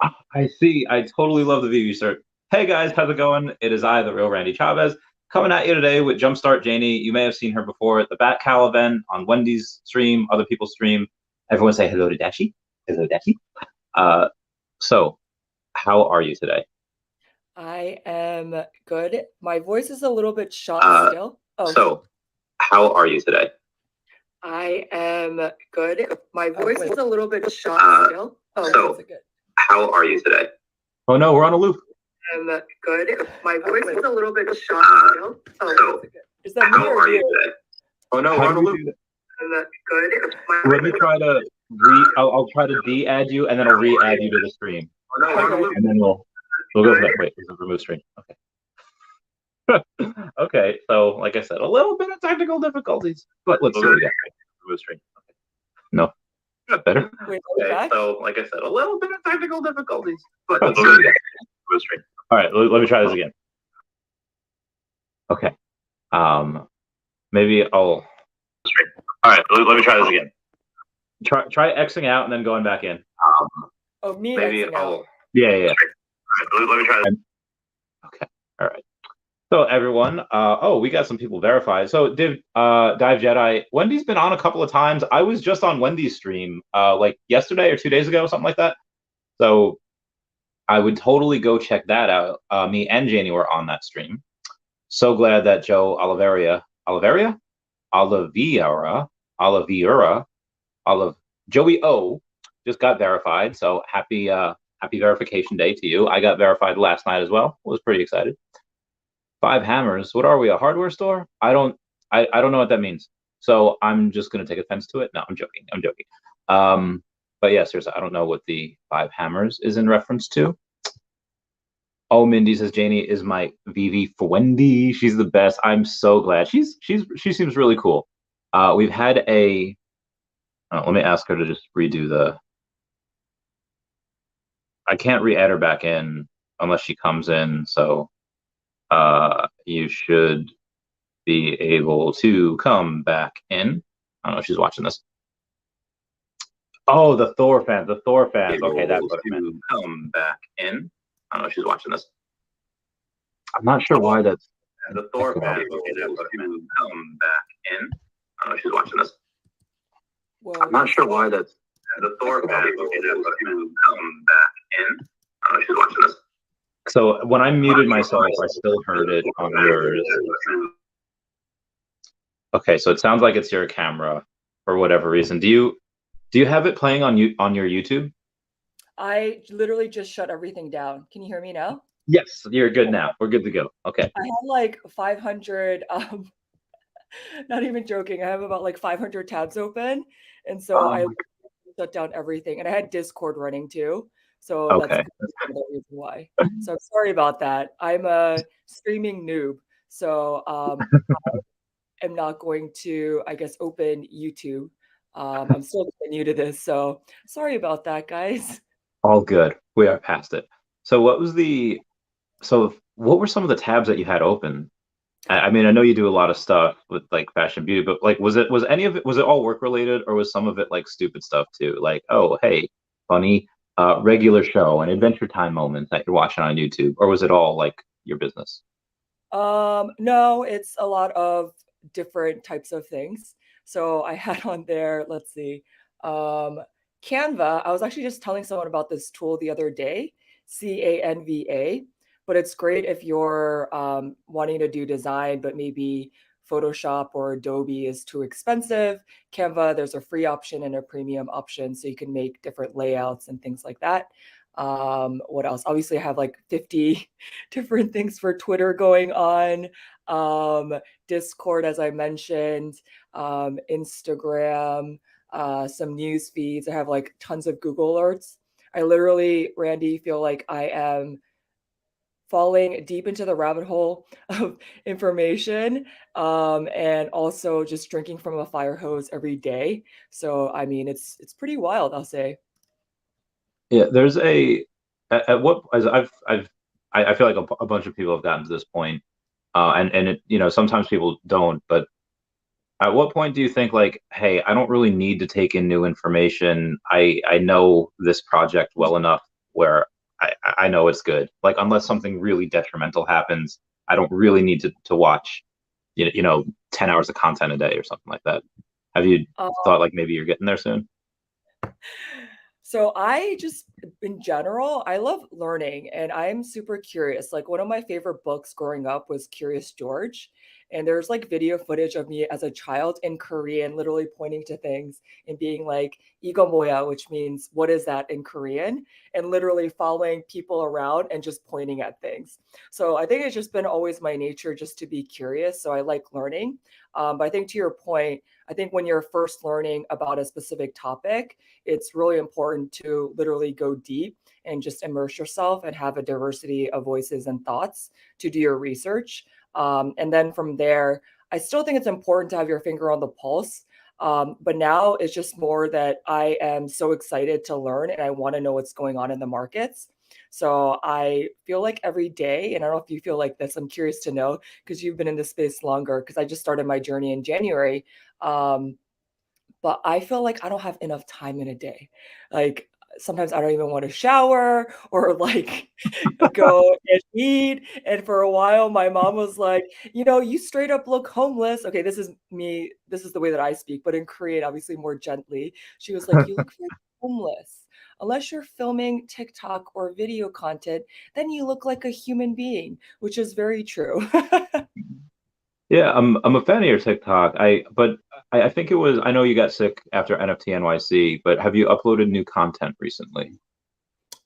I see. I totally love the Veve shirt. Hey guys, how's it going? It is I, the real Randy Chavez, coming at you today with Jump Start Janey. You may have seen her before at the Bat Cal event, on Wendy's stream, other people's stream. Everyone say hello to Dashi. Hello, Dashi. Uh, so, how are you today? I am good. My voice is a little bit shot still. So, how are you today? I am good. My voice is a little bit shot still. How are you today? Oh no, we're on a loop. I'm good. My voice is a little bit shot still. Is that me or you? Today? Oh no, we're on a loop. I'm good. Let me try to I'll try to de-add you, and then I'll re-add you to the stream. Oh no, we're on a loop. And then we'll go back. Wait, this is remove stream. Okay. Okay, so like I said, a little bit of technical difficulties, but let's see what we got. Remove stream. Okay. No. Better. Wait, okay, so like I said, a little bit of technical difficulties, but let's see what we got. Remove stream. All right, let me try this again. Okay. Maybe I'll. All right, let me try this again. Try Xing out and then going back in. Maybe I'll. Yeah. All right, let me try this. Okay. All right. So everyone, we got some people verified. So Dive Jedi, Wendy's been on a couple of times. I was just on Wendy's stream like yesterday or 2 days ago, something like that. So I would totally go check that out. Me and Janie were on that stream. So glad that Joey O just got verified. So happy verification day to you. I got verified last night as well. Was pretty excited. 5 hammers. What are we? A hardware store? I don't know what that means. So I'm just gonna take offense to it. No, I'm joking. But yeah, seriously, I don't know what the 5 hammers is in reference to. Oh, Mindy says Janie is my Veve for Wendy. She's the best. I'm so glad. She seems really cool. We've had a. Let me ask her to just redo the. I can't re-add her back in unless she comes in. So. You should be able to come back in. I don't know if she's watching this. Oh, the Thor fans. Okay, that's what it meant. Come back in. I don't know if she's watching this. I'm not sure why that's. The Thor fans. Okay, that's what it meant. Come back in. I don't know if she's watching this. I'm not sure why that's. The Thor fans. Okay, that's what it meant. Come back in. I don't know if she's watching this. So when I muted myself, I still heard it on yours. Okay, so it sounds like it's your camera for whatever reason. Do you have it playing on your YouTube? I literally just shut everything down. Can you hear me now? Yes, you're good now. We're good to go. Okay. I had like 500. Not even joking. I have about like 500 tabs open, and so I shut down everything. And I had Discord running too. So okay. That's the reason why. So I'm sorry about that. I'm a streaming noob. So I am not going to, I guess, open YouTube. I'm still new to this. So sorry about that, guys. All good. We are past it. So what were some of the tabs that you had open? I mean, I know you do a lot of stuff with like fashion beauty, but like was it all work related, or was some of it like stupid stuff too? Like, oh, hey, funny regular show and Adventure Time moments that you're watching on YouTube, or was it all like your business? No, it's a lot of different types of things. So I had on there, let's see, Canva. I was actually just telling someone about this tool the other day, Canva, but it's great if you're wanting to do design, but maybe Photoshop or Adobe is too expensive. Canva, there's a free option and a premium option, so you can make different layouts and things like that. What else? Obviously, I have like 50 different things for Twitter going on. Discord, as I mentioned, Instagram, some news feeds. I have like tons of Google alerts. I literally, Randy, feel like I am falling deep into the rabbit hole of information, and also just drinking from a fire hose every day. So I mean, it's pretty wild, I'll say. Yeah, there's I feel like a bunch of people have gotten to this point, and it, sometimes people don't, but at what point do you think like, hey, I don't really need to take in new information. I know this project well enough where I know it's good. Like unless something really detrimental happens, I don't really need to watch, 10 hours of content a day or something like that. Have you Um, thought like maybe you're getting there soon? So I just, in general, I love learning and I'm super curious. Like one of my favorite books growing up was Curious George. And there's like video footage of me as a child in Korean, literally pointing to things and being like, "Igo moya," which means what is that in Korean? And literally following people around and just pointing at things. So I think it's just been always my nature just to be curious. So I like learning. But I think to your point, I think when you're first learning about a specific topic, it's really important to literally go deep and just immerse yourself and have a diversity of voices and thoughts to do your research. And then from there, I still think it's important to have your finger on the pulse. But now it's just more that I am so excited to learn and I want to know what's going on in the markets. So I feel like every day, and I don't know if you feel like this, I'm curious to know because you've been in this space longer, because I just started my journey in January. Um, but I feel like I don't have enough time in a day. Like sometimes I don't even want to shower or like go and eat. And for a while, my mom was like, you straight up look homeless. Okay, this is me. This is the way that I speak, but in Korean, obviously more gently. She was like, you look very homeless. Unless you're filming TikTok or video content, then you look like a human being, which is very true. Yeah, I'm a fan of your TikTok. I think it was I know you got sick after NFT NYC, but have you uploaded new content recently?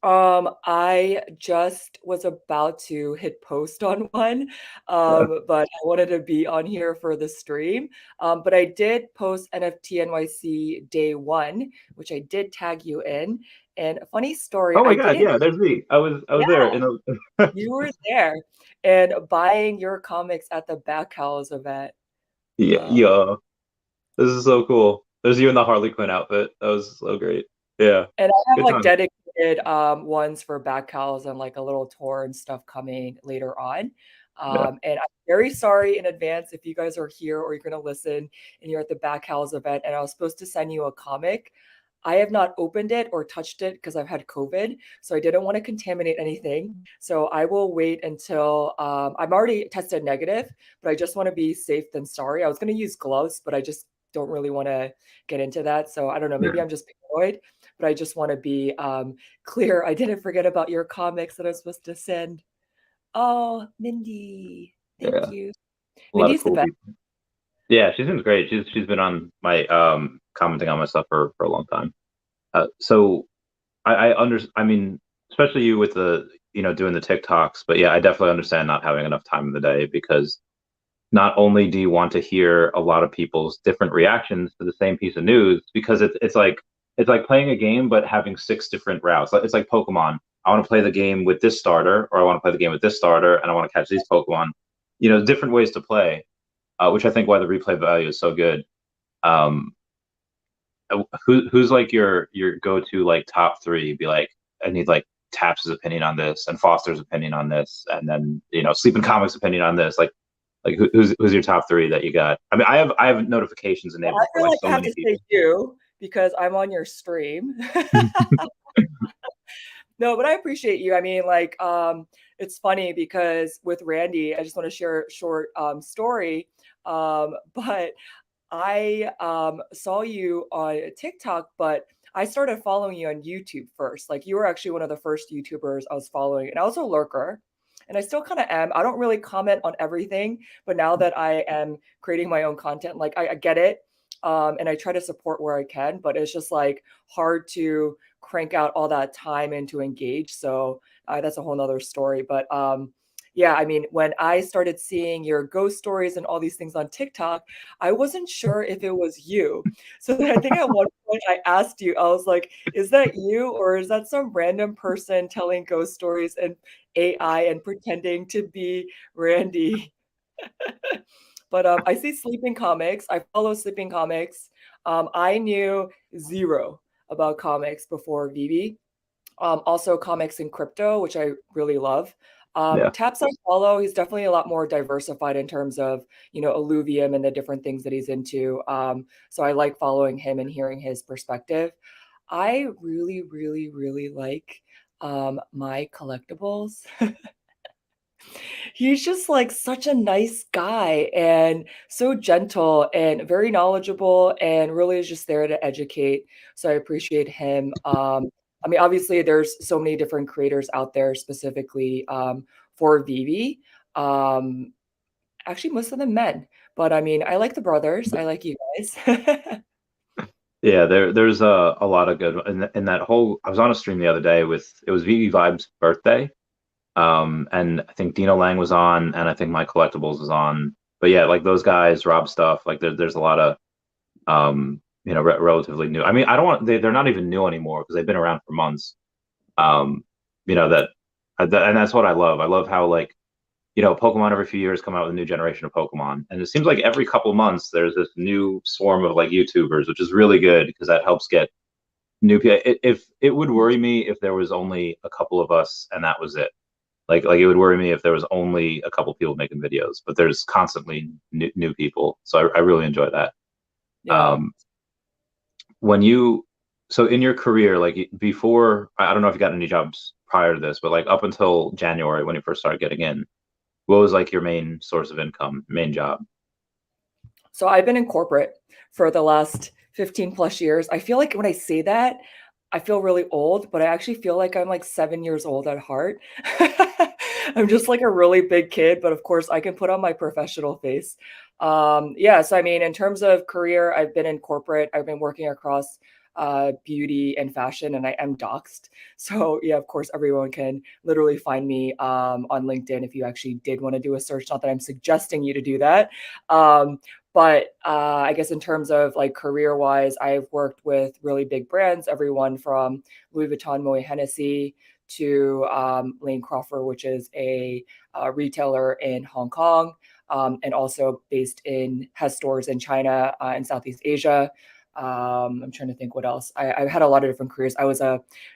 I just was about to hit post on one, but I wanted to be on here for the stream. But I did post NFT NYC day one, which I did tag you in. And a funny story, Oh my I God, didn't, yeah, there's me. I was there yeah, in a you were there and buying your comics at the Back House event. yeah, Uh, yeah. This is so cool. There's you in the Harley Quinn outfit. That was so great. Yeah, And I have good like time. dedicated ones for back cows and like a little tour and stuff coming later on. Yeah, And I'm very sorry in advance if you guys are here or you're going to listen and you're at the back house event and I was supposed to send you a comic. I have not opened it or touched it because I've had COVID. So I didn't want to contaminate anything. So I will wait until I'm already tested negative, but I just want to be safe than sorry. I was going to use gloves, but I just don't really want to get into that. So I don't know. Maybe yeah, I'm just paranoid, but I just want to be clear. I didn't forget about your comics that I was supposed to send. Oh, Mindy. Thank yeah. you. A lot of Mindy's the cool best. people. Yeah, she seems great. She's been on my commenting on my stuff for a long time. So I mean, especially you with the doing the TikToks, but yeah, I definitely understand not having enough time in the day because not only do you want to hear a lot of people's different reactions to the same piece of news, because it's like playing a game but having six different routes. It's like Pokemon. I want to play the game with this starter, or I want to play the game with this starter, and I want to catch these Pokemon. Different ways to play, which I think why the replay value is so good. Um, who's like your go-to like top three? Be like, I need like Taps's opinion on this and Foster's opinion on this, and then Sleeping Comics opinion on this. Like who's your top three that you got? I mean, I have notifications Well, I enabled for feel like like so I have many to say people. you because I'm on your stream. No, but I appreciate you. I mean, like, it's funny because with Randy, I just want to share a short story. But I saw you on TikTok, but I started following you on YouTube first. Like, you were actually one of the first YouTubers I was following, and I was a lurker. And I still kind of am. I don't really comment on everything, but now that I am creating my own content, like I get it. And I try to support where I can, but it's just like hard to crank out all that time and to engage. So that's a whole nother story. But yeah, I mean, when I started seeing your ghost stories and all these things on TikTok, I wasn't sure if it was you. So then I think at one point I asked you, I was like, is that you or is that some random person telling ghost stories and AI and pretending to be Randy? But I see Sleeping Comics. I follow Sleeping Comics. I knew zero about comics before Vivi. Also comics and crypto, which I really love. Yeah, Taps I follow, he's definitely a lot more diversified in terms of, Illuvium and the different things that he's into. So I like following him and hearing his perspective. I really, really, really like My Collectibles. He's just like such a nice guy and so gentle and very knowledgeable and really is just there to educate. So I appreciate him. I mean, obviously, there's so many different creators out there specifically for Veve. Um, Actually, most of them men, but I mean, I like the brothers. I like you guys. Yeah, there's a lot of good in that whole. I was on a stream the other day with it was Vivi Vibe's birthday, and I think Dino Lang was on, and I think My Collectibles was on. But yeah, like those guys, Rob Stuff, like there's a lot of relatively new. I mean, I don't want they're not even new anymore because they've been around for months. Um, you know and that's what I love. I love how like Pokemon every few years come out with a new generation of Pokemon. And it seems like every couple of months there's this new swarm of like YouTubers, which is really good because that helps get new people. If it would worry me if there was only a couple of us and that was it. Like it would worry me if there was only a couple people making videos, but there's constantly new people. So I really enjoy that. Yeah. Um, when you so in your career, like before, I don't know if you got any jobs prior to this, but like up until January when you first started getting in, what was like your main source of income, main job? So I've been in corporate for the last 15 plus years. I feel like when I say that, I feel really old, but I actually feel like I'm like 7 years old at heart. I'm just like a really big kid, but of course I can put on my professional face. Yeah, so I mean, in terms of career, I've been in corporate. I've been working across beauty and fashion, and I am doxxed. So yeah, of course, everyone can literally find me on LinkedIn if you actually did want to do a search. Not that I'm suggesting you to do that. Um, but I guess in terms of like career wise, I've worked with really big brands, everyone from Louis Vuitton, Moet Hennessy to Lane Crawford, which is a retailer in Hong Kong, and also has stores in China and Southeast Asia. I'm trying to think what else. I've had a lot of different careers. I was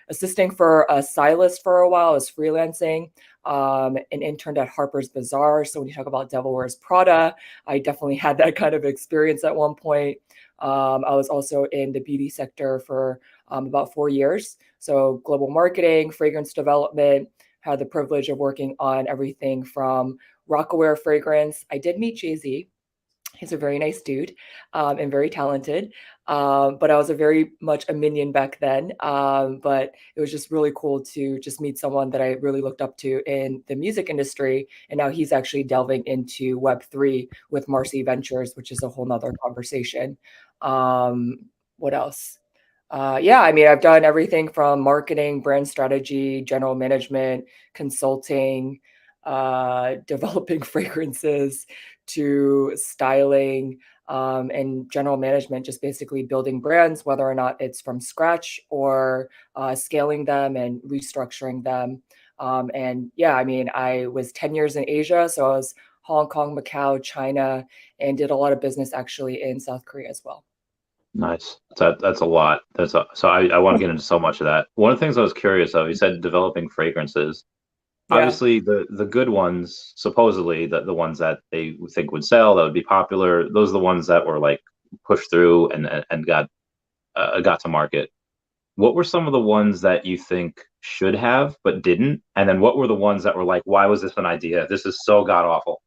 assisting for a stylist for a while. I was freelancing, an intern at Harper's Bazaar. So when you talk about Devil Wears Prada, I definitely had that kind of experience at one point. I was also in the beauty sector for about 4 years. So global marketing, fragrance development, had the privilege of working on everything from Rockaware fragrance. I did meet Jay-Z. He's a very nice dude and very talented. But I was a very much a minion back then. But it was just really cool to just meet someone that I really looked up to in the music industry. And now he's actually delving into Web3 with Marcy Ventures, which is a whole nother conversation. What else? Yeah, I mean, I've done everything from marketing, brand strategy, general management, consulting, developing fragrances to styling and general management, just basically building brands, whether or not it's from scratch or scaling them and restructuring them. And yeah, I mean, I was 10 years in Asia, so I was Hong Kong, Macau, China, and did a lot of business actually in South Korea as well. Nice. That's a lot. So I want to get into so much of that. One of the things I was curious of, you said developing fragrances. Yeah. Obviously, the good ones, supposedly the ones that they would think would sell, that would be popular. Those are the ones that were like pushed through and got to market. What were some of the ones that you think should have but didn't? And then what were the ones that were like, why was this an idea? This is so god awful.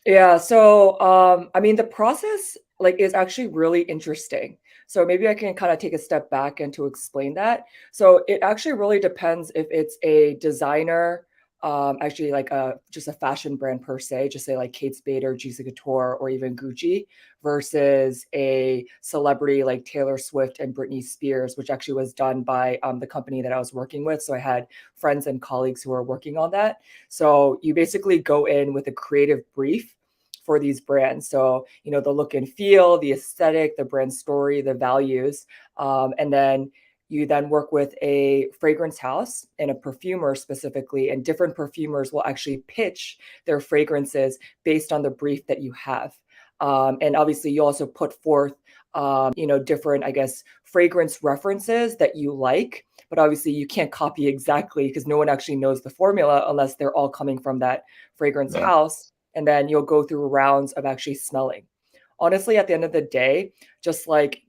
Yeah, so I mean the process like is actually really interesting. So maybe I can kind of take a step back and to explain that. So it actually really depends if it's a designer, actually like a just a fashion brand per se, just say like Kate Spade or Juicy Couture or even Gucci, versus a celebrity like Taylor Swift and Britney Spears, which actually was done by the company that I was working with. So I had friends and colleagues who were working on that. So you basically go in with a creative brief for these brands. So, the look and feel, the aesthetic, the brand story, the values. And then you then work with a fragrance house and a perfumer specifically, and different perfumers will actually pitch their fragrances based on the brief that you have. And obviously, you also put forth, different, I guess, fragrance references that you like. But obviously, you can't copy exactly because no one actually knows the formula unless they're all coming from that fragrance Yeah. house. And then you'll go through rounds of actually smelling. Honestly, at the end of the day, just like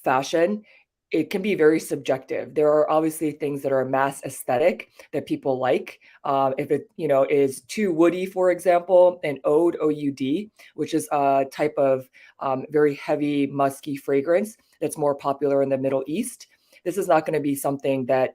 fashion, it can be very subjective. There are obviously things that are mass aesthetic that people like. If it, is too woody, for example, an oud, OUD, which is a type of very heavy, musky fragrance that's more popular in the Middle East. This is not going to be something that,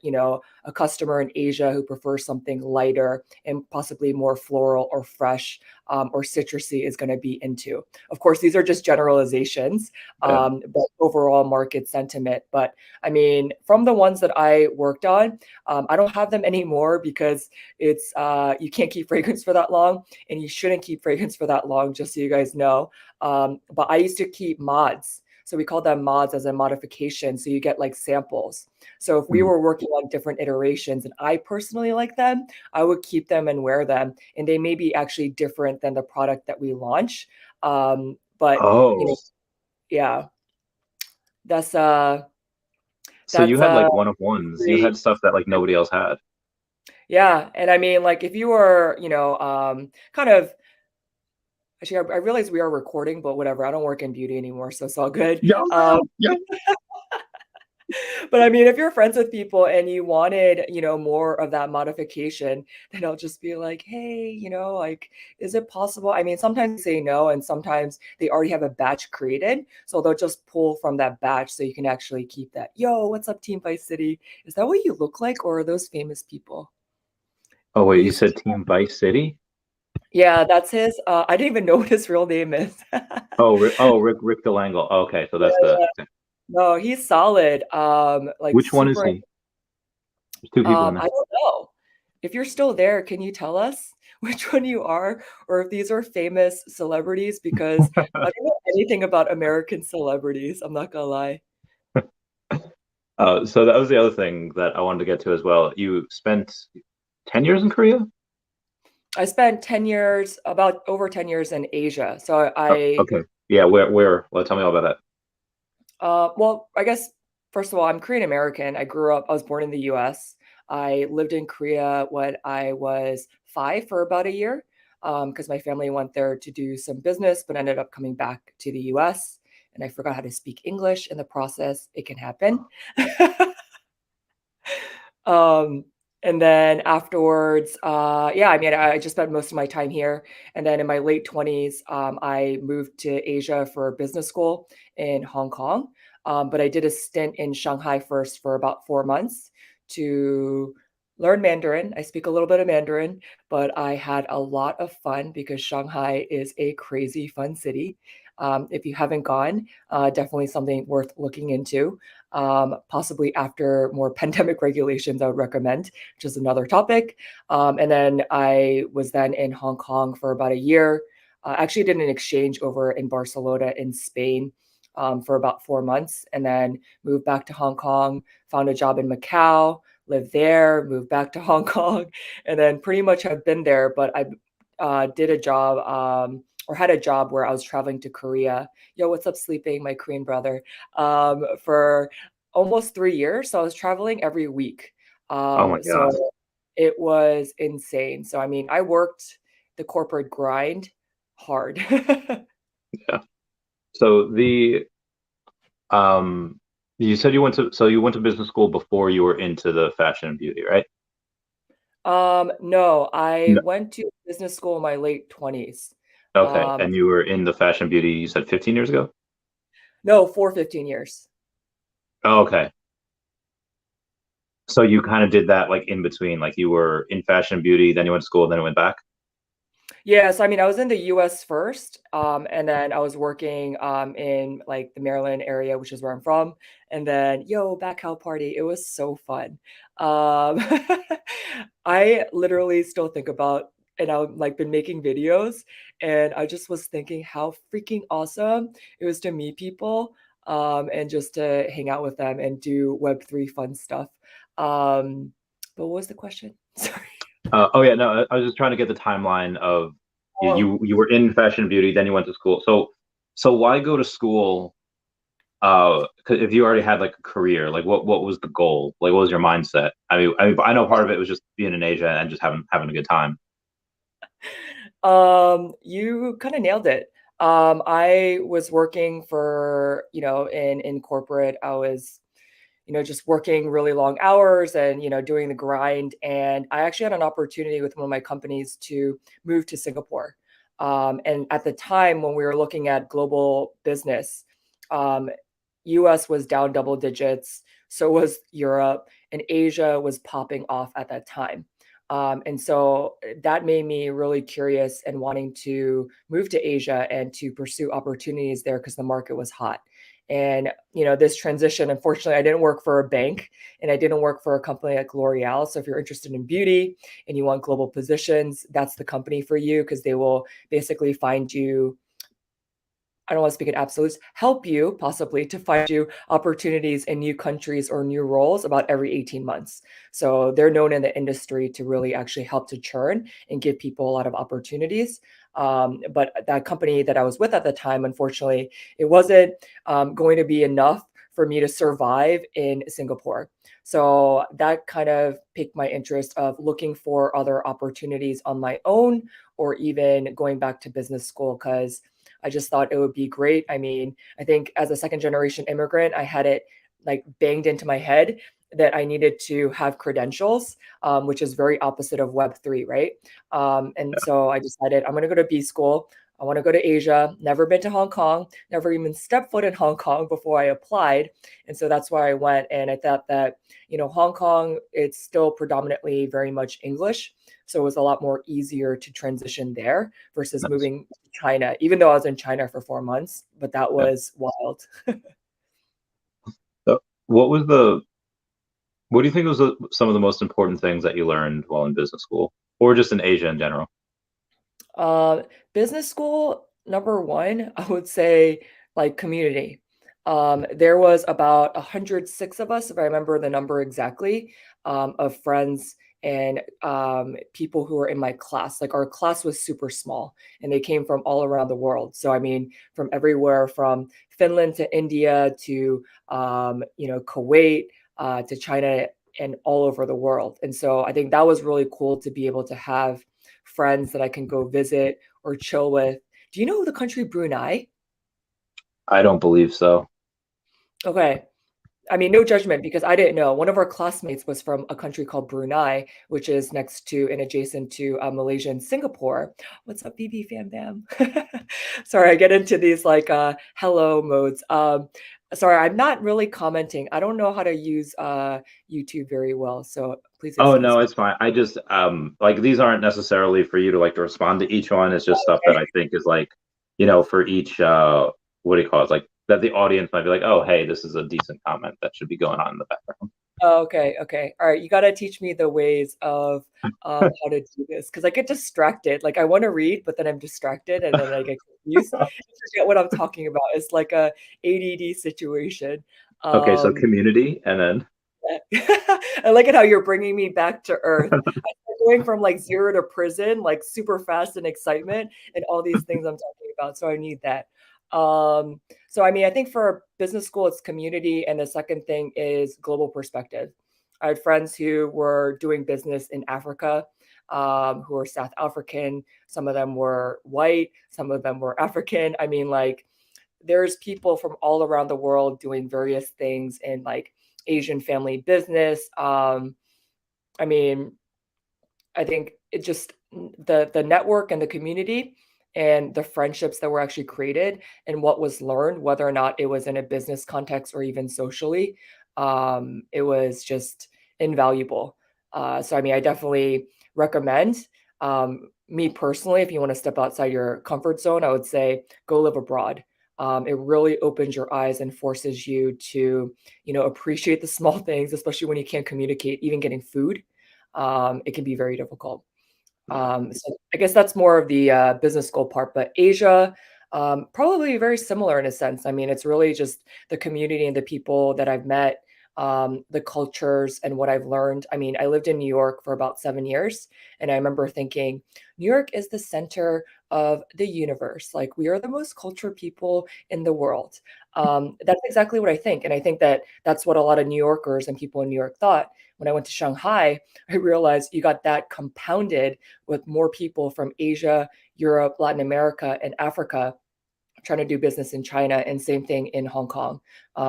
a customer in Asia who prefers something lighter and possibly more floral or fresh or citrusy is going to be into. Of course, these are just generalizations, Yeah. but overall market sentiment. But I mean, from the ones that I worked on, I don't have them anymore because it's you can't keep fragrance for that long, and you shouldn't keep fragrance for that long, just so you guys know. But I used to keep mods. So we call them mods as a modification. So you get like samples. So if we Mhm. were working on different iterations and I personally like them, I would keep them and wear them. And they may be actually different than the product that we launch. But Oh, yeah, that's uh so you that's had like one of ones. You pretty, had stuff that like nobody else had. yeah. And I mean, like if you were, kind of actually I realize we are recording, but whatever. I don't work in beauty anymore, so it's all good. Yeah, no. Yeah. But I mean, if you're friends with people and you wanted, more of that modification, then I'll just be like, hey, like, is it possible? I mean, sometimes they say no, and sometimes they already have a batch created. So they'll just pull from that batch so you can actually keep that. Yo, what's up, Team Vice City? Is that what you look like, or are those famous people? Oh He wait, you used to, said Team Vice City? yeah, that's his. I didn't even know what his real name is. Rick Delangle. Oh, okay, so that's the okay. No, he's solid. Like Which one is super. he? There's two people in I there. don't know. If you're still there, can you tell us which one you are, or if these are famous celebrities? Because I don't know anything about American celebrities. I'm not gonna lie. So that was the other thing that I wanted to get to as well. You spent 10 years in Korea? I spent 10 years, about over 10 years in Asia. So Okay. Yeah, where? Well, tell me all about well, I guess first of all, I'm Korean American. I was born in the US. I lived in Korea when I was 5 for about a year because my family went there to do some business, but ended up coming back to the US. And I forgot how to speak English in the process. It can happen. Um, and then afterwards, yeah, I mean, I just spent most of my time here. And then in my late 20s, I moved to Asia for business school in Hong Kong. But I did a stint in Shanghai first for about 4 months to learn Mandarin. I speak a little bit of Mandarin, but I had a lot of fun because Shanghai is a crazy fun city. If you haven't gone, definitely something worth looking into. Possibly after more pandemic regulations, I would recommend, which is another topic. And then I was then in Hong Kong for about a year. Actually did an exchange over in Barcelona in Spain for about 4 months, and then moved back to Hong Kong, found a job in Macau, lived there, moved back to Hong Kong, and then pretty much have been there. But I did a job or had a job where I was traveling to Korea. Yo, what's up, sleeping, my Korean brother? For almost 3 years. So I was traveling every week. Oh my So God. it was insane. So I mean, I worked the corporate grind hard. Yeah. So the you said you went to business school before you were into the fashion and beauty, right? No, I No. went to business school in my late 20s. Okay. Um, And you were in the fashion beauty, you said 15 years ago? no, for 15 years. Oh, okay. So you kind of did that like in between, like you were in fashion and beauty, then you went to school, then you went back. Yeah, so I mean, I was in the US first, and then I was working in like the Maryland area, which is where I'm from. And then, yo, back cow party. It was so fun. Um, I literally still think about, and I've like been making videos, and I just was thinking how freaking awesome it was to meet people and just to hang out with them and do Web3 fun stuff. But what was the question? Sorry. Oh yeah, no, I was just trying to get the timeline of you were in fashion and beauty, then you went to school. So why go to school? 'Cause if you already had like a career, like what was the goal? Like what was your mindset? I mean, I know part of it was just being in Asia and just having a good time. You kind of nailed it. I was working for, in corporate. I was just working really long hours and, doing the grind. And I actually had an opportunity with one of my companies to move to Singapore. And at the time when we were looking at global business, um, US was down double digits, so was Europe, and Asia was popping off at that time. And so that made me really curious and wanting to move to Asia and to pursue opportunities there because the market was hot. And this transition, unfortunately, I didn't work for a bank and I didn't work for a company like L'Oreal. So if you're interested in beauty and you want global positions, that's the company for you because they will basically find you. I don't want to speak in absolutes, help you possibly to find you opportunities in new countries or new roles about every 18 months. So they're known in the industry to really actually help to churn and give people a lot of opportunities. But that company that I was with at the time, unfortunately, it wasn't going to be enough for me to survive in Singapore. So that kind of piqued my interest of looking for other opportunities on my own or even going back to business school because I just thought it would be great. I mean, I think as a second generation immigrant, I had it like banged into my head that I needed to have credentials, which is very opposite of Web3, right? And so I decided I'm going to go to B school. I want to go to Asia, never been to Hong Kong, never even stepped foot in Hong Kong before I applied. And so that's where I went. And I thought that, Hong Kong, it's still predominantly very much English. So it was a lot more easier to transition there versus Nice. moving to China, even though I was in China for 4 months, but that Yeah. was wild. So what do you think was some of the most important things that you learned while in business school, or just in Asia in general? Uh, Business school, number one, I would say like community. There was about 106 of us, if I remember the number exactly, of friends and people who were in my class. Like our class was super small and they came from all around the world. So, I mean, from everywhere from Finland to India to, Kuwait to China and all over the world. And so I think that was really cool to be able to have friends that I can go visit or chill with. Do you know the country Brunei? I don't believe so. Okay. I mean, no judgment because I didn't know. One of our classmates was from a country called Brunei, which is next to and adjacent to Malaysia and Singapore. What's up, BB Fam Bam? Sorry, I get into these like hello modes. Sorry, I'm not really commenting. I don't know how to use YouTube very well, so please Oh excuse no, me. it's fine. I just like these aren't necessarily for you to like to respond to each one. It's just stuff that Okay. I think is like, for each what do you call it? It's like that the audience might be like, oh hey, this is a decent comment that should be going on in the background. Oh, okay, okay. All right, you gotta teach me the ways of how to do this because I get distracted. Like I want to read, but then I'm distracted, and then I get confused. I forget what I'm talking about. It's like a ADD situation. Okay, so Um, community and then I like it how you're bringing me back to earth. I'm going from like zero to prison, like super fast and excitement, and all these things I'm talking about. So I need that. So I mean, I think for business school, it's community, and the second thing is global perspective. I had friends who were doing business in Africa, who were South African. Some of them were white, some of them were African. I mean, like there's people from all around the world doing various things in like Asian family business. I mean, I think it just the network and the community and the friendships that were actually created and what was learned, whether or not it was in a business context or even socially, it was just invaluable. So I mean, I definitely recommend. Me personally, if you want to step outside your comfort zone, I would say go live abroad. It really opens your eyes and forces you to, appreciate the small things, especially when you can't communicate, even getting food. It can be very difficult. yeah. So I guess that's more of the business school part, but Asia, probably very similar in a sense. I mean, it's really just the community and the people that I've met, the cultures and what I've learned. I mean, I lived in New York for about 7 years, and I remember thinking, New York is the center of the universe. Like, we are the most cultured people in the world. That's exactly what I think. And I think that that's what a lot of New Yorkers and people in New York thought. When I went to Shanghai, I realized you got that compounded with more people from Asia, Europe, Latin America, and Africa trying to do business in China, and same thing in Hong Kong,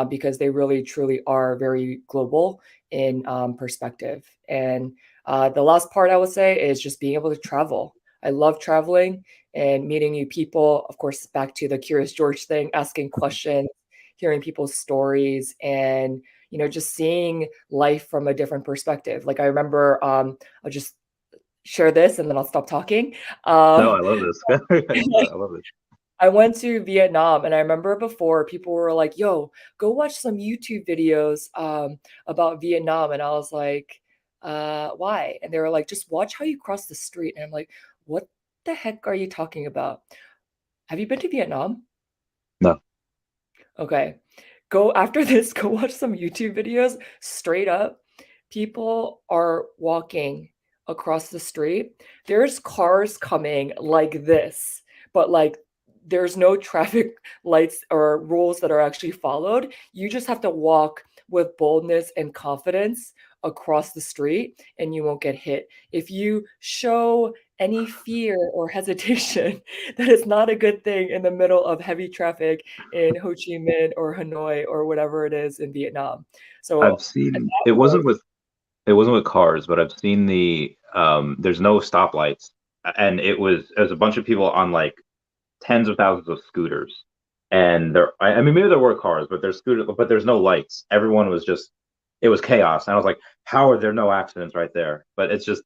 because they really truly are very global in perspective. And the last part I would say is just being able to travel. I love traveling and meeting new people. Of course, back to the Curious George thing, asking questions, hearing people's stories, and just seeing life from a different perspective. Like I remember, I'll just share this and then I'll stop talking. No, Um, I love this. I love this. I went to Vietnam, and I remember before people were like, "Yo, go watch some YouTube videos about Vietnam," and I was like, "Why?" And they were like, "Just watch how you cross the street." And I'm like, "What the heck are you talking about? Have you been to Vietnam?" No. Okay. Go after this, go watch some YouTube videos. Straight up, people are walking across the street. There's cars coming like this, but like there's no traffic lights or rules that are actually followed. You just have to walk with boldness and confidence across the street and you won't get hit. If you show any fear or hesitation, that is not a good thing in the middle of heavy traffic in Ho Chi Minh or Hanoi or whatever it is in Vietnam. I've So at seen that point, it wasn't with cars, but I've seen there's no stoplights, and it was a bunch of people on like tens of thousands of scooters, and I mean maybe there were cars, but there's scooters, but there's no lights. Everyone was just it was chaos, and I was like, how are there no accidents right there? But it's just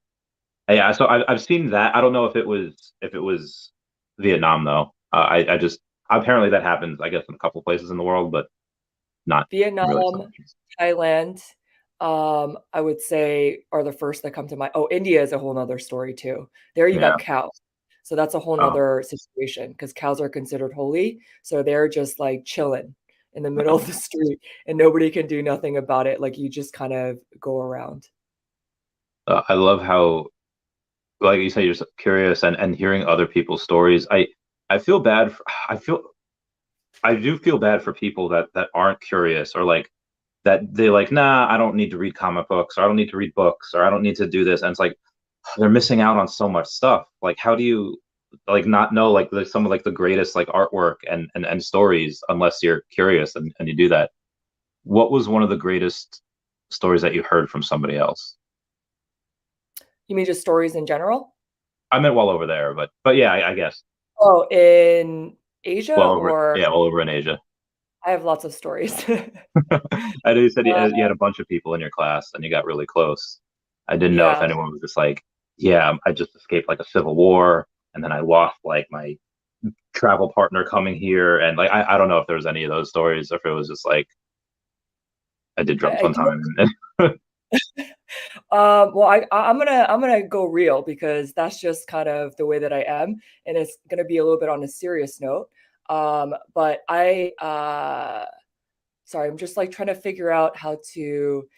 yeah. So I've seen that. I don't know if it was Vietnam though. I just apparently that happens I guess in a couple places in the world, but not really so Vietnam, much. Thailand, I would say are the first that come to mind. Oh, India is a whole nother story too. There you Yeah. got cows. So that's a whole Oh, nother situation because cows are considered holy. So they're just like chilling in the middle of the street and nobody can do nothing about it. Like you just kind of go around. I love how like you say, you're so curious and hearing other people's stories. I feel bad. I do feel bad for people that aren't curious or like that they like, nah, I don't need to read comic books or I don't need to read books or I don't need to do this. And it's like they're missing out on so much stuff. Like, how do you like not know like some of like the greatest like artwork and stories unless you're curious and you do that? What was one of the greatest stories that you heard from somebody else? You mean just stories in general? I meant while over there, but yeah, I guess. Oh, in Asia Well over, or yeah, all over in Asia. I have lots of stories. I know you said Uh, you had a bunch of people in your class and you got really close. I didn't know if yeah. anyone was just like, yeah, I just escaped like a civil war and then I lost like my travel partner coming here. And like, I don't know if there was any of those stories or if it was just like, I did drums I one do. time. Well, I'm gonna go real because that's just kind of the way that I am, and it's gonna be a little bit on a serious note. But sorry, I'm just like trying to figure out how to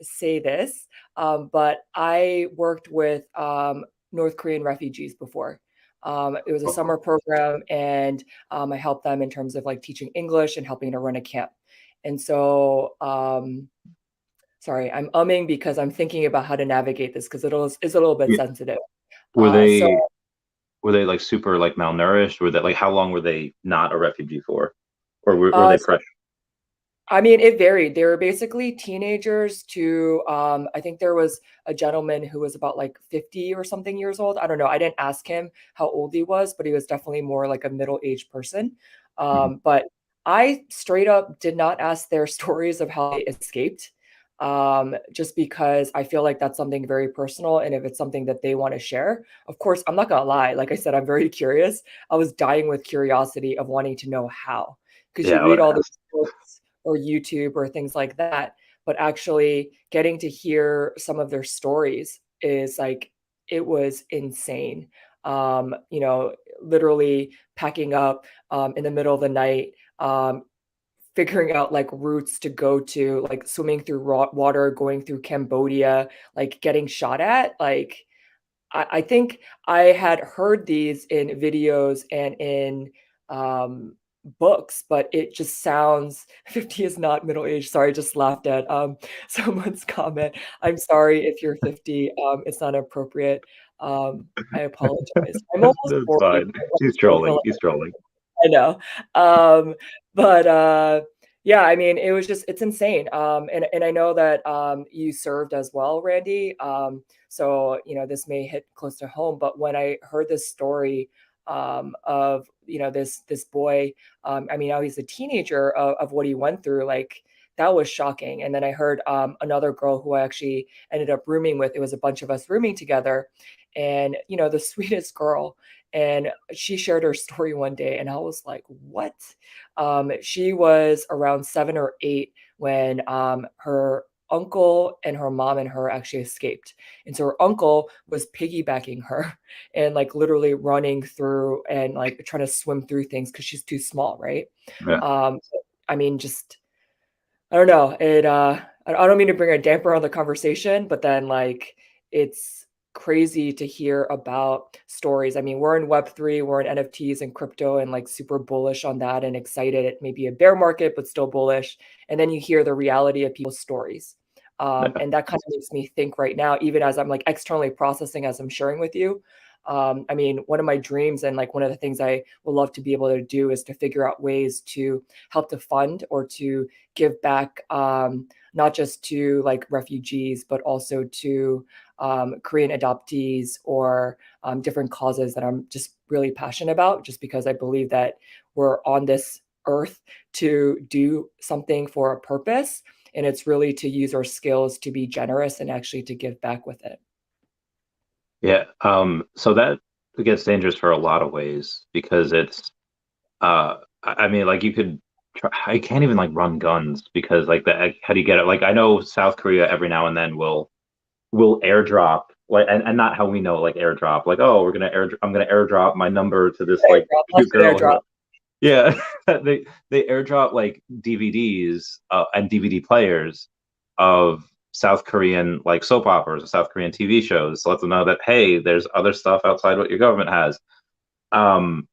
say this. But I worked with North Korean refugees before. It was a summer program, and I helped them in terms of like teaching English and helping to run a camp. And so sorry, I'm umming because I'm thinking about how to navigate this because it's a little bit Yeah. sensitive. Were So they were they like super like malnourished? Were they like how long were they not a refugee for? Or were they so fresh? I mean, it varied. They were basically teenagers to I think there was a gentleman who was about like 50 or something years old. I don't know. I didn't ask him how old he was, but he was definitely more like a middle-aged person. Mhm. But I straight up did not ask their stories of how they escaped. Just because I feel like that's something very personal. And if it's something that they want to share, of course, I'm not gonna lie. Like I said, I'm very curious. I was dying with curiosity of wanting to know how. Because Yeah, you I would read all ask. these books or YouTube or things like that. But actually getting to hear some of their stories is like, it was insane. Literally packing up in the middle of the night, figuring out like routes to go to, like swimming through raw water, going through Cambodia, like getting shot at. Like, I think I had heard these in videos and in um, books, but it just sounds 50 is not middle age. Sorry, I just laughed at someone's comment. I'm sorry if you're 50. It's not appropriate. I apologize. I'm almost That's 40, fine. but I He's still feel trolling. like He's trolling. I know. Um, but yeah, I mean, it was just it's insane. And I know that you served as well, Randy. So you know this may hit close to home, but when I heard this story of this boy, I mean, now he's a teenager of what he went through, like that was shocking. And then I heard another girl who I actually ended up rooming with. It was a bunch of us rooming together, and the sweetest girl, and she shared her story one day, and I was like, what? She was around 7 or 8 when her uncle and her mom and her actually escaped. And so her uncle was piggybacking her and like literally running through and like trying to swim through things because she's too small, right? Yeah. Um, I mean, just I don't know. I don't mean to bring a damper on the conversation, but then like it's crazy to hear about stories. I mean, we're in Web3, we're in NFTs and crypto and like super bullish on that and excited. It may be a bear market, but still bullish. And then you hear the reality of people's stories. Yeah. And that kind of makes me think right now, even as I'm like externally processing as I'm sharing with you. I mean, one of my dreams and like one of the things I would love to be able to do is to figure out ways to help to fund or to give back, not just to like refugees, but also to Korean adoptees or different causes that I'm just really passionate about, just because I believe that we're on this earth to do something for a purpose. And it's really to use our skills to be generous and actually to give back with it. Yeah. So that gets dangerous for a lot of ways because it's I mean like you could try, I can't even like run guns because like the how do you get it? Like I know South Korea every now and then will airdrop like and not how we know like airdrop like oh we're gonna air I'm gonna airdrop my number to this like Airdrop, cute mustard girl. airdrop. Yeah, they airdrop like DVDs and DVD players of South Korean like soap operas or South Korean TV shows to let them know that hey, there's other stuff outside what your government has. Um,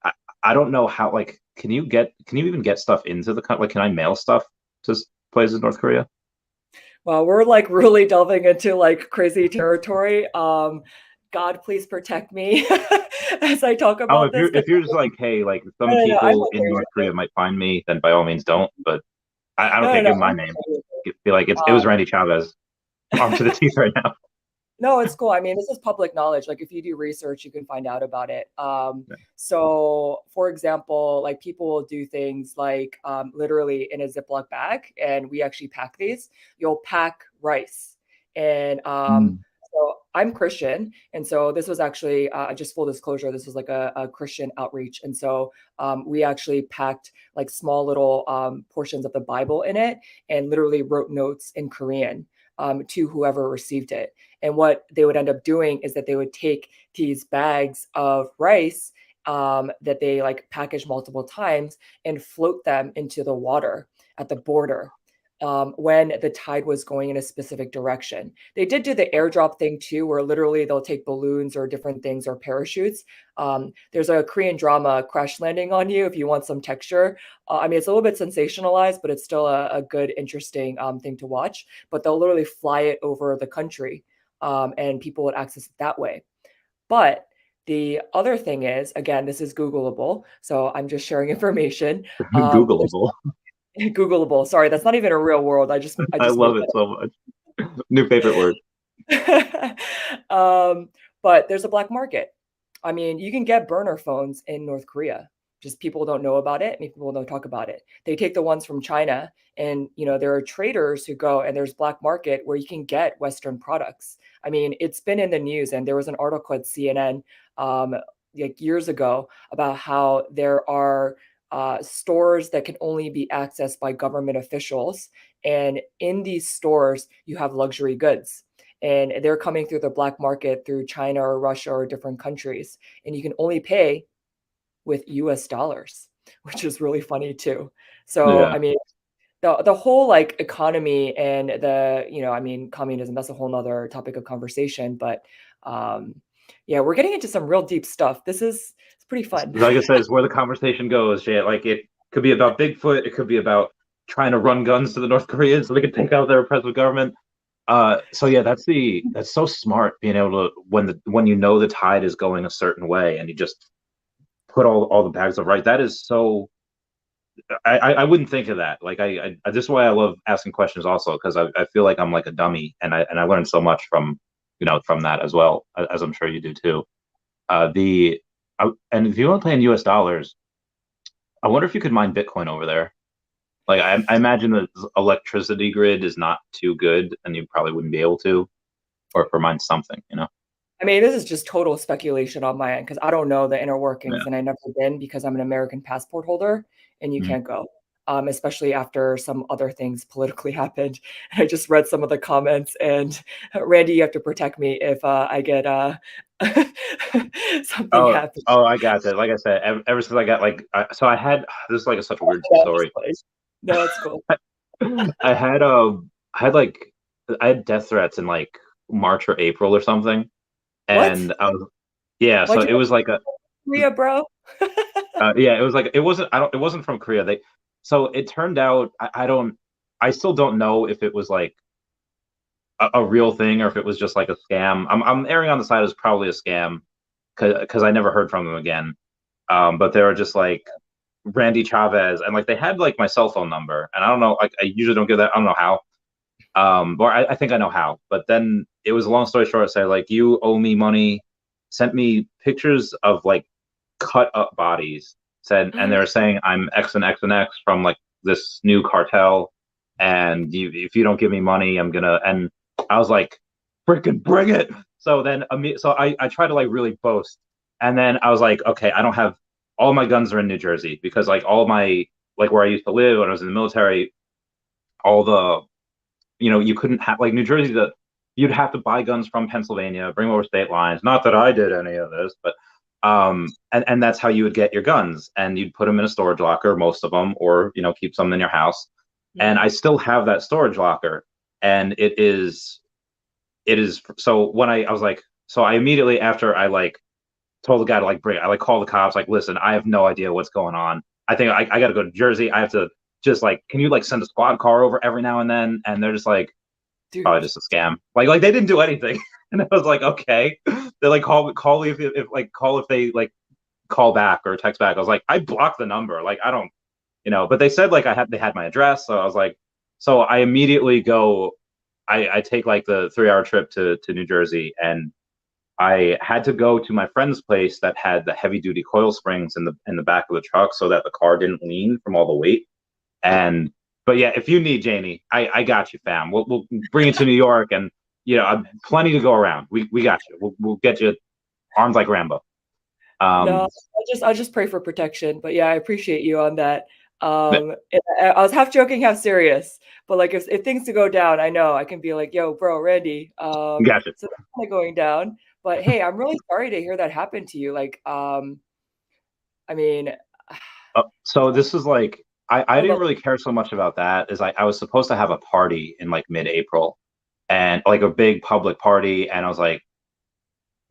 I, I don't know how like can you even get stuff into the country? Like can I mail stuff to places in North Korea? Well, we're like really delving into like crazy territory. God, please protect me as I talk Oh, about this. if you're just like hey, like No, some no, no, I'm people in okay North with it. Korea might find me, then by all means don't. But I don't No, care. no, no, Give my I'm name. okay with it. Feel like it was Randy Chavez. Armed to the Um, teeth right now. No, it's cool. I mean, this is public knowledge. Like if you do research, you can find out about it. So for example, like people will do things like literally in a Ziploc bag, and we actually pack these. You'll pack rice. And Mm. so I'm Christian. And so this was actually just full disclosure, this was like a Christian outreach. And so we actually packed like small little portions of the Bible in it and literally wrote notes in Korean to whoever received it. And what they would end up doing is that they would take these bags of rice that they like package multiple times and float them into the water at the border when the tide was going in a specific direction. They did do the airdrop thing too, where literally they'll take balloons or different things or parachutes. There's a Korean drama, Crash Landing on You, if you want some texture. I mean, it's a little bit sensationalized, but it's still a good, interesting thing to watch. But they'll literally fly it over the country and people would access it that way. But the other thing is, again, this is Googleable, so I'm just sharing information. There's Googleable. Googleable. Sorry, that's not even a real world. I I just made love it so much. New favorite word. that. But there's a black market. I mean, you can get burner phones in North Korea. Just people don't know about it, and people don't talk about it. They take the ones from China, and there are traders who go, and there's black market where you can get Western products. I mean, it's been in the news, and there was an article at CNN like years ago about how there are stores that can only be accessed by government officials, and in these stores you have luxury goods and they're coming through the black market through China or Russia or different countries. And you can only pay with US dollars, which is really funny too. So, Yeah. I mean, the whole like economy and I mean, communism, that's a whole nother topic of conversation. But yeah, we're getting into some real deep stuff. It's pretty fun. Like I said, it's where the conversation goes. Yeah, like it could be about Bigfoot. It could be about trying to run guns to the North Koreans so they can take out their oppressive government. So yeah, that's so smart being able to when you know the tide is going a certain way and you just put all the bags of right. That is so. I wouldn't think of that. Like this is why I love asking questions also because I feel like I'm like a dummy and I learned so much from from that as well as I'm sure you do too. The and if you want to play in U.S. dollars, I wonder if you could mine Bitcoin over there. Like I imagine the electricity grid is not too good, and you probably wouldn't be able to, or for mine something, you know. I mean, this is just total speculation on my end because I don't know the inner Yeah. workings, and I've never been because I'm an American passport holder, and you Mhm. can't go. Especially after some other things politically happened. I just read some of the comments, and Randy, you have to protect me if I get something Oh, happens. oh, I got that. Like I said, ever since I got like, so I had this is like such a weird No, I'm just story. playing. No, it's cool. I had I had like I had death threats in like March or April or something, What? and I was yeah. So Why'd you it was like a Korea, bro? yeah. It was like it wasn't I don't it wasn't from Korea. They so it turned out I don't I still don't know if it was like a real thing or if it was just like a scam. I'm erring on the side as probably a scam because I never heard from them again. But they were just like Randy Chavez, and like they had like my cell phone number, and I don't know, like I usually don't give that. I don't know how. Or I think I know how. But then it was a long story short. Say like you owe me money. Sent me pictures of like cut up bodies. Said, and they were saying I'm X and X and X from like this new cartel, and if you don't give me money, I'm gonna. And I was like, freaking bring it. So then, so I tried to like really boast, and then I was like, okay, I don't have all my guns are in New Jersey because like all my like where I used to live when I was in the military, all the you couldn't have like New Jersey that you'd have to buy guns from Pennsylvania, bring them over state lines. Not that I did any of this, but and that's how you would get your guns, and you'd put them in a storage locker, most of them, or keep some in your house. And I still have that storage locker, and it is so when I was like so I immediately after I like told the guy to like bring it. I like call the cops, like, listen, I have no idea what's going on. I think I got to go to Jersey. I have to just like, can you like send a squad car over every now and then? And they're just like, probably Dude. just a scam. Like they didn't do anything. And I was like, okay. They like call me if like call if they like call back or text back. I was like, I blocked the number. Like I don't, but they said like they had my address. So I was like, so I immediately go. I take like the 3 hour trip to New Jersey and I had to go to my friend's place that had the heavy duty coil springs in the back of the truck so that the car didn't lean from all the weight. And but yeah, if you need Janie, I got you, fam. We'll bring you to New York, and plenty to go around. We got you. We'll get you armed like Rambo. No, Um, I'll just pray for protection. But yeah, I appreciate you on that. I was half joking, half serious. But like if things to go down, I know I can be like, yo, bro, Randy. gotcha. So that's kind of going down. But hey, I'm really sorry to hear that happened to you. Like, I mean, So this is like I what didn't about really care so much about that. Is I was supposed to have a party in like mid-April, and like a big public party, and I was like,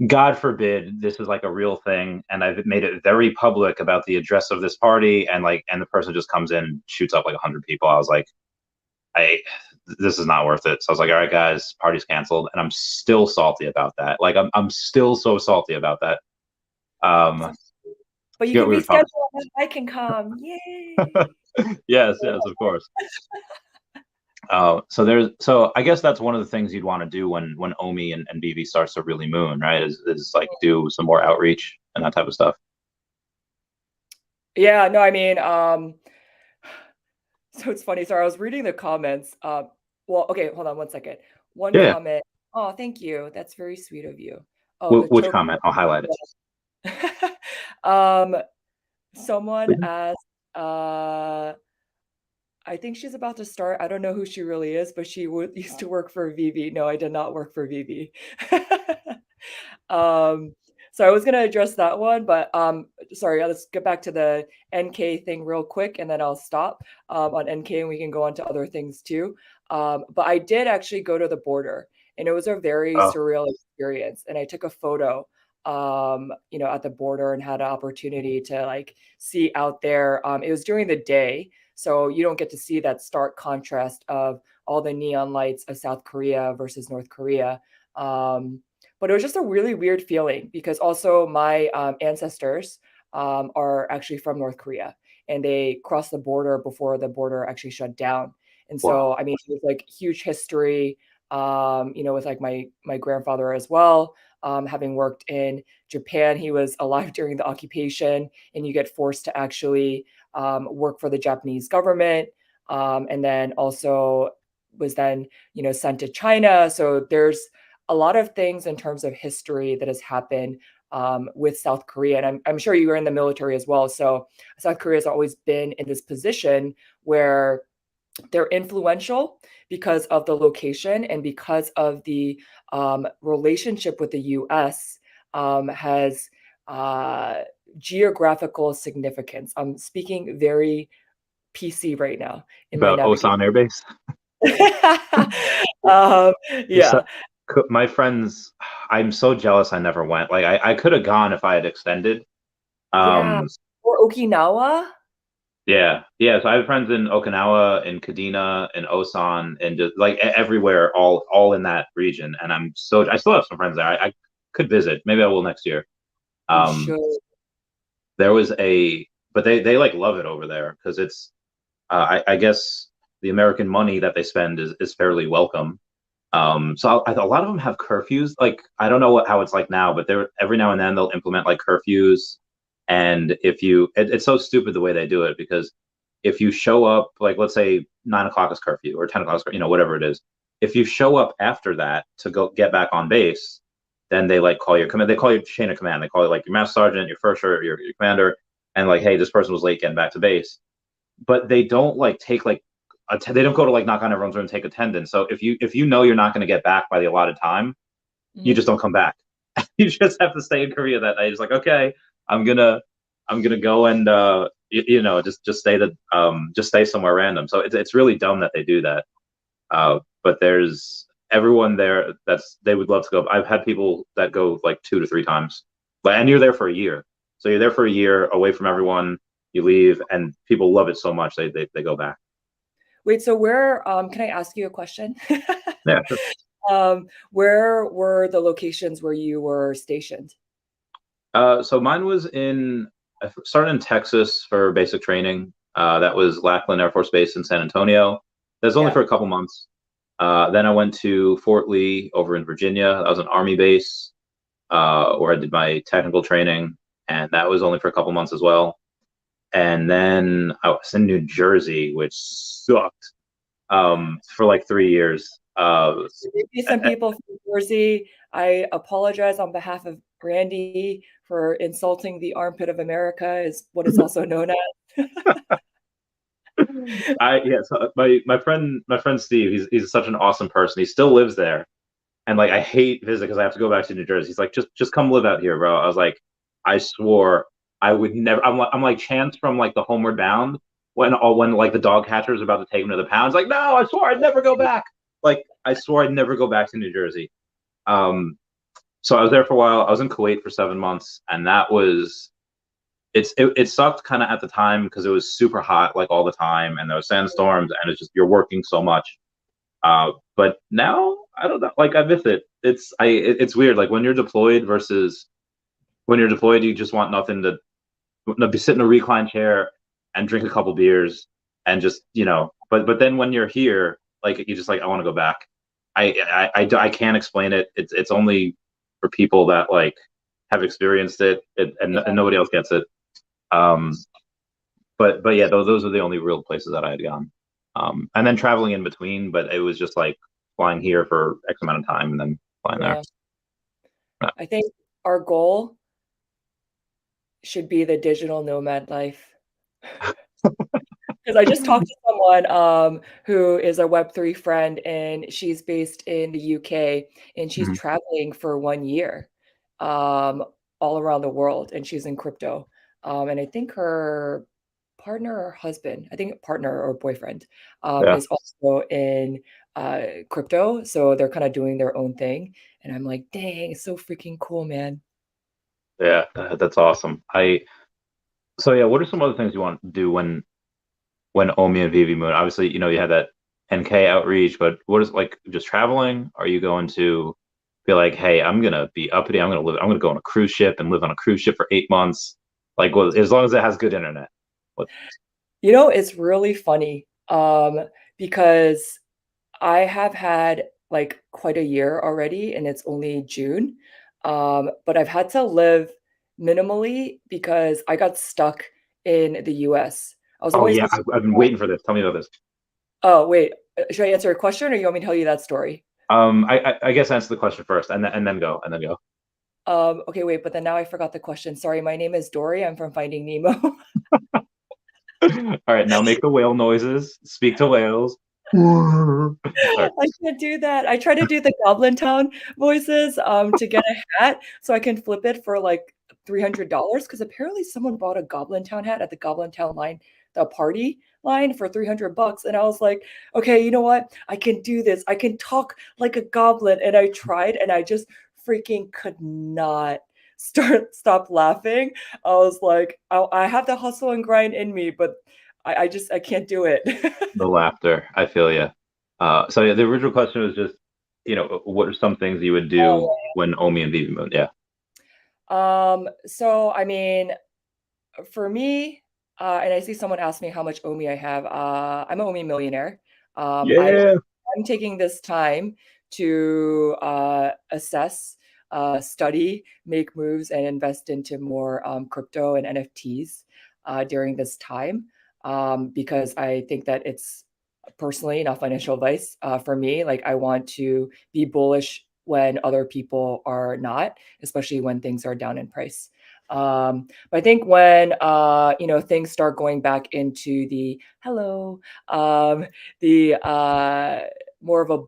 God forbid this is like a real thing, and I've made it very public about the address of this party, and the person just comes in and shoots up like 100 people. I was like, I this is not worth it. So I was like, all right, guys, party's canceled, and I'm still salty about that. Like I'm still so salty about that. Um, but you yeah, can we were talking. reschedule and I can come. Yay. Yes, yes, of course. So I guess that's one of the things you'd want to do when Omi and BV starts to really moon, right? Is like do some more outreach and that type of stuff. Yeah, no, I mean, so it's funny. Sorry, I was reading the comments. Well, okay, hold on one second. One Yeah. comment. Oh, thank you. That's very sweet of you. Oh, the Which choke. comment? I'll highlight it. um, someone asked, uh, I think she's about to start. I don't know who she really is, but she used to work for Veve. No, I did not work for Veve. um, so I was gonna address that one, but sorry, let's get back to the NK thing real quick, and then I'll stop on NK, and we can go on to other things too. But I did actually go to the border, and it was a very Oh, surreal experience. And I took a photo, at the border, and had an opportunity to like see out there. It was during the day, so you don't get to see that stark contrast of all the neon lights of South Korea versus North Korea. But it was just a really weird feeling because also my ancestors are actually from North Korea, and they crossed the border before the border actually shut down. And so, Wow. I mean, there's like huge history, with like my grandfather as well. Having worked in Japan, he was alive during the occupation, and you get forced to actually work for the Japanese government, and then also was then sent to China. So there's a lot of things in terms of history that has happened with South Korea. And I'm sure you were in the military as well. So South Korea has always been in this position where they're influential because of the location and because of the relationship with the US has geographical significance. I'm speaking very PC right now in my About navigation. Osan Air Base. um, There's yeah. my friends, I'm so jealous I never went. Like I could have gone if I had extended. Yeah. Um, Or Okinawa. yeah, yeah. So I have friends in Okinawa, in Kadena, in Osan, and just like everywhere, all in that region. And I still have some friends there. I could visit. Maybe I will next year. You Um, should. there was but they like love it over there because it's I guess the American money that they spend is fairly welcome. So a lot of them have curfews. Like I don't know how it's like now, but they're every now and then they'll implement like curfews. And if it's so stupid the way they do it because if you show up, like let's say 9 o'clock is curfew or 10 o'clock is, whatever it is. If you show up after that to go get back on base, then they like call your command. They call your chain of command. They call it like your master sergeant, your first or your commander, and like, hey, this person was late getting back to base. But they don't like take like they don't go to like knock on everyone's door and take attendance. So if you know you're not going to get back by the allotted time, you Mhm. just don't come back. You just have to stay in Korea that night. It's like, okay, I'm gonna I'm gonna go and just just stay somewhere random. So it's really dumb that they do that. But there's everyone there they would love to go. I've had people that go like 2 to 3 times, and you're there for a year. So you're there for a year away from everyone. You leave, and people love it so much they go back. Wait, so where, can I ask you a question? Yeah, sure. Where were the locations where you were stationed? So mine was I started in Texas for basic training. That was Lackland Air Force Base in San Antonio. That's only Yeah. for a couple months. Then I went to Fort Lee over in Virginia. That was an Army base where I did my technical training, and that was only for a couple months as well. And then I was in New Jersey, which sucked for like 3 years. Maybe some people from Jersey, I apologize on behalf of Randy for insulting the armpit of America, is what it's also known as. So my friend Steve, he's such an awesome person. He still lives there, and like I hate visit because I have to go back to New Jersey. He's like, just come live out here, bro. I was like, I swore I would never. I'm like Chance from like the Homeward Bound when like the dog catcher was about to take him to the pound. He's like, no, I swore I'd never go back. Like I swore I'd never go back to New Jersey. Um, so I was there for a while. I was in Kuwait for 7 months, and it sucked kind of at the time because it was super hot like all the time, and there was sandstorms, and it's just you're working so much. But now I don't know. Like I miss it. It's weird. Like when you're deployed versus when you're deployed, you just want nothing to be sit in a recline chair and drink a couple beers and just But then when you're here, like you just like I want to go back. I can't explain it. It's only for people that like have experienced it, and Yeah. nobody else gets it. Um, but yeah, those are the only real places that I had gone. And then traveling in between, but it was just like flying here for X amount of time and then flying there. Yeah. I think our goal should be the digital nomad life. Because I just talked to someone who is a Web3 friend, and she's based in the UK, and she's Mhm. traveling for 1 year um, all around the world, and she's in crypto. And I think her partner or husband, I think partner or boyfriend, Yeah, is also in crypto. So they're kind of doing their own thing. And I'm like, dang, it's so freaking cool, man. yeah, that's awesome. So yeah, what are some other things you want to do when Omi and Vivi move? Obviously, you had that 10K outreach, but what is like just traveling? Are you going to be like, hey, I'm gonna be uppity. I'm gonna go on a cruise ship and live on a cruise ship for 8 months. Like, well, as long as it has good internet. What? It's really funny because I have had like quite a year already and it's only June. But I've had to live minimally because I got stuck in the US. I was Oh always yeah, I've been waiting for this. Tell me about this. Oh, wait. Should I answer a question or you want me to tell you that story? I guess answer the question first, and then go, and then go. Okay, wait, but then now I forgot the question. Sorry, my name is Dory. I'm from Finding Nemo. All right, now make the whale noises. Speak to whales. All right, I can't do that. I try to do the Goblin Town voices to get a hat so I can flip it for like $300 because apparently someone bought a Goblin Town hat at the Goblin Town line, the party line for $300. And I was like, okay, you know what? I can do this. I can talk like a goblin. And I tried and I just freaking could not stop laughing. I was like, I have the hustle and grind in me, but I can't do it. the laughter. I feel you. So yeah, the original question was just, what are some things you would do Oh, when Omi and Vivi moved? Yeah. so I mean, for me, and I see someone ask me how much OMI I have. I'm an OMI millionaire. Yeah. I'm taking this time to assess, study, make moves, and invest into more crypto and NFTs during this time because I think that it's personally not financial advice for me. Like, I want to be bullish when other people are not, especially when things are down in price. But I think when things start going back into the hello, the more of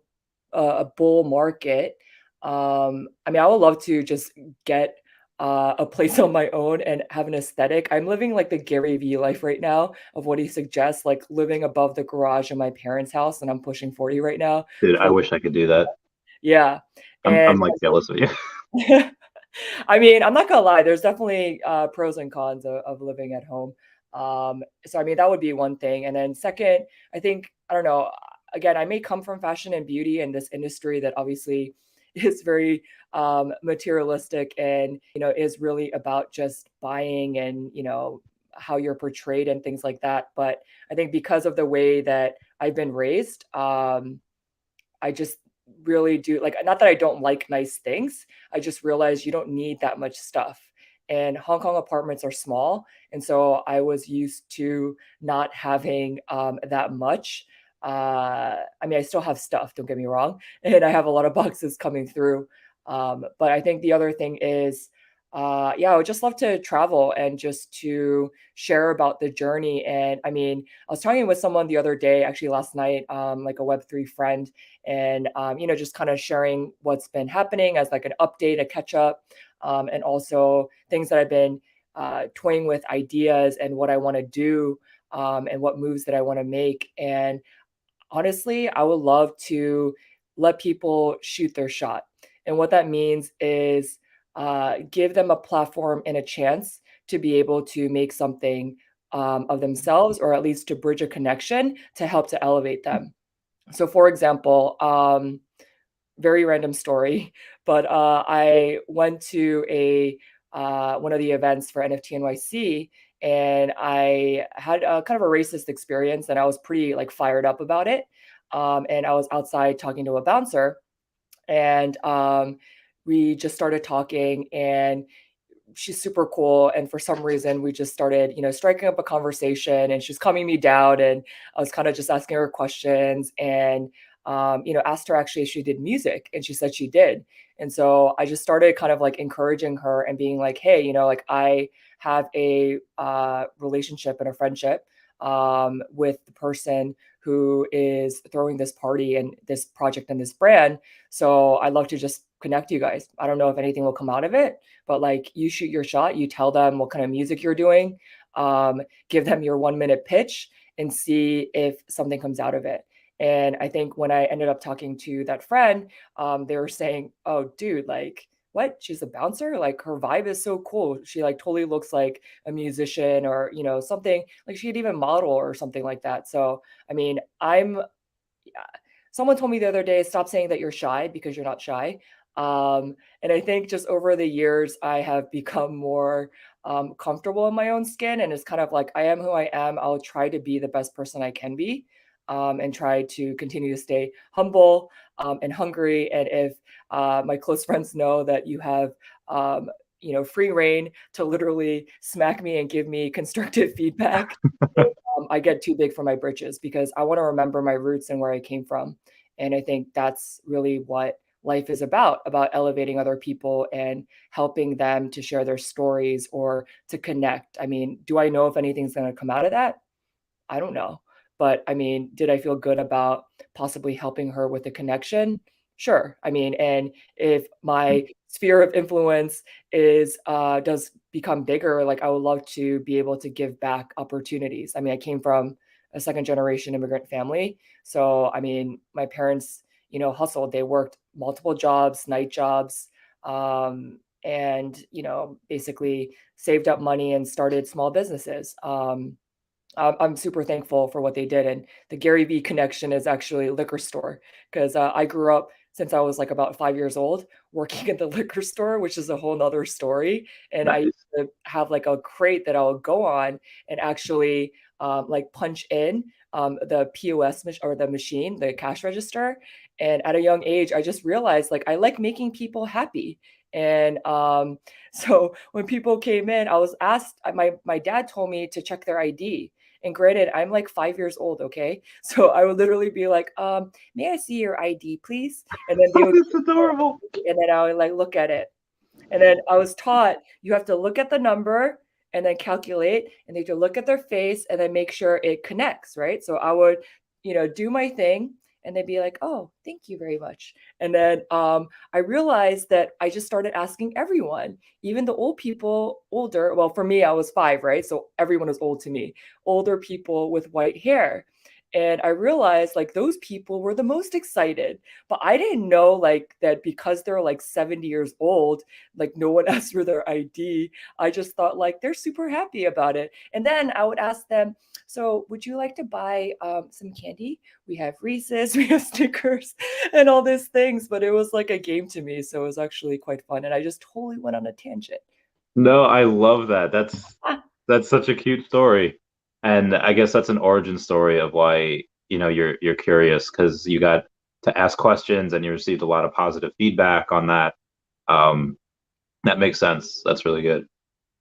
a bull market. I mean, I would love to just get a place on my own and have an aesthetic. I'm living like the Gary Vee life right now of what he suggests, like living above the garage in my parents' house, and I'm pushing 40 right now. Dude, I Full, wish I could do that. yeah, I'm and like jealous of you. I mean, I'm not gonna lie. There's definitely pros and cons of living at home. So I mean, that would be one thing. And then second, I think I don't know. Again, I may come from fashion and beauty and this industry that obviously is very materialistic and is really about just buying and how you're portrayed and things like that. But I think because of the way that I've been raised, I just really do like, not that I don't like nice things. I just realized you don't need that much stuff. And Hong Kong apartments are small. And so I was used to not having that much. I mean, I still have stuff, don't get me wrong. And I have a lot of boxes coming through. But I think the other thing is, yeah, I would just love to travel and just to share about the journey. And I mean, I was talking with someone the other day, actually last night, like a Web3 friend, and just kind of sharing what's been happening as like an update, a catch up, and also things that I've been toying with ideas and what I want to do, and what moves that I want to make. And honestly, I would love to let people shoot their shot. And what that means is give them a platform and a chance to be able to make something of themselves, or at least to bridge a connection to help to elevate them. So, for example, very random story, but I went to a one of the events for NFT NYC, and I had a kind of a racist experience, and I was pretty like fired up about it. And I was outside talking to a bouncer, and we just started talking, and she's super cool. And for some reason, we just started, striking up a conversation, and she's calming me down. And I was kind of just asking her questions and, asked her actually if she did music. And she said she did. And so I just started kind of like encouraging her and being like, hey, like I have a relationship and a friendship with the person who is throwing this party and this project and this brand. So I'd love to just connect you guys. I don't know if anything will come out of it, but like you shoot your shot, you tell them what kind of music you're doing, give them your 1 minute pitch and see if something comes out of it. And I think when I ended up talking to that friend, they were saying, oh, dude, like, what? She's a bouncer? Like, her vibe is so cool. She like totally looks like a musician or, something like she could even model or something like that. So, I mean, yeah. Someone told me the other day, stop saying that you're shy because you're not shy. And I think just over the years, I have become more comfortable in my own skin. And it's kind of like, I am who I am. I'll try to be the best person I can be, and try to continue to stay humble and hungry. And if my close friends know that you have, free reign to literally smack me and give me constructive feedback, I get too big for my britches because I want to remember my roots and where I came from. And I think that's really what life is about elevating other people and helping them to share their stories or to connect. I mean, do I know if anything's going to come out of that? I don't know. But I mean, did I feel good about possibly helping her with the connection? Sure. I mean, and if my sphere of influence is does become bigger, like I would love to be able to give back opportunities. I mean, I came from a second generation immigrant family. So I mean, my parents, hustled. They worked multiple jobs, night jobs, and basically saved up money and started small businesses. I'm super thankful for what they did. And the Gary Vee connection is actually a liquor store because I grew up since I was like about 5 years old working at the liquor store, which is a whole nother story. And I used Nice. to have like a crate that I would go on and actually like punch in the POS or the machine, the cash register. And at a young age, I just realized like I like making people happy. And so when people came in, I was asked, my dad told me to check their ID. And granted, I'm like 5 years old, okay? So I would literally be like, may I see your ID, please? And then they would, That's adorable. and then I would like look at it. And then I was taught you have to look at the number and then calculate, and they have to look at their face and then make sure it connects, right? So I would, do my thing and they'd be like, oh, thank you very much. And then I realized that I just started asking everyone, even the old people, older. Well, for me, I was 5, right? So everyone was old to me, older people with white hair. And I realized like those people were the most excited, but I didn't know like that because they're like 70 years old, like no one asked for their ID. I just thought like they're super happy about it. And then I would ask them, so would you like to buy some candy? We have Reese's, we have stickers and all these things, but it was like a game to me. So it was actually quite fun. And I just totally went on a tangent. No, I love that. That's such a cute story. And I guess that's an origin story of why, you're curious because you got to ask questions and you received a lot of positive feedback on that. Um, that makes sense. That's really good.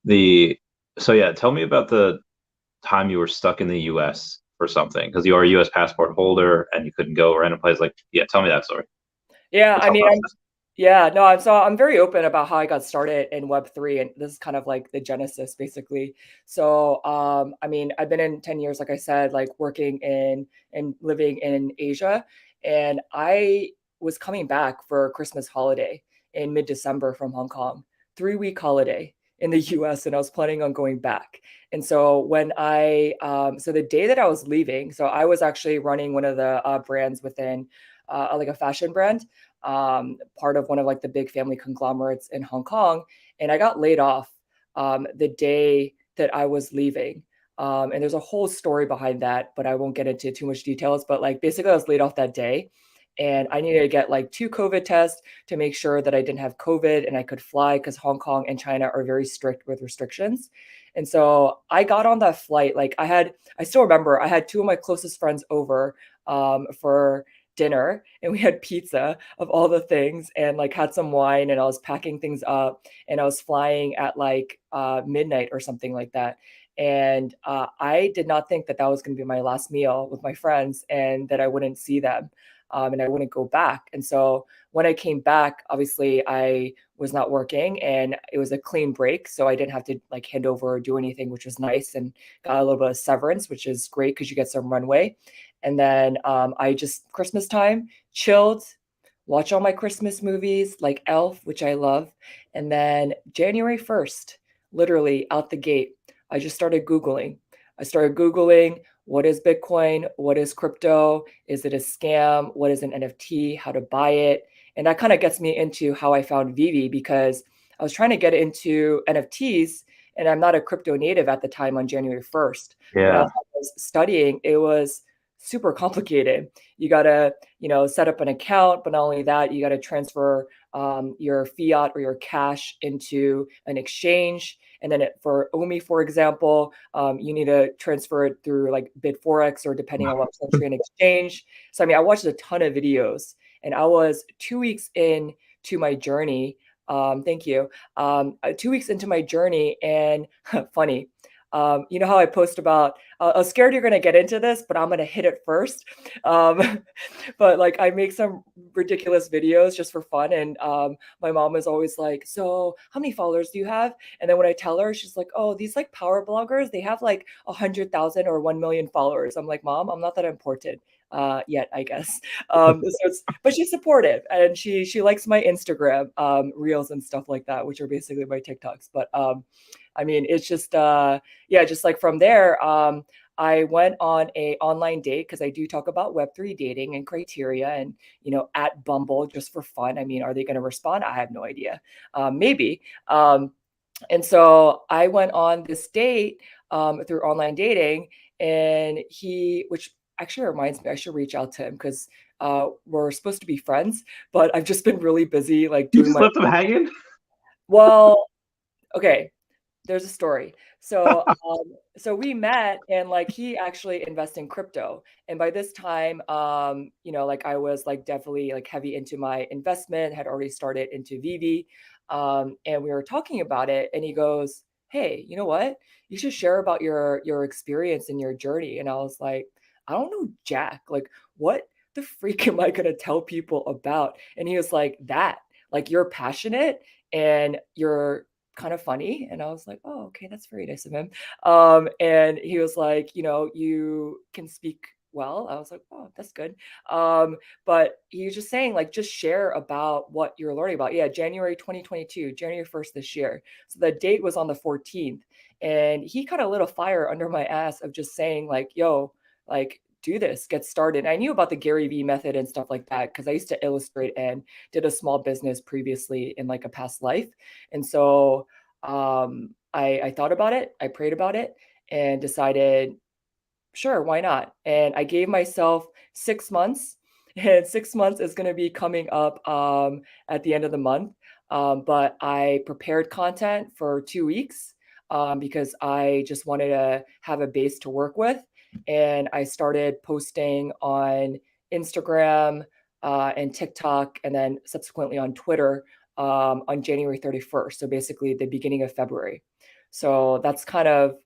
The so yeah, tell me about the time you were stuck in the US for something because you are a US passport holder and you couldn't go random place. Like, yeah, tell me that story. Yeah, The I tough mean, process. yeah, no, I'm very open about how I got started in Web3, and this is kind of like the genesis, basically. So, I mean, I've been in 10 years, like I said, like working in and living in Asia, and I was coming back for Christmas holiday in mid-December from Hong Kong, 3-week holiday in the US, and I was planning on going back. And so so the day that I was leaving, so I was actually running one of the brands within like a fashion brand, part of one of like the big family conglomerates in Hong Kong, and I got laid off the day that I was leaving. And there's a whole story behind that, but I won't get into too much details. But like basically, I was laid off that day, and I needed to get like 2 COVID tests to make sure that I didn't have COVID and I could fly because Hong Kong and China are very strict with restrictions. And so I got on that flight. I still remember I had 2 of my closest friends over for dinner, and we had pizza of all the things and like had some wine, and I was packing things up, and I was flying at like midnight or something like that. And I did not think that that was going to be my last meal with my friends and that I wouldn't see them, and I wouldn't go back. And so when I came back, obviously I was not working and it was a clean break. So I didn't have to like hand over or do anything, which was nice, and got a little bit of severance, which is great because you get some runway. And then I just Christmas time chilled, watch all my Christmas movies like Elf, which I love. And then January 1st, literally out the gate, I just started Googling. I started Googling what is Bitcoin? What is crypto? Is it a scam? What is an NFT? How to buy it? And that kind of gets me into how I found Veve because I was trying to get into NFTs, and I'm not a crypto native at the time on January 1st. But as Yeah. I was studying, it was super complicated. You got to, set up an account, but not only that, you got to transfer your fiat or your cash into an exchange. And then for OMI, for example, you need to transfer it through like BitForex or depending on what country and exchange. So, I mean, I watched a ton of videos and I was 2 weeks in to my journey. Thank you. 2 weeks into my journey and funny. You know how I post about, I was scared you're going to get into this, but I'm going to hit it first. Um, but like I make some ridiculous videos just for fun. And my mom is always like, so how many followers do you have? And then when I tell her, she's like, oh, these like power bloggers, they have like 100,000 or 1 million followers. I'm like, Mom, I'm not that important yet, I guess. But she's supportive and she likes my Instagram reels and stuff like that, which are basically my TikToks. But I mean, it's just yeah, just like from there, I went on a online date because I do talk about Web3 dating and criteria and, at Bumble just for fun. I mean, are they going to respond? I have no idea. Maybe. And so I went on this date through online dating and which actually reminds me, I should reach out to him because we're supposed to be friends, but I've just been really busy like You doing just my, left them hanging? well, okay, there's a story. So we met and like he actually invests in crypto. And by this time, like I was like definitely like heavy into my investment, had already started into Veve. And we were talking about it and he goes, hey, you know what? You should share about your experience and your journey. And I was like, I don't know Jack. Like, what the freak am I gonna tell people about? And he was like you're passionate and you're kind of funny. And I was like, oh, okay, that's very nice of him. And he was like, you can speak well. I was like, oh, that's good. But he was just saying, like, just share about what you're learning about. Yeah, January 2022, January 1st this year. So the date was on the 14th. And he kind of lit a fire under my ass of just saying, like, yo, like, do this, get started. I knew about the Gary Vee method and stuff like that because I used to illustrate and did a small business previously in like a past life. And so I thought about it, I prayed about it, and decided, sure, why not? And I gave myself 6 months, and 6 months is going to be coming up at the end of the month. But I prepared content for 2 weeks because I just wanted to have a base to work with. And I started posting on Instagram and TikTok, and then subsequently on Twitter on January 31st. So basically the beginning of February. So that's kind of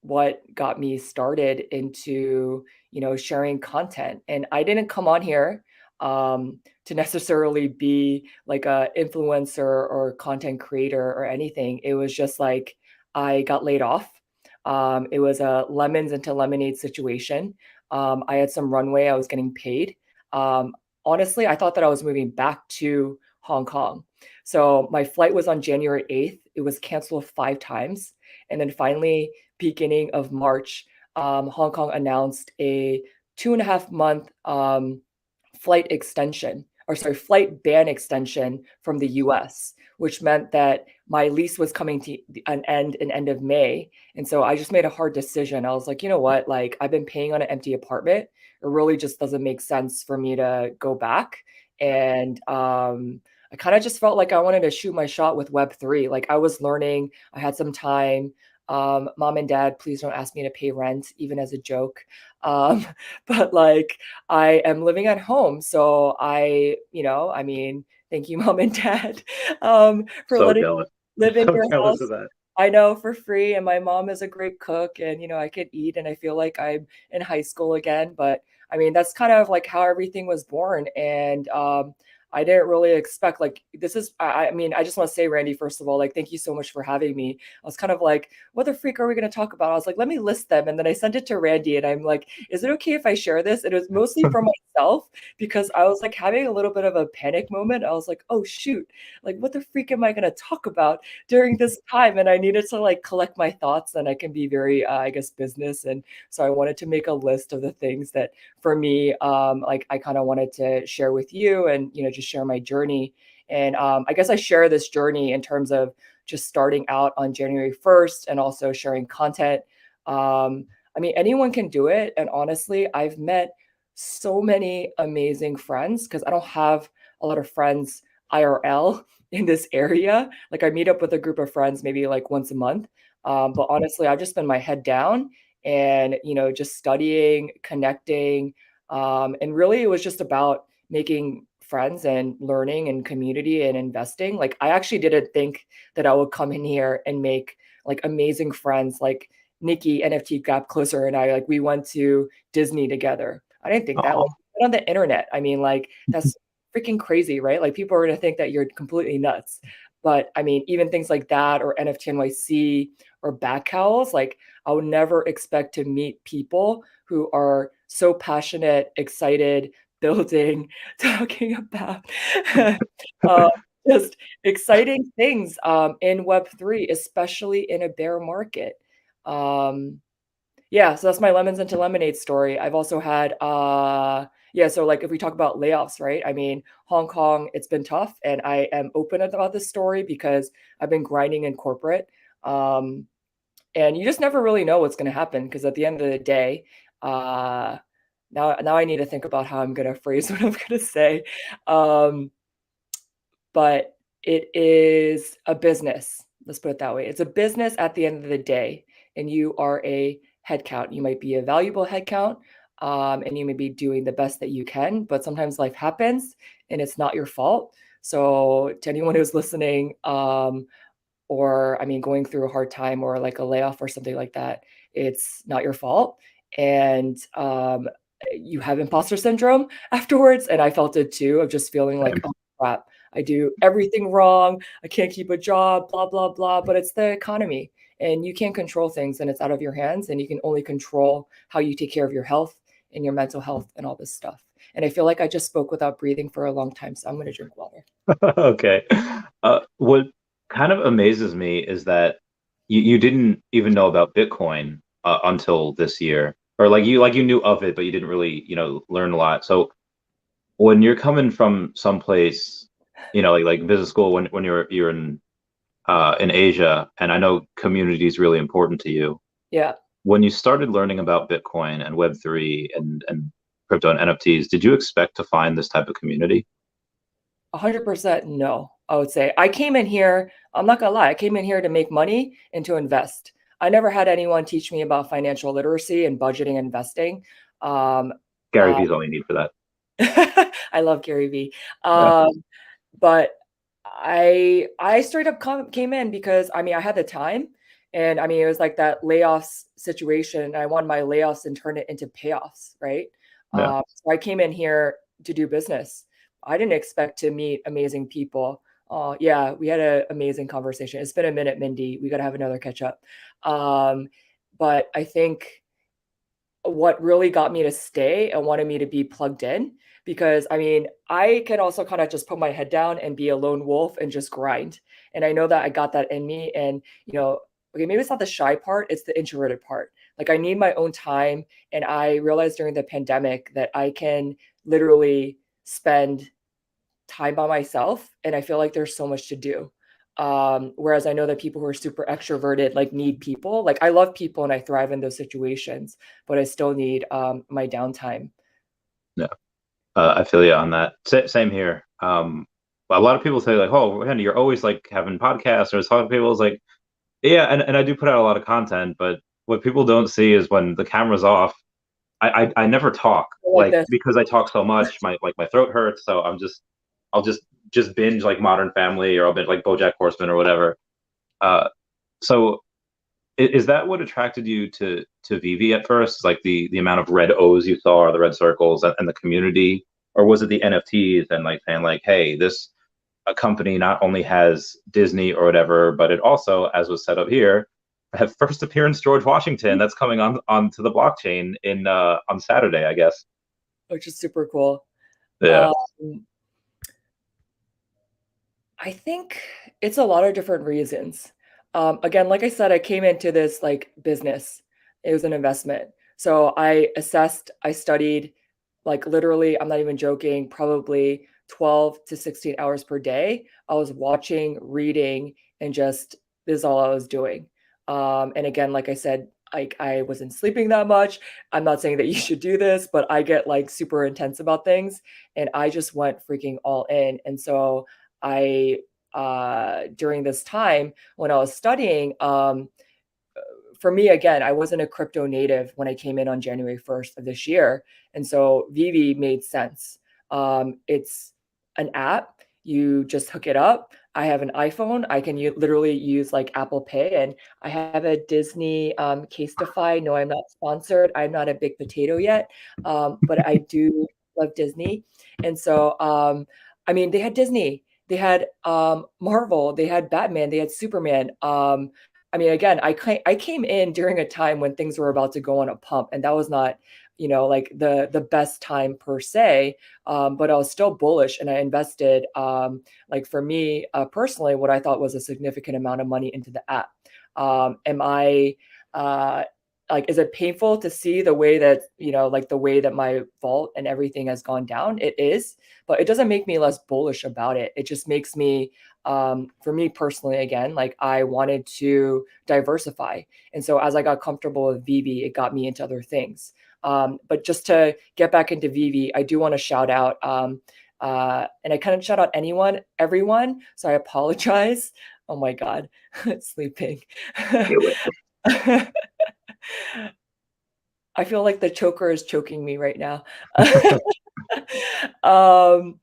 what got me started into, sharing content. And I didn't come on here to necessarily be like a influencer or content creator or anything. It was just like I got laid off. It was a lemons into lemonade situation. I had some runway. I was getting paid. Honestly, I thought that I was moving back to Hong Kong. So my flight was on January 8th. It was canceled 5 times. And then finally, beginning of March, Hong Kong announced a 2.5 month flight extension, or sorry, flight ban extension from the US, which meant that my lease was coming to an end in end of May. And so I just made a hard decision. I was like, you know what? Like I've been paying on an empty apartment. It really just doesn't make sense for me to go back. And I kind of just felt like I wanted to shoot my shot with Web3. Like I was learning, I had some time. Mom and dad, please don't ask me to pay rent, even as a joke. Um, but like I am living at home. So I mean, thank you, mom and dad, for So letting jealous. me live in So your jealous house. of that. I know, for free. And my mom is a great cook and, I could eat and I feel like I'm in high school again. But I mean, that's kind of like how everything was born. And, I didn't really expect like this is I mean, I just want to say, Randy, first of all, like thank you so much for having me. I was kind of like, what the freak are we going to talk about? I was like, let me list them. And then I sent it to Randy and I'm like, is it okay if I share this? It was mostly for myself because I was like having a little bit of a panic moment. I was like, oh shoot, like what the freak am I going to talk about during this time? And I needed to like collect my thoughts and I can be very, I guess, business. And so I wanted to make a list of the things that for me, like I kind of wanted to share with you and, just share my journey. And I guess I share this journey in terms of just starting out on January 1st and also sharing content. I mean, anyone can do it. And honestly, I've met so many amazing friends because I don't have a lot of friends IRL in this area. Like I meet up with a group of friends maybe like once a month. But honestly, I've just been my head down and, just studying, connecting. And really it was just about making friends and learning and community and investing. Like I actually didn't think that I would come in here and make like amazing friends like Nikki, NFT Gap Closer, and I, like we went to Disney together. I didn't think that, Oh, like on the internet. I mean, like that's freaking crazy, right? Like people are gonna think that you're completely nuts. But I mean, even things like that or NFT NYC or back cowls, like I would never expect to meet people who are so passionate, excited, building, talking about uh, just exciting things in Web3, especially in a bear market. Um, yeah, so that's my lemons into lemonade story. I've also had yeah, so like if we talk about layoffs, right? I mean, Hong Kong, it's been tough and I am open about this story because I've been grinding in corporate. Um, and you just never really know what's going to happen because at the end of the day, uh now I need to think about how I'm going to phrase what I'm going to say. Um, but it is a business. Let's put it that way. It's a business at the end of the day, and you are a headcount. You might be a valuable headcount, and you may be doing the best that you can, but sometimes life happens and it's not your fault. So, to anyone who's listening, or I mean, going through a hard time or like a layoff or something like that, it's not your fault. And you have imposter syndrome afterwards. And I felt it too, of just feeling like, same. oh crap, I do everything wrong. I can't keep a job, blah, blah, blah. But it's the economy and you can't control things and it's out of your hands. And you can only control how you take care of your health and your mental health and all this stuff. And I feel like I just spoke without breathing for a long time. So I'm going to drink water. Okay. What kind of amazes me is that you didn't even know about Bitcoin until this year, or like you knew of it, but you didn't really, learn a lot. So when you're coming from someplace, like business school, when you're in Asia, and I know community is really important to you. Yeah. When you started learning about Bitcoin and Web3 and crypto and NFTs, did you expect to find this type of community? 100% no, I would say. I came in here, I'm not gonna lie, I came in here to make money and to invest. I never had anyone teach me about financial literacy and budgeting and investing. Um, Gary uh, Vee's all you need for that. I love Gary Vee. Yeah, But I straight up came in because I mean I had the time and I mean it was like that layoffs situation. I wanted my layoffs and turn it into payoffs, right? yeah. So I came in here to do business. I didn't expect to meet amazing people. Oh yeah, we had an amazing conversation. It's been a minute, Mindy. We got to have another catch up. Um, but I think what really got me to stay and wanted me to be plugged in because I mean, I can also kind of just put my head down and be a lone wolf and just grind. And I know that I got that in me. And, okay, maybe it's not the shy part, it's the introverted part. Like I need my own time. And I realized during the pandemic that I can literally spend time by myself and I feel like there's so much to do. Whereas I know that people who are super extroverted like need people. Like I love people and I thrive in those situations, but I still need my downtime. Yeah. I feel you on that. Same here. A lot of people say like, "Oh, Randy, you're always like having podcasts," or talking to people. It's like, yeah, and I do put out a lot of content, but what people don't see is when the camera's off, I never talk Like like this. because I talk so much, my throat hurts. So I'll just binge like Modern Family or I'll binge like BoJack Horseman or whatever. So is that what attracted you to Vivi at first? Like the amount of red O's you saw or the red circles and the community, or was it the NFTs and like saying like, hey, this a company not only has Disney or whatever, but it also, as was set up here, have first appearance George Washington that's coming on onto the blockchain in on Saturday, I guess. Which is super cool. Yeah, Um, I think it's a lot of different reasons. Again, like I said, I came into this like business. It was an investment. So I assessed, I studied like literally, I'm not even joking, probably 12 to 16 hours per day. I was watching, reading, and just this is all I was doing. And again, like I said, like I wasn't sleeping that much. I'm not saying that you should do this, but I get like super intense about things and I just went freaking all in. And so I during this time when I was studying, for me, again, I wasn't a crypto native when I came in on January 1st of this year. And so Veve made sense. It's an app. You just hook it up. I have an iPhone. I can literally use like Apple Pay, and I have a Disney Casetify. No, I'm not sponsored. I'm not a big potato yet, but I do love Disney. And so, I mean, they had Disney, they had Marvel, they had Batman, they had Superman. I mean, again, I came in during a time when things were about to go on a pump, and that was not, like the best time per se. But I was still bullish, and I invested, like for me personally, what I thought was a significant amount of money into the app. Am I like, is it painful to see the way that, like the way that my vault and everything has gone down? It is, but it doesn't make me less bullish about it. It just makes me, for me personally, again, like I wanted to diversify. And so as I got comfortable with Veve, it got me into other things. But just to get back into Veve, I do want to shout out, and I kind of shout out everyone. So I apologize. Oh my God, sleeping. I feel like the choker is choking me right now. um,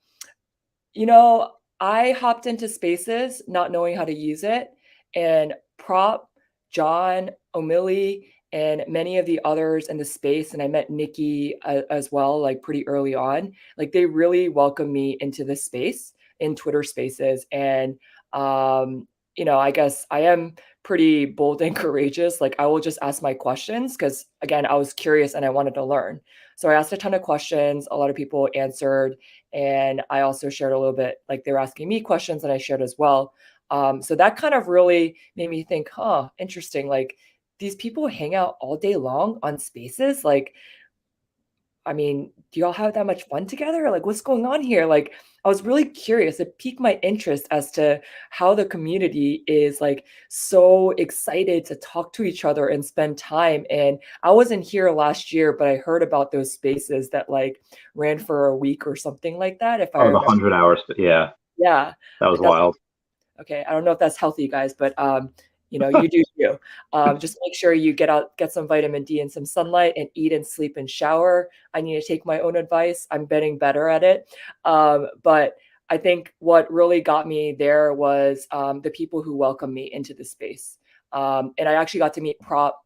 I hopped into Spaces not knowing how to use it, and Prop, John, O'Malley, and many of the others in the space, and I met Nikki as well, like pretty early on. Like they really welcomed me into this space in Twitter Spaces, and I guess I am pretty bold and courageous. Like I will just ask my questions because again, I was curious and I wanted to learn. So I asked a ton of questions. A lot of people answered, and I also shared a little bit, like they were asking me questions and I shared as well. So that kind of really made me think, huh, interesting. Like these people hang out all day long on Spaces. Like, I mean, do y'all have that much fun together? Like, what's going on here? Like, I was really curious. It piqued my interest as to how the community is like so excited to talk to each other and spend time. And I wasn't here last year, but I heard about those spaces that like ran for a week or something like that, if I Oh, the remember. 100 hours. Yeah, Yeah. that was That's wild. okay. I don't know if that's healthy, guys, but you do you. Just make sure you get some vitamin D and some sunlight, and eat and sleep and shower. I need to take my own advice. I'm getting better at it. But I think what really got me there was the people who welcomed me into the space. And I actually got to meet Prop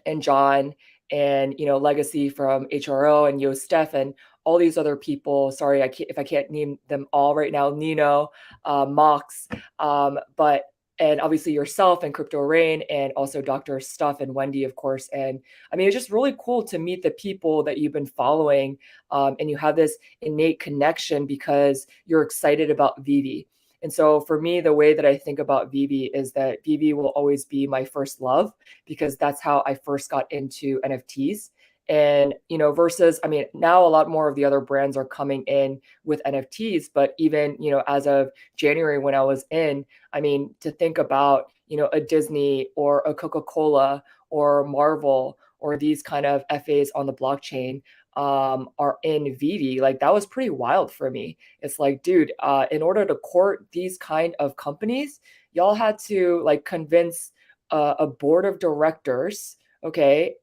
and John and Legacy from HRO and Yo Steph and all these other people. Sorry, if I can't name them all right now. Nino, Mox, but and obviously yourself and Crypto Rain and also Dr. Stuff and Wendy, of course. And I mean, it's just really cool to meet the people that you've been following, and you have this innate connection because you're excited about Veve. And so for me, the way that I think about Veve is that Veve will always be my first love because that's how I first got into NFTs. And, versus, I mean, now a lot more of the other brands are coming in with NFTs, but even, as of January when I was in, I mean, to think about, a Disney or a Coca-Cola or Marvel or these kind of FAs on the blockchain are in Veve, like that was pretty wild for me. It's like, dude, in order to court these kind of companies, y'all had to like convince a board of directors, okay,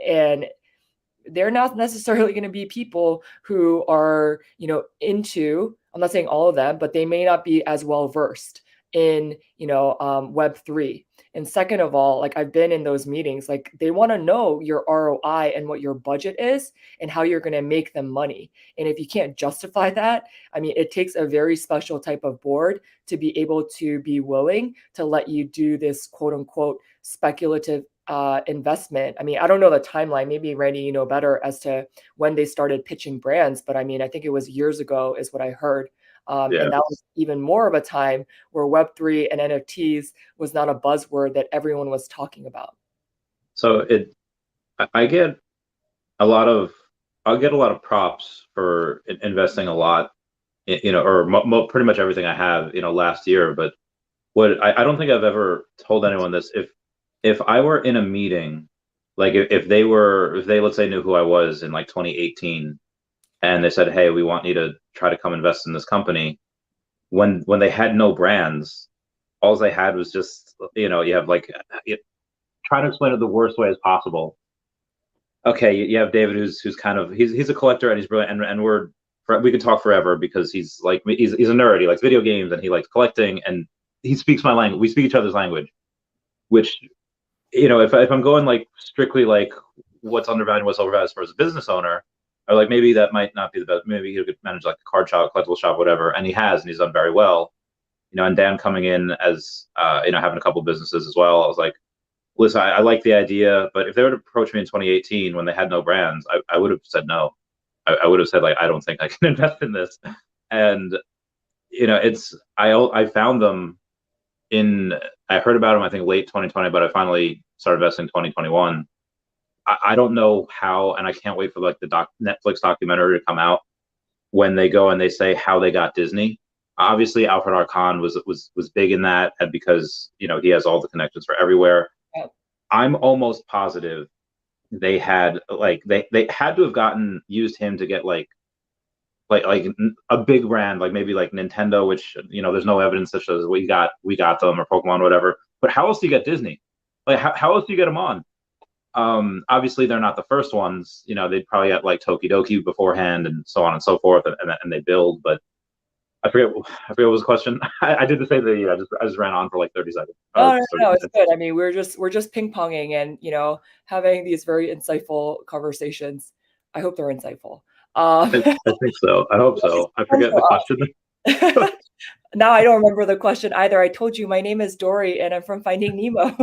and they're not necessarily going to be people who are, into, I'm not saying all of them, but they may not be as well versed in, Web3. And second of all, like I've been in those meetings, like they want to know your ROI and what your budget is and how you're going to make them money. And if you can't justify that, I mean, it takes a very special type of board to be able to be willing to let you do this quote unquote speculative investment. I mean, I don't know the timeline. Maybe Randy, you know better as to when they started pitching brands, but I mean, I think it was years ago, is what I heard. Yeah. And that was even more of a time where Web3 and NFTs was not a buzzword that everyone was talking about. So I get a lot of, I'll get a lot of props for investing a lot, or pretty much everything I have, last year. But what I don't think I've ever told anyone this. If I were in a meeting, like if they let's say knew who I was in like 2018, and they said, hey, we want you to try to come invest in this company, when they had no brands, all they had was just, you have like trying to explain it the worst way as possible. Okay, you have David, who's kind of he's a collector and he's brilliant, and we could talk forever because he's like he's a nerd. He likes video games and he likes collecting, and he speaks my language. We speak each other's language, which if I'm going like strictly like what's undervalued, what's overvalued as far as a business owner, or like maybe that might not be the best. Maybe he could manage like a card shop, collectible shop, whatever, and he has, and he's done very well. And Dan coming in as having a couple businesses as well. I was like, listen, I like the idea, but if they would have approached me in 2018 when they had no brands, I would have said no. I would have said like, I don't think I can invest in this. And I found them I heard about them I think late 2020, but I finally started investing in 2021. I don't know how, and I can't wait for like the Netflix documentary to come out when they go and they say how they got Disney. Obviously, Alfred Arkan was big in that, and because he has all the connections for everywhere. I'm almost positive they had they had to have used him to get like a big brand, like maybe like Nintendo, which there's no evidence such as we got them, or Pokemon, or whatever. But how else do you get Disney? Like how else do you get them on? Obviously they're not the first ones. They'd probably get like Tokidoki beforehand and so on and so forth, and they build. But I forget what was the question. I did the same thing. I just ran on for like 30 seconds. No, it's good. I mean, we're just ping-ponging and having these very insightful conversations. I hope they're insightful. I think so. I hope so. I forget the question. Now I don't remember the question either. I told you my name is Dory and I'm from Finding Nemo.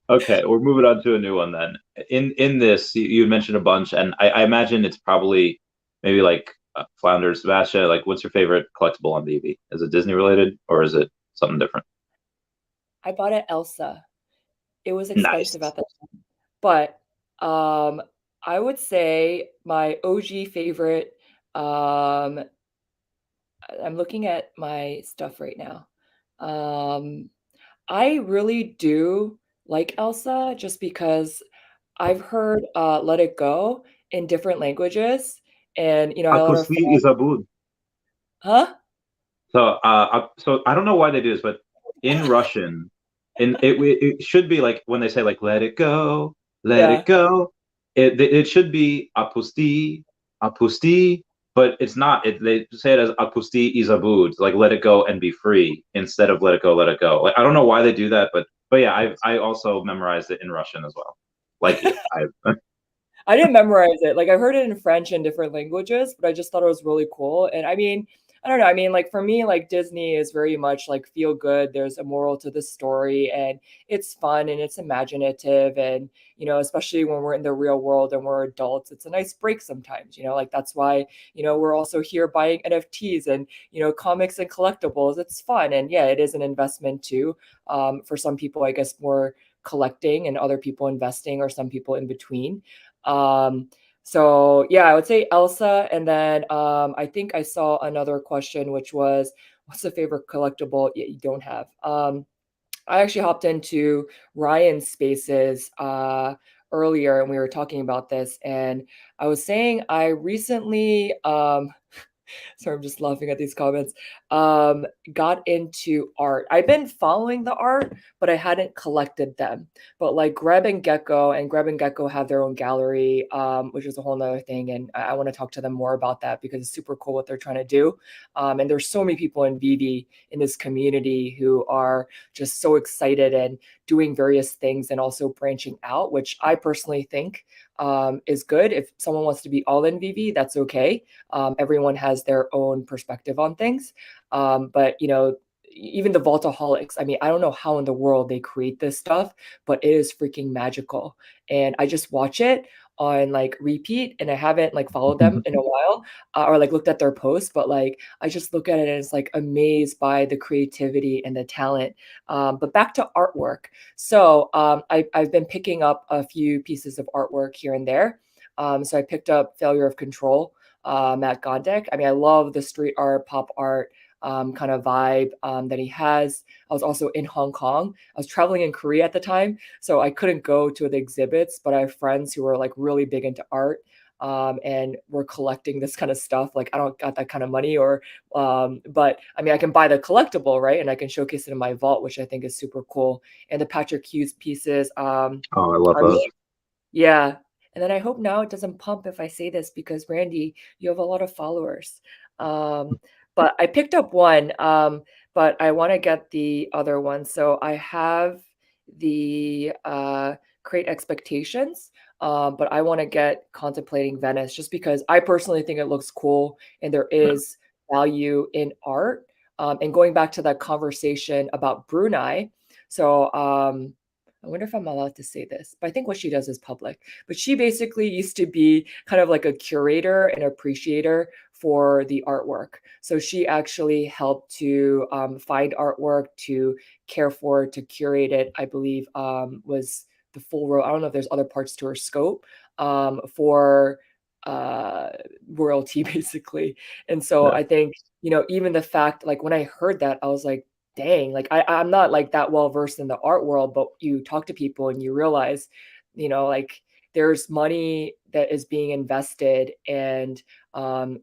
Okay, we're moving on to a new one then. In this, you mentioned a bunch, and I imagine it's probably maybe like Flounder, Sebastian. Like, what's your favorite collectible on Veve? Is it Disney related or is it something different? I bought it Elsa. It was Nice. expensive at the time, but I would say my OG favorite. Um, I'm looking at my stuff right now. Um, I really do like Elsa just because I've heard Let It Go in different languages, and I have a lot of Apusti friends. Izabud. Huh? So I don't know why they do this, but in Russian, it should be like when they say like let it Yeah. go. It should be apusti, but it's not. They say it as apusti izabud, like let it go and be free, instead of let it go, let it go. Like I don't know why they do that, but yeah, I also memorized it in Russian as well. Like you, I didn't memorize it. Like I heard it in French and different languages, but I just thought it was really cool. And I mean, I don't know. I mean, like for me, like Disney is very much like feel good. There's a moral to the story and it's fun and it's imaginative. And, especially when we're in the real world and we're adults, it's a nice break sometimes, like that's why, we're also here buying NFTs and, comics and collectibles. It's fun. And yeah, it is an investment too. For some people, I guess more collecting and other people investing or some people in between. Um, so yeah, I would say Elsa, and then I think I saw another question, which was, "What's the favorite collectible yet you don't have?" I actually hopped into Ryan's spaces earlier, and we were talking about this, and I was saying I recently sorry, I'm just laughing at these comments. Got into art. I've been following the art, but I hadn't collected them. But like Grab and Gecko have their own gallery, which is a whole nother thing. And I want to talk to them more about that because it's super cool what they're trying to do. And there's so many people in Veve in this community who are just so excited and doing various things and also branching out, which I personally think is good. If someone wants to be all in Veve, that's okay. Everyone has their own perspective on things. But even the Vaultaholics, I mean, I don't know how in the world they create this stuff, but it is freaking magical. And I just watch it on like repeat and I haven't like followed them in a while or like looked at their posts, but like I just look at it and it's like amazed by the creativity and the talent. But back to artwork. So I've been picking up a few pieces of artwork here and there. So I picked up Failure of Control, Matt Gondek. I mean, I love the street art, pop art kind of vibe that he has. I was also in Hong Kong. I was traveling in Korea at the time, so I couldn't go to the exhibits, but I have friends who are like really big into art. and we're collecting this kind of stuff. Like I don't got that kind of money, or but I mean I can buy the collectible, right? And I can showcase it in my vault, which I think is super cool. And the Patrick Hughes pieces Oh, I love are those. yeah. And then I hope now it doesn't pump if I say this because Randy, you have a lot of followers. Um, but I picked up one, but I want to get the other one. So I have the Create Expectations, but I want to get Contemplating Venice just because I personally think it looks cool and there is value in art. And going back to that conversation about Brunei, so I wonder if I'm allowed to say this, but I think what she does is public. But she basically used to be kind of like a curator and appreciator for the artwork. So she actually helped to find artwork, to care for, to curate it. I believe was the full row. I don't know if there's other parts to her scope for uh royalty basically. And so Yeah. I think, even the fact, like when I heard that, I was like, dang, like I'm not like that well versed in the art world, but you talk to people and you realize, like there's money that is being invested and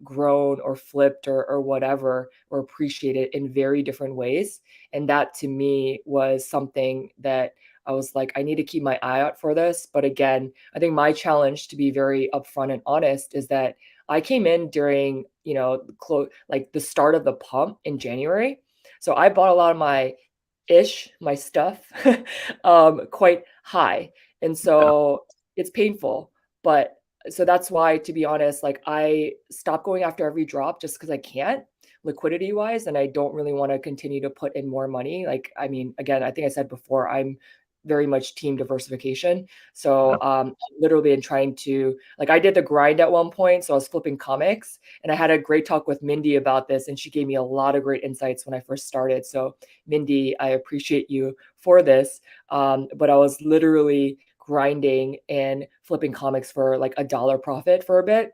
grown or flipped or whatever, or appreciated in very different ways. And that to me was something that I was like, I need to keep my eye out for this. But again, I think my challenge, to be very upfront and honest, is that I came in during, like the start of the pump in January. So I bought a lot of my stuff quite high. And Yeah. so it's painful. But so that's why, to be honest, like I stopped going after every drop just because I can't liquidity wise. And I don't really want to continue to put in more money. Like, I mean, again, I think I said before, I'm very much team diversification. Yeah. So literally in trying to, like, I did the grind at one point. So I was flipping comics and I had a great talk with Mindy about this. And she gave me a lot of great insights when I first started. So Mindy, I appreciate you for this. But I was literally grinding and flipping comics for like $1 profit for a bit.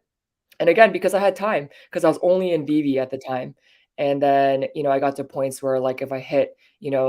And again, because I had time, because I was only in Veve at the time. And then, I got to points where like if I hit,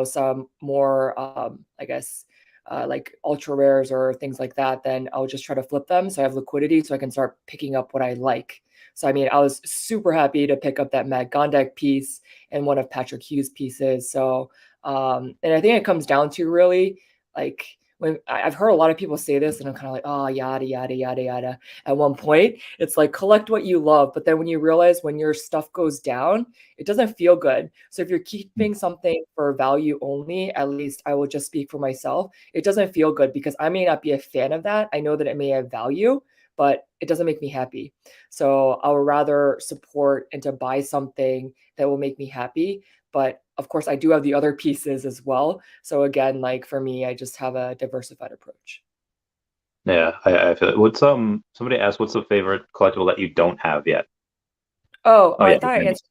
some more, I guess, like ultra rares or things like that, then I'll just try to flip them. So I have liquidity so I can start picking up what I like. So, I mean, I was super happy to pick up that Matt Gondek piece and one of Patrick Hughes' pieces. So, and I think it comes down to really like when I've heard a lot of people say this and I'm kind of like, oh, yada, yada, yada, yada. At one point, it's like collect what you love. But then when you realize when your stuff goes down, it doesn't feel good. So if you're keeping something for value only, at least I will just speak for myself, it doesn't feel good because I may not be a fan of that. I know that it may have value, but it doesn't make me happy. So I would rather support and to buy something that will make me happy. But of course, I do have the other pieces as well. So again, like for me, I just have a diversified approach. Yeah, I feel it. What's somebody asked what's the favorite collectible that you don't have yet? Oh, Oh yeah, I thought I Wendy. answered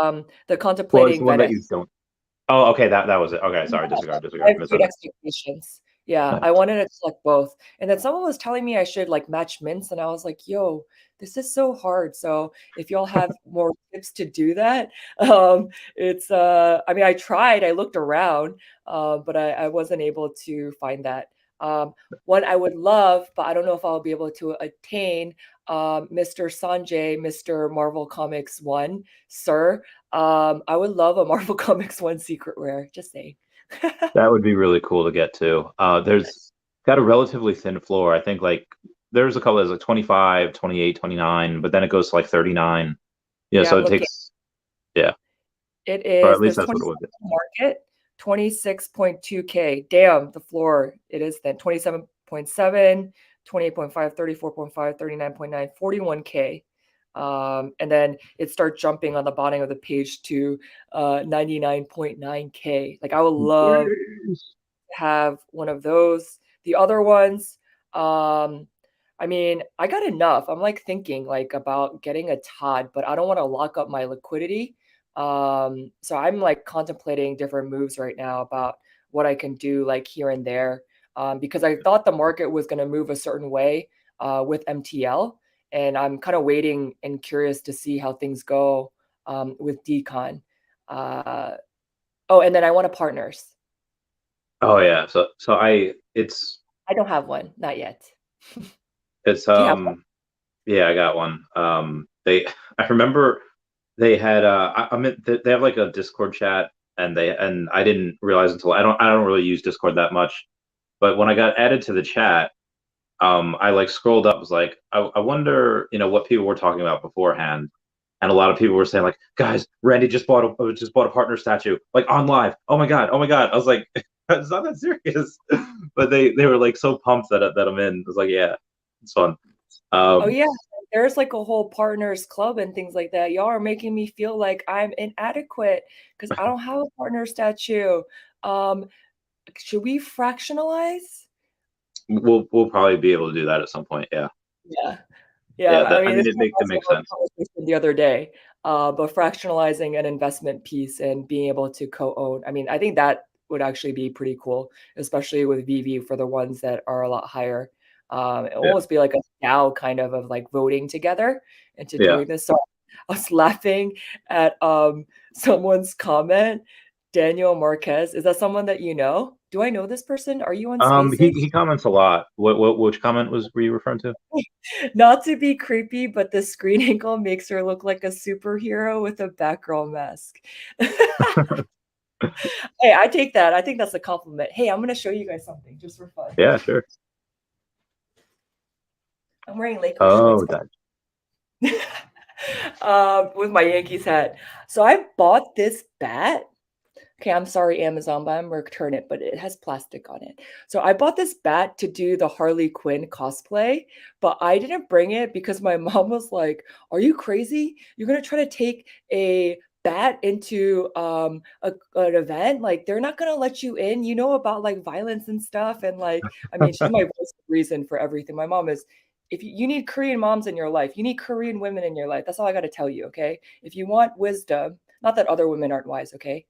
the Well, it's contemplating the one that you Venice. don't. Oh, okay, that was it. Okay, sorry, Yeah, I disregard, have great misheard. expectations. Yeah, Yeah. I wanted to collect both. And then someone was telling me I should like match mints, and I was like, yo, this is so hard. So if y'all have more tips to do that, it's I mean, I tried, I looked around, but I wasn't able to find that. One I would love, but I don't know if I'll be able to attain, Mr. Sanjay, Mr. Marvel Comics 1, sir. I would love a Marvel Comics 1 secret rare, just saying. That would be really cool to get to. There's got a relatively thin floor. I think like there's a couple that's like 25, 28, 29, but then it goes to like 39. Yeah, Yeah, so I'm it looking. takes, yeah, It or at is, least there's that's what it 27 would be. on the market, 26.2K. Damn, the floor. It is then 27.7, 28.5, 34.5, 39.9, 41K. And then it starts jumping on the bottom of the page to 99.9K. Like I would love have one of those. The other ones, I mean, I got enough. I'm like thinking like about getting a Todd, but I don't want to lock up my liquidity. So I'm like contemplating different moves right now about what I can do like here and there. Because I thought the market was going to move a certain way with MTL, and I'm kind of waiting and curious to see how things go with Decon. Uh, oh, and then I want a partners. Oh yeah, so I I don't have one, not yet. it's Do you have one? Yeah, I got one. I remember they had they have like a Discord chat, and I didn't realize until I don't really use Discord that much, but when I got added to the chat, I like scrolled up, was like, I wonder, what people were talking about beforehand, and a lot of people were saying like, guys, Randy just bought a partner statue like on live. Oh my god. I was like, it's not that serious, but they were like so pumped that I'm in. I was like, yeah, it's fun. Oh Um, yeah, there's like a whole partners club and things like that. Y'all are making me feel like I'm inadequate because I don't have a partner statue. Um, should we fractionalize? we'll probably be able to do that at some point. Yeah, Yeah. Yeah, yeah. I mean, this It was makes also a sense. conversation the other day, but fractionalizing an investment piece and being able to co-own. I mean, I think that would actually be pretty cool, especially with Veve for the ones that are a lot higher. It Yeah, almost be like a DAO kind of like voting together into yeah. doing this. So I was laughing at someone's comment. Daniel Marquez, is that someone that you know? Do I know this person? Are you on He Spaces? he comments a lot. Which comment were you referring to? Not to be creepy, but the screen angle makes her look like a superhero with a Batgirl mask. Hey, I take that. I think that's a compliment. Hey, I'm gonna show you guys something just for fun. Yeah, sure. I'm wearing Lakers shorts Oh, that. with my Yankees hat. So I bought this bat. Okay, I'm sorry, Amazon, but I'm gonna return it, but it has plastic on it. So I bought this bat to do the Harley Quinn cosplay, but I didn't bring it because my mom was like, "Are you crazy? You're gonna try to take a bat into an event? Like they're not gonna let you in. You know about like violence and stuff." And like, I mean, she's my voice of reason for everything. My mom is. If you need Korean moms in your life, you need Korean women in your life. That's all I got to tell you, okay? If you want wisdom, not that other women aren't wise, okay?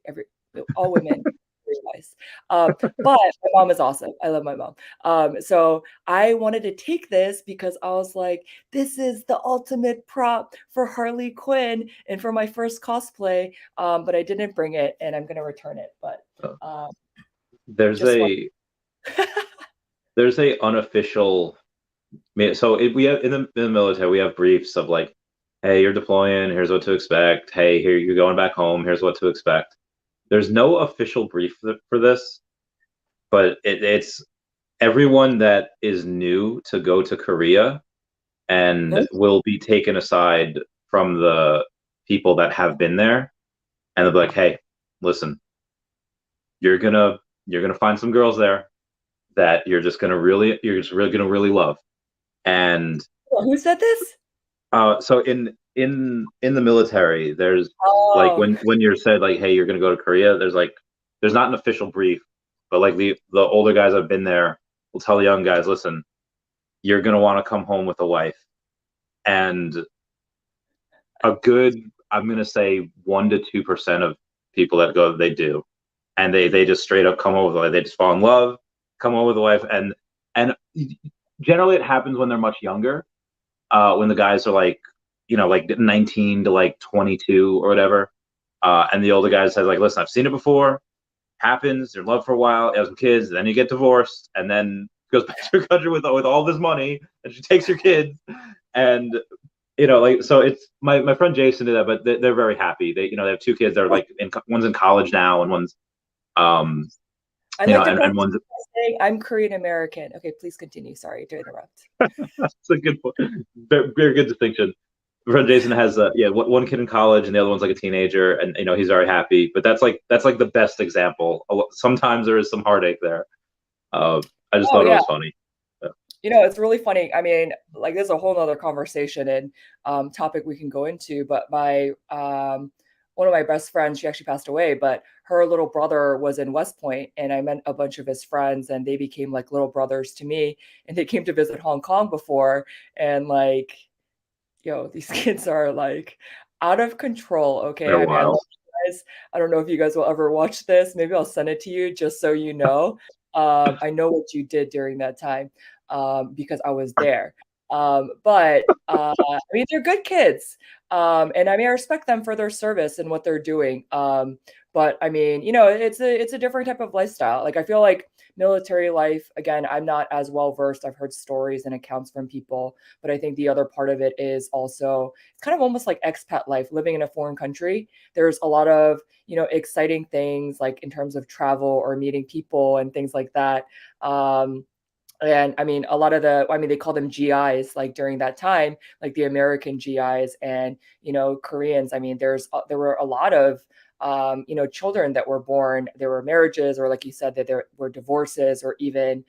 All women realize. But my mom is awesome. I love my mom. So I wanted to take this because I was like, this is the ultimate prop for Harley Quinn and for my first cosplay. But I didn't bring it and I'm going to return it. But um, There's just one. a there's a unofficial. So we have in the military we have briefs of like, hey, you're deploying. Here's what to expect. Hey, here you're going back home. Here's what to expect. There's no official brief for this, but it's everyone that is new to go to Korea and Really? will be taken aside from the people that have been there, and they'll be like, hey, listen, you're gonna find some girls there that you're just really gonna really love. And Who said this? so in the military, there's like Oh, when you're said like, hey, you're gonna go to Korea, there's not an official brief, but like the older guys that have been there will tell the young guys, listen, you're gonna want to come home with a wife. And a good, I'm gonna say 1 to 2% of people that go, they do. And they just straight up come over, like they just fall in love, come over with a wife, and generally it happens when they're much younger, when the guys are like, like 19 to like 22 or whatever. And the older guy says like, listen, I've seen it before. Happens. You're in love for a while. You have some kids. Then you get divorced, and then goes back to your country with all this money, and she takes your kids. And like so, it's my friend Jason did that, but they're very happy. They have 2 kids. They're like one's in college now, and one's um I'd like to and correct one's you by saying I'm Korean American. Okay, please continue. Sorry to interrupt. it's a good point. Very good distinction. My friend Jason has one kid in college and the other one's like a teenager, and he's very happy. But that's like the best example. Sometimes there is some heartache there. I just Oh thought it yeah. was funny. Yeah. It's really funny. I mean, like there's a whole nother conversation and topic we can go into, but my one of my best friends, she actually passed away, but her little brother was in West Point and I met a bunch of his friends and they became like little brothers to me and they came to visit Hong Kong before and like, these kids are like out of control. Okay. They're I mean, I love wild. you guys. I don't know if you guys will ever watch this. Maybe I'll send it to you just so you know. I know what you did during that time because I was there. But I mean, they're good kids. And I mean, I respect them for their service and what they're doing. But I mean, it's a different type of lifestyle. Like I feel like military life, again, I'm not as well versed. I've heard stories and accounts from people, but I think the other part of it is also it's kind of almost like expat life, living in a foreign country. There's a lot of, exciting things like in terms of travel or meeting people and things like that. And I mean, a lot of they call them GIs like during that time, like the American GIs and, Koreans. I mean, there were a lot of, children that were born. There were marriages, or like you said, that there were divorces, or even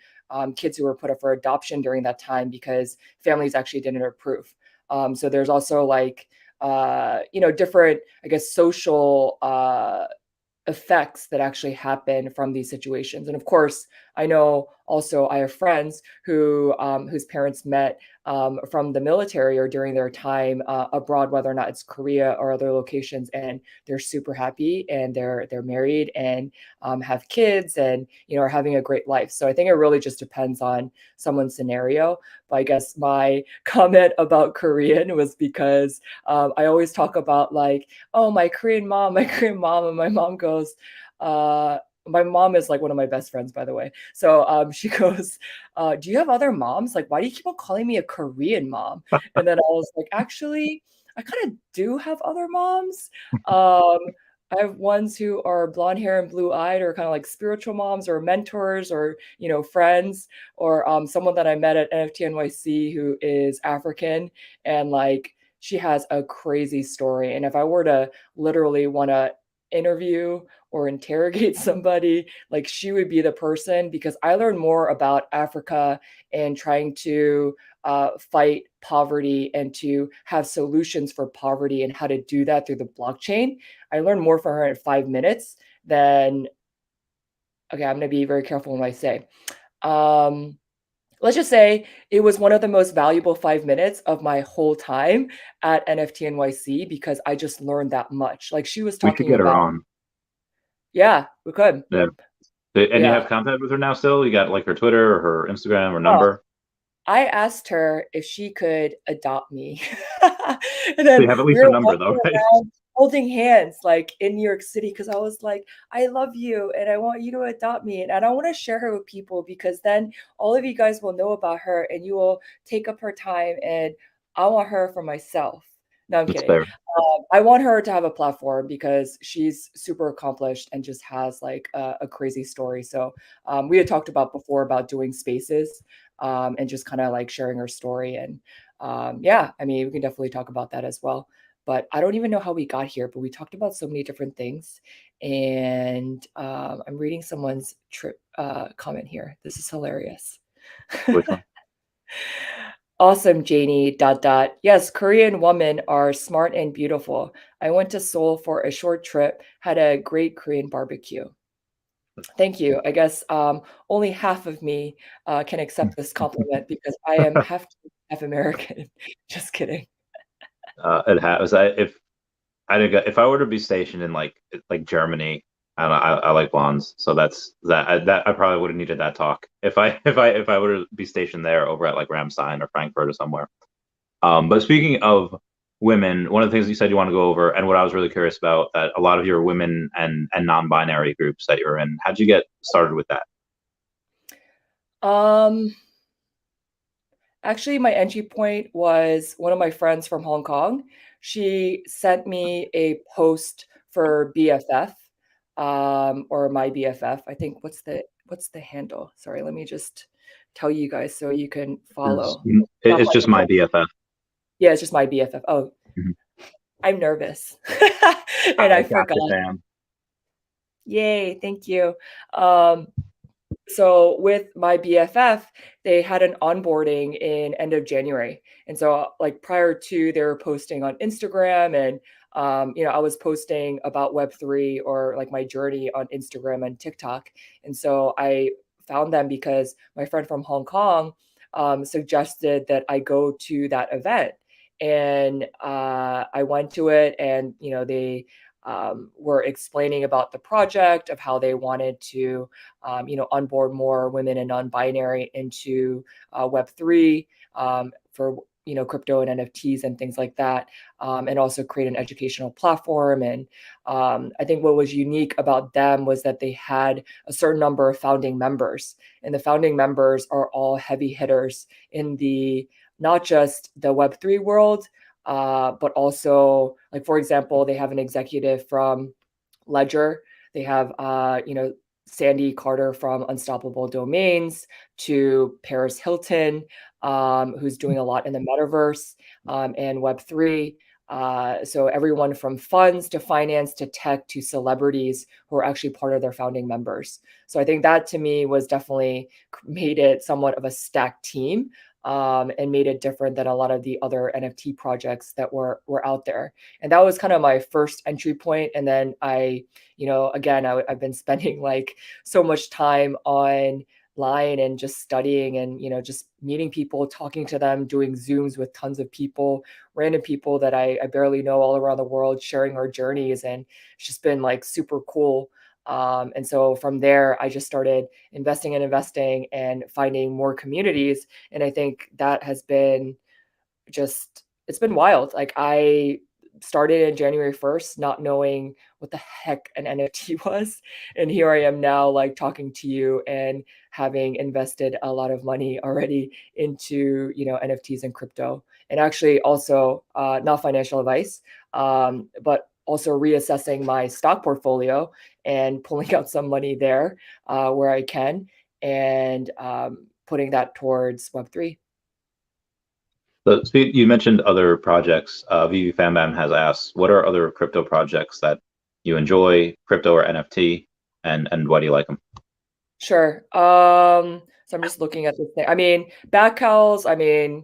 kids who were put up for adoption during that time because families actually didn't approve. So there's also like, different, I guess, social effects that actually happen from these situations. And of course, I know also I have friends whose parents met from the military or during their time abroad, whether or not it's Korea or other locations, and they're super happy and they're married and have kids and are having a great life. So I think it really just depends on someone's scenario. But I guess my comment about Korean was because I always talk about like, oh, my Korean mom, and my mom goes, my mom is like one of my best friends, by the way. So she goes, do you have other moms? Like, why do you keep on calling me a Korean mom? And then I was like, actually, I kind of do have other moms. I have ones who are blonde hair and blue eyed, or kind of like spiritual moms or mentors or, friends, or someone that I met at NFT NYC who is African. And like, she has a crazy story. And if I were to literally want to interview or interrogate somebody, like she would be the person, because I learned more about Africa and trying to fight poverty and to have solutions for poverty and how to do that through the blockchain. I learned more from her in 5 minutes than, okay, I'm going to be very careful when I say. Let's just say it was one of the most valuable 5 minutes of my whole time at NFT NYC, because I just learned that much. Like she was We should talking get her about, on. yeah, we could. Yeah. And you Yeah. have contact with her now still? You got like her Twitter or her Instagram or Oh, number? I asked her if she could adopt me. And So you then have at we least were her number though, walking right? around holding hands like in New York City, because I was like, I love you and I want you to adopt me. And I don't want to share her with people, because then all of you guys will know about her and you will take up her time, and I want her for myself. No, I'm That's kidding. fair. I want her to have a platform because she's super accomplished and just has like a crazy story. So we had talked about before about doing spaces and just kind of like sharing her story. And yeah, I mean, we can definitely talk about that as well. But I don't even know how we got here, but we talked about so many different things. And I'm reading someone's trip comment here. This is hilarious. Which one? Awesome, Janie. Dot dot. Yes, Korean women are smart and beautiful. I went to Seoul for a short trip, had a great Korean barbecue. Thank you. I guess only half of me can accept this compliment, because I am half American. Just kidding. It has. If I were to be stationed in like Germany, I like blondes, so that I probably would have needed that talk if I were to be stationed there over at like Ramstein or Frankfurt or somewhere. But speaking of women, one of the things you said you want to go over, and what I was really curious about, that a lot of your women and non-binary groups that you're in, how'd you get started with that? Um, Actually, my entry point was one of my friends from Hong Kong. She sent me a post for BFF, or my BFF. I think what's the handle? Sorry, let me just tell you guys so you can It's, follow. Not it's my just my full. BFF. Yeah, it's just my BFF. Oh, Mhm. I'm nervous. And I I gotcha, forgot. fam. Yay, thank you. Um, so with my BFF, they had an onboarding in end of January. And so like prior to, they were posting on Instagram, and I was posting about Web3 or like my journey on Instagram and TikTok. And so I found them because my friend from Hong Kong suggested that I go to that event. And I went to it, and they were explaining about the project of how they wanted to onboard more women and non-binary into Web3 for crypto and NFTs and things like that, and also create an educational platform. And I think what was unique about them was that they had a certain number of founding members, and the founding members are all heavy hitters in the not just the Web3 world, but also, like, for example, they have an executive from Ledger. They have Sandy Carter from Unstoppable Domains, to Paris Hilton, who's doing a lot in the metaverse and Web3. So everyone from funds to finance to tech to celebrities who are actually part of their founding members. So I think that to me was definitely made it somewhat of a stacked team, and made it different than a lot of the other NFT projects that were out there. And that was kind of my first entry point. And then again, I've been spending like so much time online and just studying and, just meeting people, talking to them, doing Zooms with tons of people, random people that I barely know all around the world, sharing our journeys. And it's just been like super cool. And so from there, I just started investing and finding more communities. And I think that has been it's been wild. Like, I started in January 1st, not knowing what the heck an NFT was. And here I am now, like, talking to you and having invested a lot of money already into, NFTs and crypto. And actually also, not financial advice, but also reassessing my stock portfolio and pulling out some money there where I can, and putting that towards Web3. So you mentioned other projects. Vivi Fambam has asked, what are other crypto projects that you enjoy, crypto or NFT, and why do you like them? Sure. So I'm just looking at this thing. I mean, backhouse, I mean,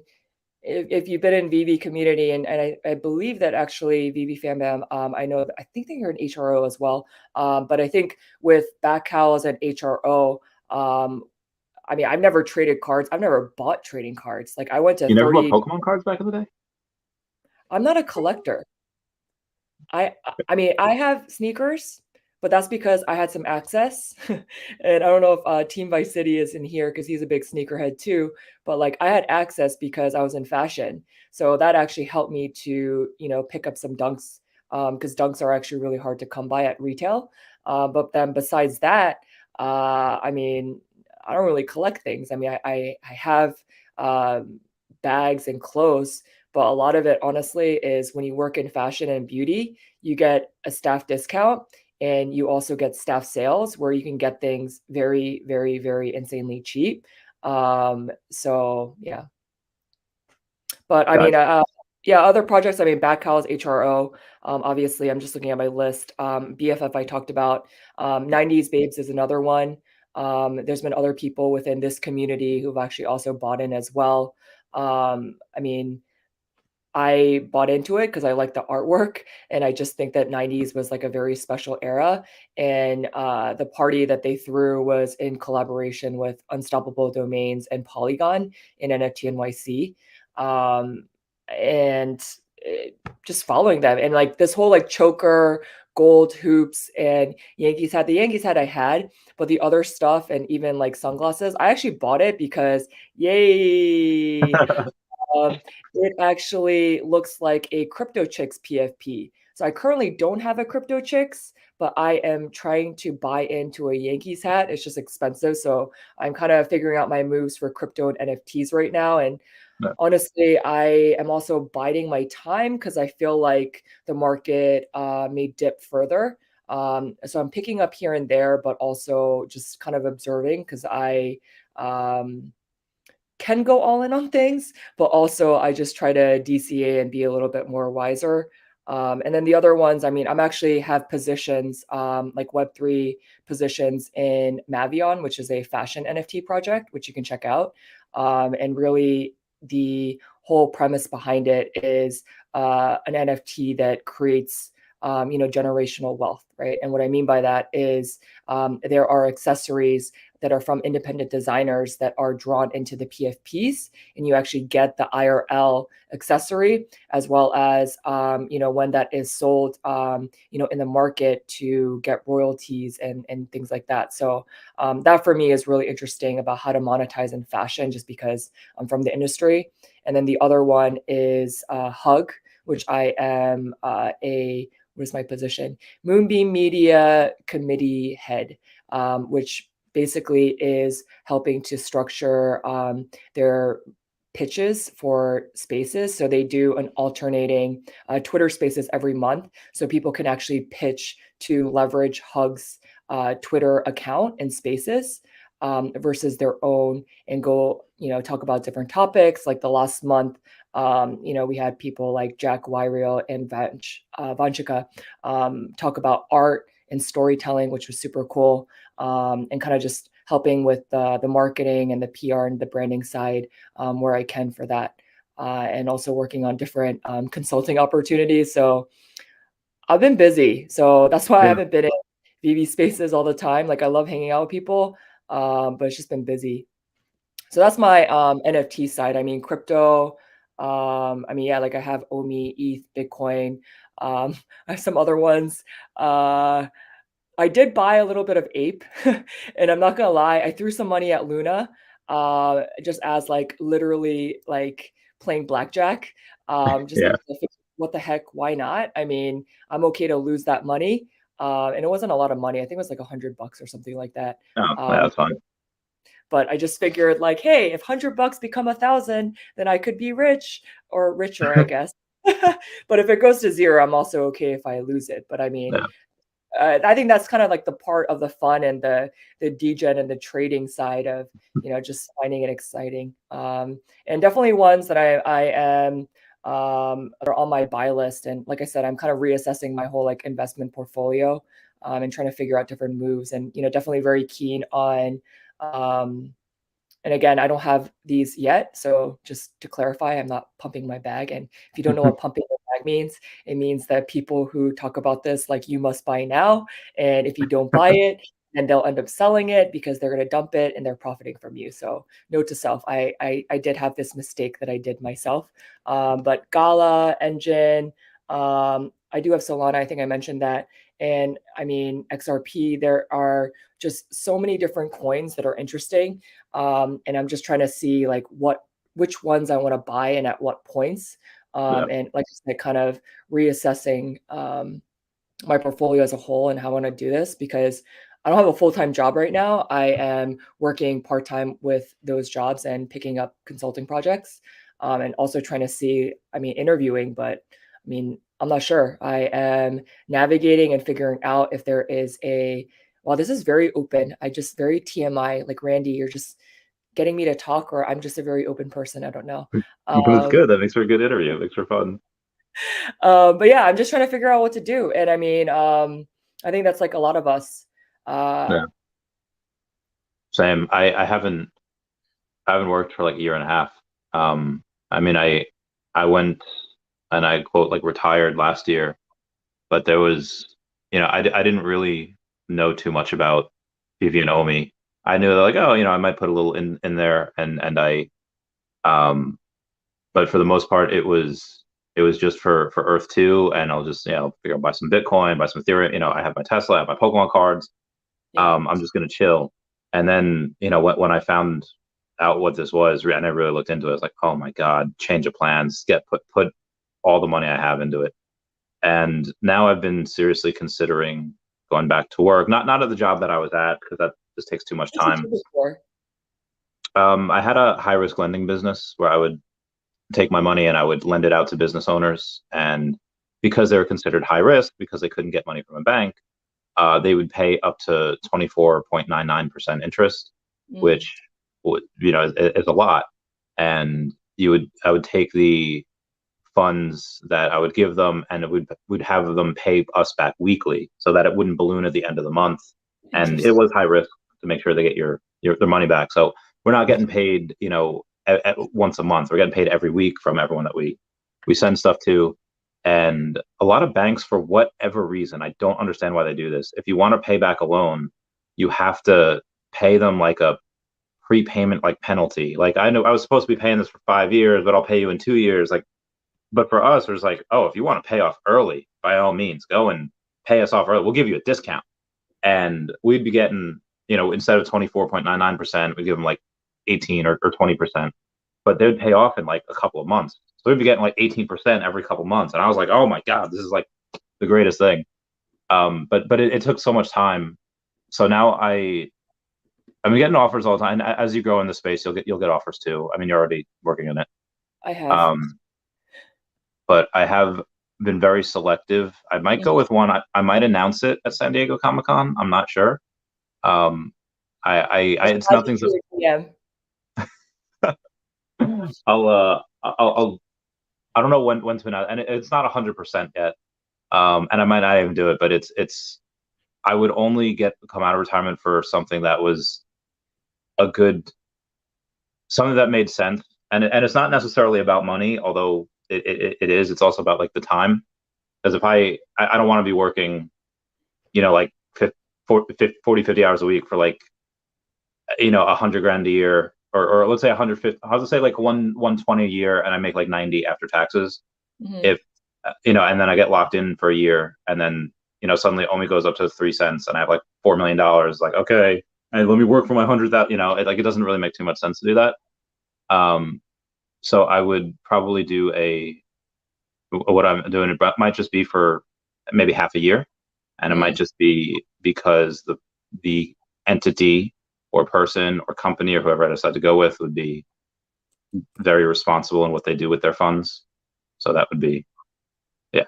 if you've been in VV community, and I believe that actually VV Fambam, I think they're in HRO as well. But I think with backhouse and HRO, I mean, I've never traded cards. I've never bought trading cards. Like, I went to You never bought 30. Pokemon cards back in the day? I'm not a collector. I I mean, I have sneakers, but that's because I had some access. And I don't know if Team Vice City is in here because he's a big sneakerhead too. But like, I had access because I was in fashion, so that actually helped me to pick up some dunks, because dunks are actually really hard to come by at retail. But then besides that, I mean, I don't really collect things. I mean, I have bags and clothes, but a lot of it, honestly, is when you work in fashion and beauty, you get a staff discount, and you also get staff sales where you can get things very, very, very insanely cheap. So yeah, but I mean, Gotcha. yeah, other projects. I mean, Backhouse, HRO. Obviously, I'm just looking at my list. BFF I talked about. 90s Babes is another one. There's been other people within this community who've actually also bought in as well. I mean, I bought into it because I like the artwork, and I just think that 90s was like a very special era. And the party that they threw was in collaboration with Unstoppable Domains and Polygon in NFT NYC. And just following them, and like this whole like choker, gold hoops, and Yankees hat. The Yankees hat I had, but the other stuff and even like sunglasses, I actually bought it because yay. Um, it actually looks like a Crypto Chicks PFP. So I currently don't have a Crypto Chicks, but I am trying to buy into a Yankees hat. It's just expensive. So I'm kind of figuring out my moves for crypto and NFTs right now. And No. honestly, I am also biding my time because I feel like the market may dip further. So I'm picking up here and there, but also just kind of observing because I can go all in on things, but also I just try to DCA and be a little bit more wiser. And then the other ones, I mean, I'm actually have positions, like Web3 positions in Mavion, which is a fashion NFT project, which you can check out. And really, the whole premise behind it is an NFT that creates generational wealth, right? And what I mean by that is there are accessories that are from independent designers that are drawn into the PFPs, and you actually get the IRL accessory, as well as when that is sold in the market to get royalties and things like that. So that for me is really interesting about how to monetize in fashion, just because I'm from the industry. And then the other one is Hug, which I am what is my position? Moonbeam Media Committee Head, which basically is helping to structure their pitches for spaces. So they do an alternating Twitter spaces every month. So people can actually pitch to leverage Hug's Twitter account and spaces versus their own, and go, talk about different topics. Like the last month, we had people like Jack Wyriel and Vanchika talk about art and storytelling, which was super cool, and kind of just helping with the marketing and the PR and the branding side where I can for that, and also working on different consulting opportunities. So I've been busy. So that's why I Yeah. haven't been in VV spaces all the time. Like I love hanging out with people, but it's just been busy. So that's my NFT side. I mean, crypto. Yeah, like I have OMI, ETH, Bitcoin. I have some other ones. I did buy a little bit of Ape, and I'm not gonna lie, I threw some money at Luna, just as like literally like playing blackjack. Just Yeah. because what the heck, why not? I mean, I'm okay to lose that money. And it wasn't a lot of money. I think it was like $100 or something like that. Oh, yeah, Um, that's fine. but I just figured like, hey, if $100 become 1,000, then I could be rich or richer, I guess. But if it goes to zero, I'm also okay if I lose it. But I mean, Yeah. I think that's kind of like the part of the fun and the degen and the trading side of just finding it exciting. And definitely ones that I am are on my buy list. And like I said, I'm kind of reassessing my whole like investment portfolio, and trying to figure out different moves. And definitely very keen on. And again, I don't have these yet. So just to clarify, I'm not pumping my bag. And if you don't know what pumping the bag means, it means that people who talk about this, like you must buy now. And if you don't buy it, then they'll end up selling it because they're going to dump it and they're profiting from you. So note to self, I did have this mistake that I did myself. But Gala, Engine, I do have Solana. I think I mentioned that. And I mean, XRP, there are just so many different coins that are interesting. And I'm just trying to see like which ones I want to buy and at what points. Yeah. And like I said, kind of reassessing my portfolio as a whole and how I want to do this, because I don't have a full-time job right now. I am working part-time with those jobs and picking up consulting projects, and also trying to see, interviewing, but I'm not sure. I am navigating and figuring out if there is well, this is very open. I just very TMI, like Randy, you're just getting me to talk, or I'm just a very open person. I don't know. But it's Um, good. That makes for a good interview. It makes for fun. but yeah, I'm just trying to figure out what to do. And I think that's like a lot of us. Uh, Yeah. Same. I haven't worked for like a year and a half. I mean, I went and I quote like retired last year, but there was, I didn't really know too much about PV and OMI. I knew that like, oh, I might put a little in there, and um, but for the most part, it was just for Earth 2, and I'll just figure out buy some Bitcoin, buy some Ethereum. I have my Tesla, I have my Pokemon cards. yeah. I'm just gonna chill. And then when I found out what this was, I never really looked into it. I was like, oh my God, change of plans, put all the money I have into it. And now I've been seriously considering going back to work, not at the job that I was at, because that just takes too much What's it time. before? I had a high risk lending business where I would take my money and I would lend it out to business owners. And because they were considered high risk, because they couldn't get money from a bank, they would pay up to 24.99% interest, Mm, which is a lot. And I would take the funds that I would give them, and we'd have them pay us back weekly, so that it wouldn't balloon at the end of the month. And it interesting. was high risk to make sure they get their money back. So we're not getting paid, once a month. We're getting paid every week from everyone that we send stuff to. And a lot of banks, for whatever reason, I don't understand why they do this. If you want to pay back a loan, you have to pay them like a prepayment like penalty. Like I know I was supposed to be paying this for 5 years, but I'll pay you in 2 years. Like, but for us, there's like, oh, if you want to pay off early, by all means, go and pay us off early. We'll give you a discount. And we'd be getting, instead of 24.99%, we'd give them like 18 or 20%. But they'd pay off in like a couple of months. So we'd be getting like 18% every couple of months. And I was like, oh my God, this is like the greatest thing. But it took so much time. So now I'm getting offers all the time. As you grow in the space, you'll get offers too. I mean, you're already working in it. I have. But I have been very selective. I might go with one. I might announce it at San Diego Comic-Con. I'm not sure. It's nothing. Yeah. I'll I don't know when to announce, and it's not 100% yet. And I might not even do it, but it's I would only come out of retirement for something that was something that made sense, and it's not necessarily about money, although it is. It's also about like the time, because if I don't want to be working, like 40, 50 hours a week for like, $100,000 a year, or let's say 150. I'll just say like 120 a year, and I make like 90 after taxes. If and then I get locked in for a year, and then suddenly Omi goes up to 3 cents, and I have like $4 million. Like, okay, and let me work for my 100,000. It doesn't really make too much sense to do that. So I would probably do what I'm doing. It might just be for maybe half a year, and it might just be because the entity or person or company or whoever I decide to go with would be very responsible in what they do with their funds. So that would be, yeah,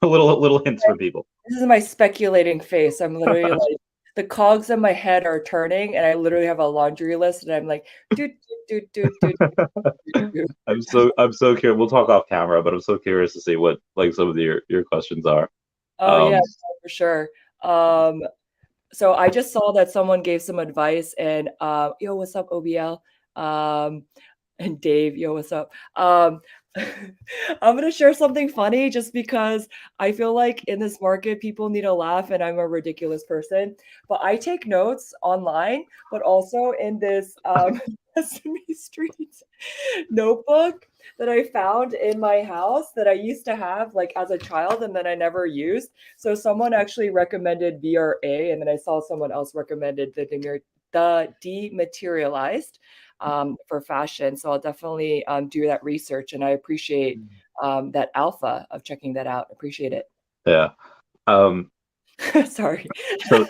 a little hints for people. This is my speculating face. I'm literally like, the cogs in my head are turning, and I literally have a laundry list, and I'm like, do. I'm so curious. We'll talk off camera, but I'm so curious to see what like some of your questions are. Oh yeah, for sure. So I just saw that someone gave some advice, and yo, what's up, OBL? And Dave, yo, what's up? I'm gonna share something funny just because I feel like in this market people need a laugh, and I'm a ridiculous person. But I take notes online, but also in this Sesame Street notebook that I found in my house that I used to have like as a child and then I never used. So someone actually recommended VRA, and then I saw someone else recommended the dematerialized for fashion. So I'll definitely do that research, and I appreciate that alpha of checking that out. Appreciate it. Yeah. Sorry. So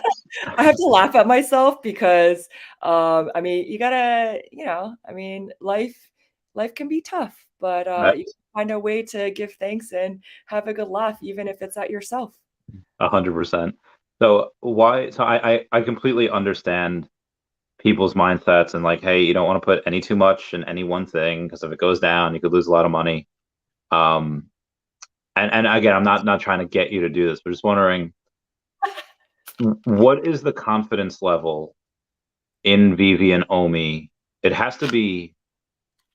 I have to laugh at myself because I mean, you gotta, I mean, life can be tough, but you can find a way to give thanks and have a good laugh, even if it's at yourself. 100%. So I completely understand people's mindsets, and like, hey, you don't want to put too much in any one thing, because if it goes down, you could lose a lot of money. And again, I'm not trying to get you to do this, but just wondering, what is the confidence level in Veve and Omi? It has to be,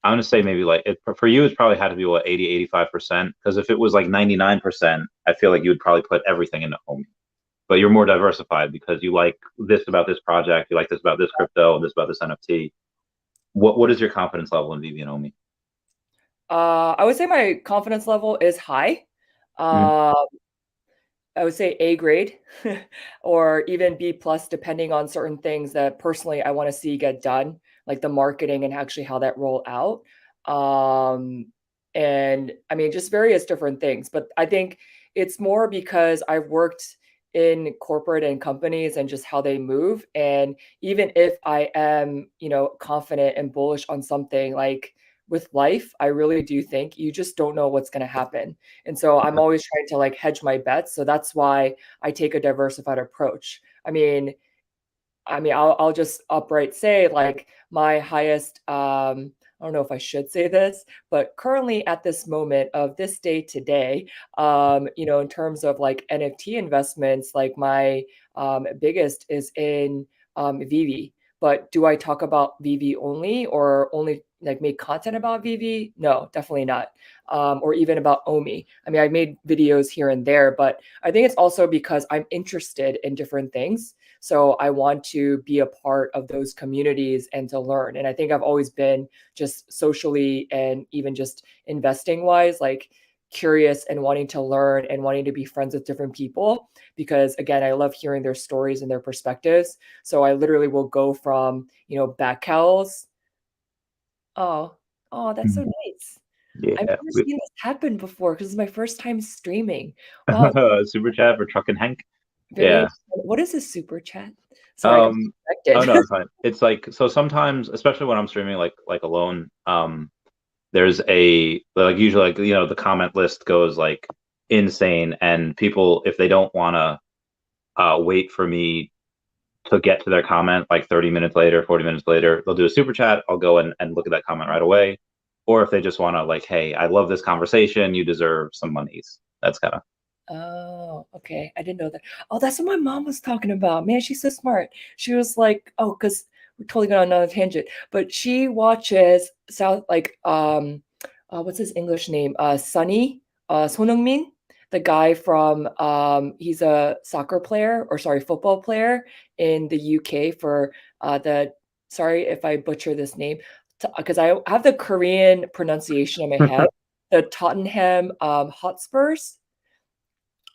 I'm going to say maybe like for you, it's probably had to be what, 80, 85%. Because if it was like 99%, I feel like you would probably put everything into Omi. But you're more diversified because you like this about this project, you like this about this crypto, and this about this NFT. What is your confidence level in Veve and Omi? I would say my confidence level is high. I would say A grade or even B plus, depending on certain things that personally I want to see get done, like the marketing and actually how that roll out. And I mean, just various different things. But I think it's more because I've worked in corporate and companies and just how they move. And even if I am, confident and bullish on something, like with life, I really do think you just don't know what's going to happen. And so I'm always trying to like hedge my bets. So that's why I take a diversified approach. I mean, I'll just upright say like my highest, I don't know if I should say this, but currently at this moment of this day today, in terms of like NFT investments, like my biggest is in Veve. But do I talk about Veve only, or only like make content about Veve? No, definitely not. Or even about Omi. I mean, I made videos here and there, but I think it's also because I'm interested in different things. So I want to be a part of those communities and to learn. And I think I've always been just socially and even just investing wise, like curious and wanting to learn and wanting to be friends with different people, because again, I love hearing their stories and their perspectives. So I literally will go from, back cows. Oh, oh, that's so Mhm. nice. I've Yeah. never seen this happen before because it's my first time streaming. Wow, Super chat for Truck and Hank. very Yeah. interesting. What is a super chat? Sorry, I got Um, oh no, distracted. it's fine. It's like, so sometimes, especially when I'm streaming like alone, there's a like, usually, like, the comment list goes like insane, and people, if they don't want to wait for me to get to their comment like 30 minutes later, 40 minutes later, they'll do a super chat. I'll go and look at that comment right away. Or if they just want to, like, hey, I love this conversation, you deserve some monies. That's kind of. Oh, okay. I didn't know that. Oh, that's what my mom was talking about. Man, she's so smart. She was like, oh, because we're totally going on another tangent, but she watches South, like, what's his English name? Sunny, Son Heung-min, the guy from, he's a soccer player, or sorry, football player in the UK for sorry if I butcher this name, because I have the Korean pronunciation in my head, the Tottenham Hotspurs.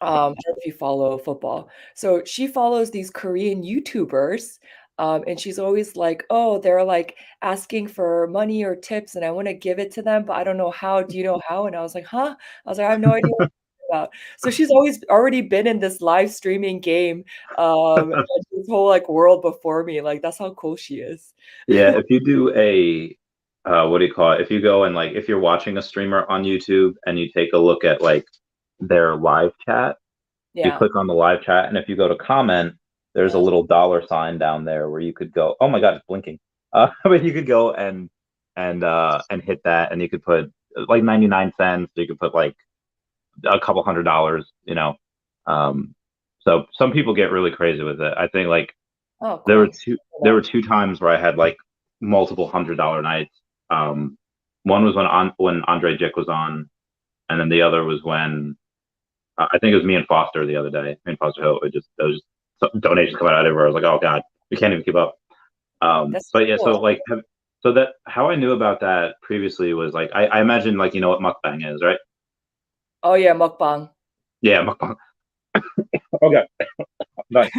I don't know if you follow football. So she follows these Korean YouTubers, and she's always like, "Oh, they're like asking for money or tips, and I want to give it to them, but I don't know how. Do you know how?" And I was like, "Huh?" I was like, "I have no idea what you're talking about." So she's always already been in this live streaming game, and this whole like world before me. Like that's how cool she is. Yeah, if you do a what do you call it? If you go and, like, if you're watching a streamer on YouTube and you take a look at like their live chat, you Yeah. click on the live chat, and if you go to comment, there's a Yeah. little dollar sign down there where you could go. Oh my God, it's blinking. But you could go and hit that, and you could put like 99 cents. You could put like a couple $100. Um, so some people get really crazy with it. I think, like, Oh, there were cool. two there were two times where I had like multiple $100 nights. Um, One was when Andre Jick was on, and then the other was when I think it was me and Foster the other day. Me and Foster Hill. It was just some donations coming out everywhere. I was like, oh God, we can't even keep up. That's so But yeah, so cool. like, so that how I knew about that previously was like, I imagine, like, you know what mukbang is, right? Oh yeah, mukbang. Yeah, mukbang. Okay, nice.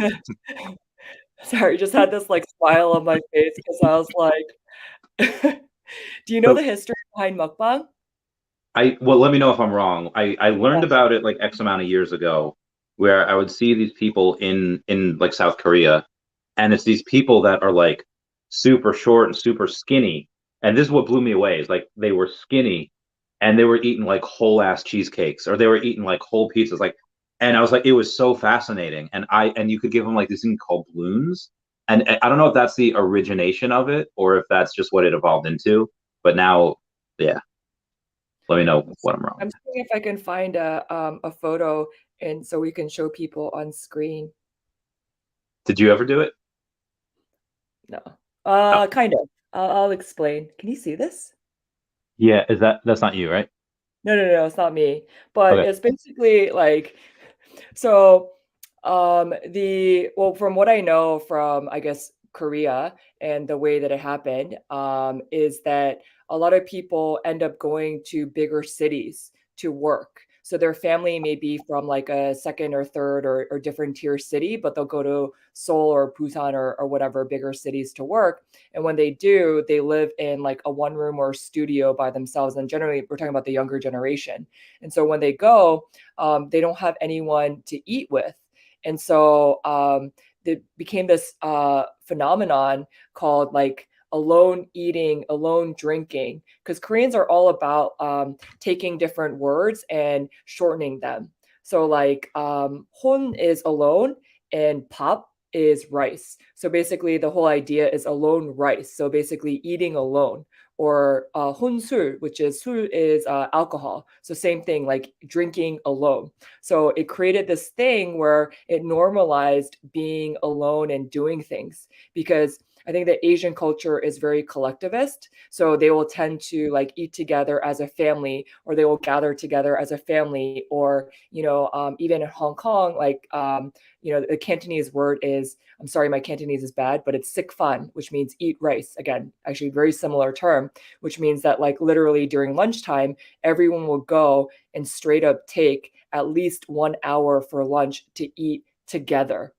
Sorry, just had this like smile on my face because I was like, do you know So the history behind mukbang? well, let me know if I'm wrong. I Yeah. learned about it like X amount of years ago, where I would see these people in like South Korea, and it's these people that are like super short and super skinny. And this is what blew me away, is like they were skinny and they were eating like whole ass cheesecakes, or they were eating like whole pizzas, like, and I was like, it was so fascinating. And you could give them like this thing called balloons. And I don't know if that's the origination of it or if that's just what it evolved into. But now, yeah, let me know what I'm wrong. I'm seeing if I can find a photo and so we can show people on screen. Did you ever do it? No. Oh, Kind of. I'll explain. Can you see this? yeah. That's not you, right? No, no, no, it's not me. But Okay. it's basically like so from what I know from I guess Korea and the way that it happened is that a lot of people end up going to bigger cities to work. So their family may be from like a second or third or different tier city, but they'll go to Seoul or Busan or whatever bigger cities to work. And when they do, they live in like a one room or studio by themselves. And generally, we're talking about the younger generation. And so when they go, they don't have anyone to eat with. And so it became this phenomenon called like alone eating, alone drinking, because Koreans are all about taking different words and shortening them. So like hon is alone and pop is rice. So basically the whole idea is alone rice. So basically eating alone or 혼술, which is 술 is alcohol. So same thing, like drinking alone. So it created this thing where it normalized being alone and doing things because I think the Asian culture is very collectivist. So they will tend to like eat together as a family, or they will gather together as a family, or, even in Hong Kong, like, the Cantonese word is, I'm sorry, my Cantonese is bad, but it's sik fan, which means eat rice. Again, actually very similar term, which means that like literally during lunchtime, everyone will go and straight up take at least 1 hour for lunch to eat together.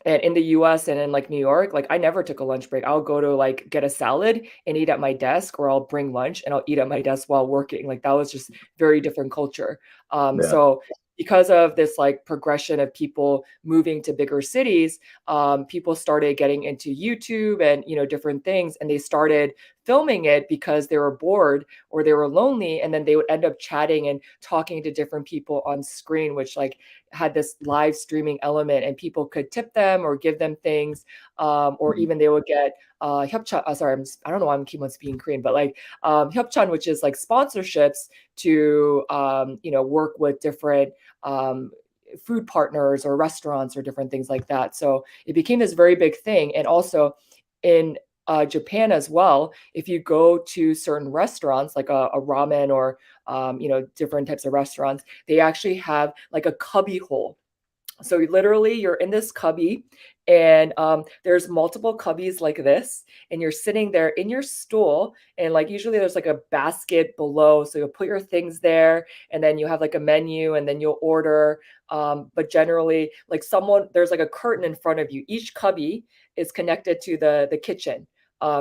And in the US and in like New York, like I never took a lunch break. I'll go to like get a salad and eat at my desk, or I'll bring lunch and I'll eat at my desk while working. Like that was just very different culture. Yeah. So because of this like progression of people moving to bigger cities, people started getting into YouTube and different things, and they started filming it because they were bored or they were lonely, and then they would end up chatting and talking to different people on screen, which like had this live streaming element, and people could tip them or give them things, or Mhm. even they would get hyupchan. Sorry, I don't know why I'm keep on speaking Korean, but like hyupchan, which is like sponsorships to work with different um, food partners or restaurants or different things like that. So it became this very big thing. And also in Japan as well, if you go to certain restaurants like a ramen or different types of restaurants, they actually have like a cubby hole. So literally, you're in this cubby, and there's multiple cubbies like this, and you're sitting there in your stool, and like usually there's like a basket below, so you'll put your things there, and then you have like a menu, and then you'll order. But generally, like there's like a curtain in front of you. Each cubby is connected to the kitchen.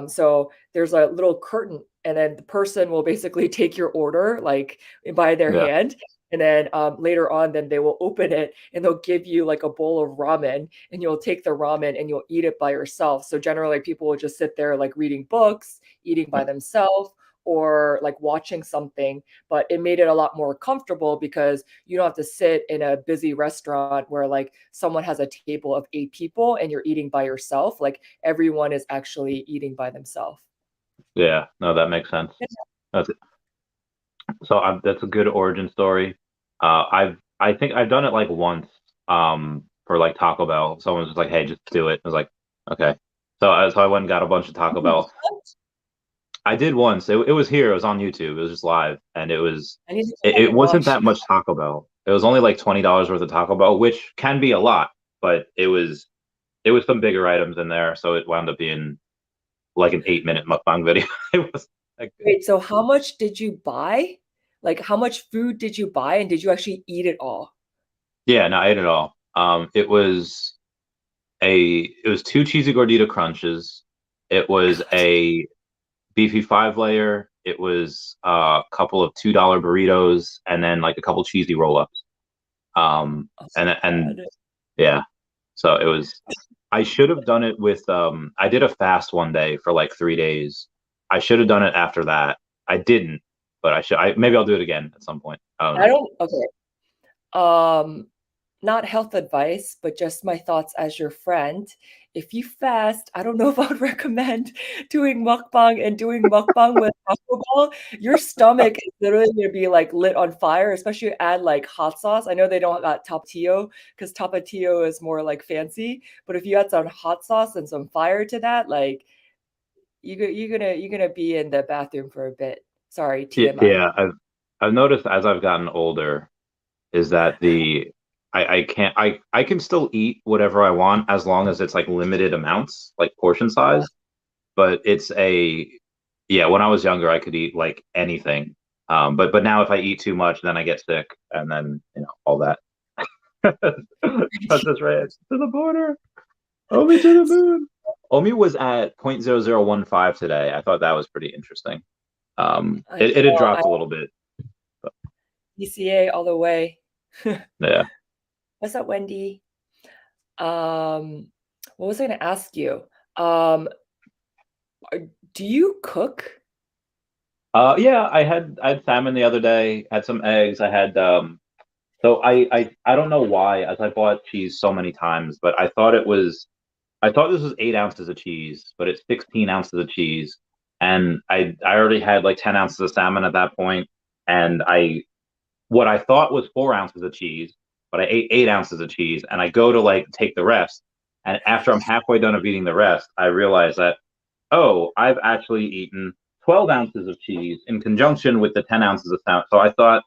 So there's a little curtain, and then the person will basically take your order like by their Yeah. hand, and then later on, then they will open it and they'll give you like a bowl of ramen, and you'll take the ramen and you'll eat it by yourself. So generally, people will just sit there like reading books, eating by themselves, or like watching something. But it made it a lot more comfortable because you don't have to sit in a busy restaurant where like someone has a table of 8 people and you're eating by yourself. Like everyone is actually eating by themselves. Yeah. No, that makes sense. That's that's a good origin story. I think I've done it like once for like Taco Bell. Someone was just like, "Hey, just do it." I was like, "Okay." So I went and got a bunch of Taco Bell. I did once. It was here. It was on YouTube. It was just live, and I need to go it back and wasn't watch. that much Taco Bell. It was only like $20 worth of Taco Bell, which can be a lot, but it was some bigger items in there, so it wound up being like an 8-minute mukbang video. It was like, Wait, so how much did you buy? Like, how much food did you buy, and did you actually eat it all? yeah, no, I ate it all. It was two cheesy gordita crunches. It was a beefy 5 layer. It was a couple of $2 burritos, and then like a couple cheesy roll ups. Oh And God. yeah, so it was. I should have done it with. I did a fast one day for like 3 days. I should have done it after that. I didn't, but I should. Maybe I'll do it again at some point. I don't I know. don't, okay. Um, Not health advice, but just my thoughts as your friend. If you fast, I don't know if I would recommend doing mukbang and doing mukbang with alcohol. Your stomach is literally gonna be like lit on fire, especially you add like hot sauce. I know they don't got tapatio because tapatio is more like fancy, but if you add some hot sauce and some fire to that, like you're gonna be in the bathroom for a bit. Sorry, Yeah, TMI. yeah. I've noticed as I've gotten older is that I can't I can still eat whatever I want as long as it's like limited amounts, like portion Yeah. size. But it's a yeah, when I was younger I could eat like anything. But now if I eat too much, then I get sick, and then all that. Princess Ranch to the border. Omi to the moon. Omi was at 0.0015 today. I thought that was pretty interesting. I It had know, dropped a little bit, but ECA all the way. yeah. What's up, Wendy? Um, what was I gonna ask you? Um, uh, do you cook? Yeah, I had salmon the other day, had some eggs. I had so I don't know why, as I bought cheese so many times, but I thought this was 8 ounces of cheese, but it's 16 ounces of cheese. And I already had like 10 ounces of salmon at that point, and I what I thought was 4 ounces of cheese, but I ate 8 ounces of cheese, and I go to like take the rest, And after I'm halfway done of eating the rest, I realize that, oh, I've actually eaten 12 ounces of cheese in conjunction with the 10 ounces of salmon. So I thought,